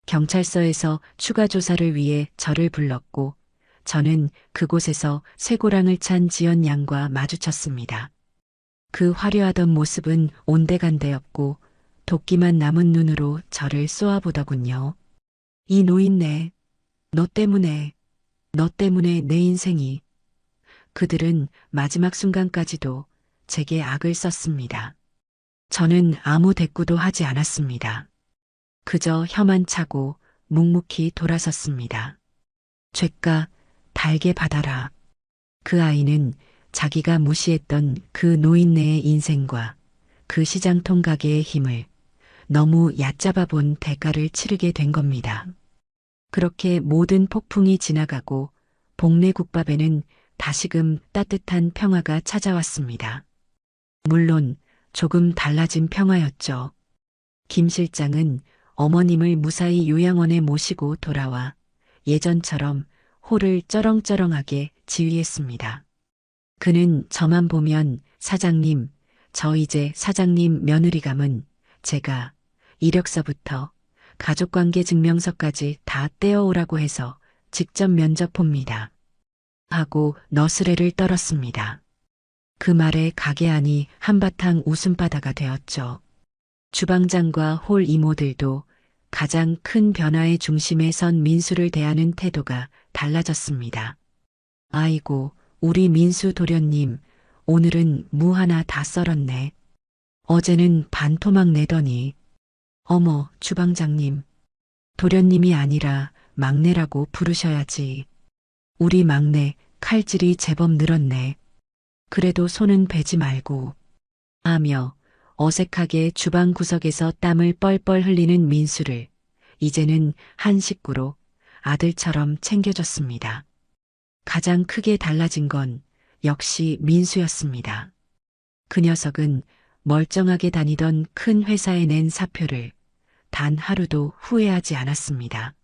Speaker 2: 경찰서에서 추가 조사를 위해 저를 불렀고 저는 그곳에서 쇠고랑을 찬 지연 양과 마주쳤습니다. 그 화려하던 모습은 온데간데없고 도끼만 남은 눈으로 저를 쏘아보더군요. 이 노인네, 너 때문에 내 인생이. 그들은 마지막 순간까지도 제게 악을 썼습니다. 저는 아무 대꾸도 하지 않았습니다. 그저 혀만 차고 묵묵히 돌아섰습니다. 죄가 달게 받아라. 그 아이는 자기가 무시했던 그 노인네의 인생과 그 시장통 가게의 힘을 너무 얕잡아 본 대가를 치르게 된 겁니다. 그렇게 모든 폭풍이 지나가고 복례국밥에는 다시금 따뜻한 평화가 찾아왔습니다. 물론 조금 달라진 평화였죠. 김 실장은 어머님을 무사히 요양원에 모시고 돌아와 예전처럼 홀을 쩌렁쩌렁하게 지휘했습니다. 그는 저만 보면 사장님, 저 이제 사장님 며느리감은 제가 이력서부터 가족관계 증명서까지 다 떼어오라고 해서 직접 면접 봅니다. 하고 너스레를 떨었습니다. 그 말에 가게 안이 한바탕 웃음바다가 되었죠. 주방장과 홀 이모들도 가장 큰 변화의 중심에 선 민수를 대하는 태도가 달라졌습니다. 아이고, 우리 민수 도련님, 오늘은 무 하나 다 썰었네. 어제는 반토막 내더니. 어머, 주방장님. 도련님이 아니라 막내라고 부르셔야지. 우리 막내 칼질이 제법 늘었네. 그래도 손은 베지 말고. 하며 어색하게 주방 구석에서 땀을 뻘뻘 흘리는 민수를 이제는 한 식구로 아들처럼 챙겨줬습니다. 가장 크게 달라진 건 역시 민수였습니다. 그 녀석은 멀쩡하게 다니던 큰 회사에 낸 사표를 단 하루도 후회하지 않았습니다.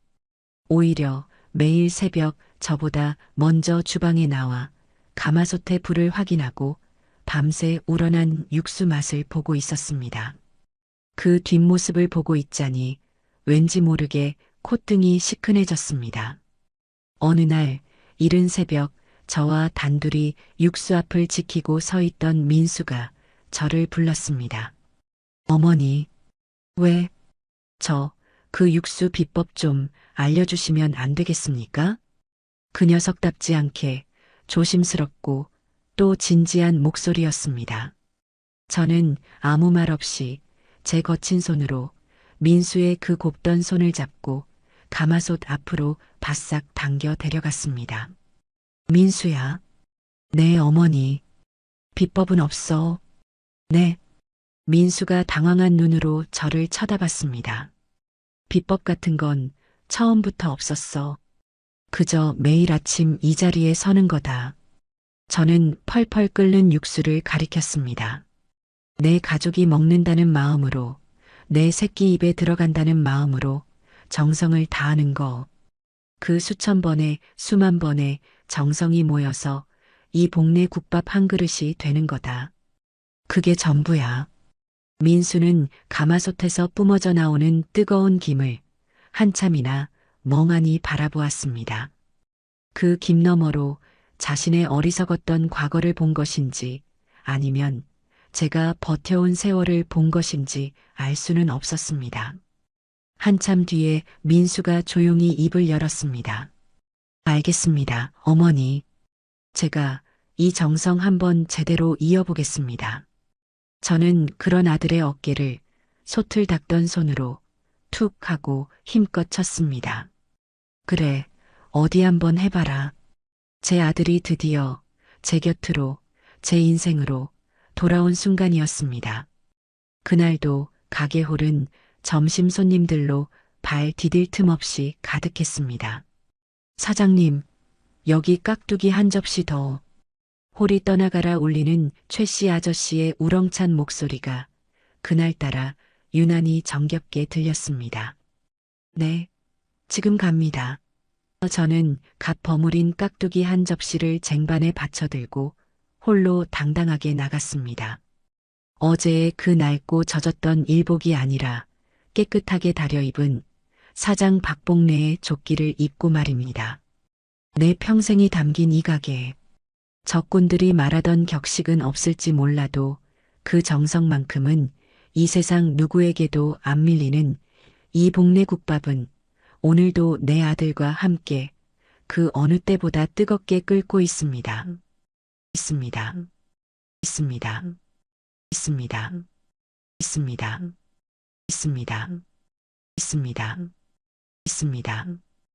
Speaker 2: 오히려 매일 새벽 저보다 먼저 주방에 나와 가마솥의 불을 확인하고 밤새 우러난 육수 맛을 보고 있었습니다. 그 뒷모습을 보고 있자니 왠지 모르게 콧등이 시큰해졌습니다. 어느 날 이른 새벽 저와 단둘이 육수 앞을 지키고 서 있던 민수가 저를 불렀습니다. 어머니, 왜? 그 육수 비법 좀 알려주시면 안 되겠습니까? 그 녀석답지 않게 조심스럽고 또 진지한 목소리였습니다. 저는 아무 말 없이 제 거친 손으로 민수의 그 곱던 손을 잡고 가마솥 앞으로 바싹 당겨 데려갔습니다. 민수야. 네, 어머니. 비법은 없어. 네. 민수가 당황한 눈으로 저를 쳐다봤습니다. 비법 같은 건 처음부터 없었어. 그저 매일 아침 이 자리에 서는 거다. 저는 펄펄 끓는 육수를 가리켰습니다. 내 가족이 먹는다는 마음으로, 내 새끼 입에 들어간다는 마음으로 정성을 다하는 거. 그 수천 번에 수만 번의 정성이 모여서 이 복내 국밥 한 그릇이 되는 거다. 그게 전부야. 민수는 가마솥에서 뿜어져 나오는 뜨거운 김을 한참이나 멍하니 바라보았습니다. 그 김 너머로 자신의 어리석었던 과거를 본 것인지 아니면 제가 버텨온 세월을 본 것인지 알 수는 없었습니다. 한참 뒤에 민수가 조용히 입을 열었습니다. 알겠습니다, 어머니. 제가 이 정성 한번 제대로 이어보겠습니다. 저는 그런 아들의 어깨를 솥을 닦던 손으로 툭 하고 힘껏 쳤습니다. 그래, 어디 한번 해봐라. 제 아들이 드디어 제 곁으로, 제 인생으로 돌아온 순간이었습니다. 그날도 가게 홀은 점심 손님들로 발 디딜 틈 없이 가득했습니다. 사장님, 여기 깍두기 한 접시 더. 홀이 떠나가라 울리는 최 씨 아저씨의 우렁찬 목소리가 그날따라 유난히 정겹게 들렸습니다. 네, 지금 갑니다. 저는 갓 버무린 깍두기 한 접시를 쟁반에 받쳐들고 홀로 당당하게 나갔습니다. 어제의 그 낡고 젖었던 일복이 아니라 깨끗하게 다려입은 사장 박복래의 조끼를 입고 말입니다. 내 평생이 담긴 이 가게에 적군들이 말하던 격식은 없을지 몰라도 그 정성만큼은 이 세상 누구에게도 안 밀리는 이 복내 국밥은 오늘도 내 아들과 함께 그 어느 때보다 뜨겁게 끓고 있습니다. 있습니다. 있습니다. 있습니다. 있습니다. 있습니다. 있습니다. 있습니다.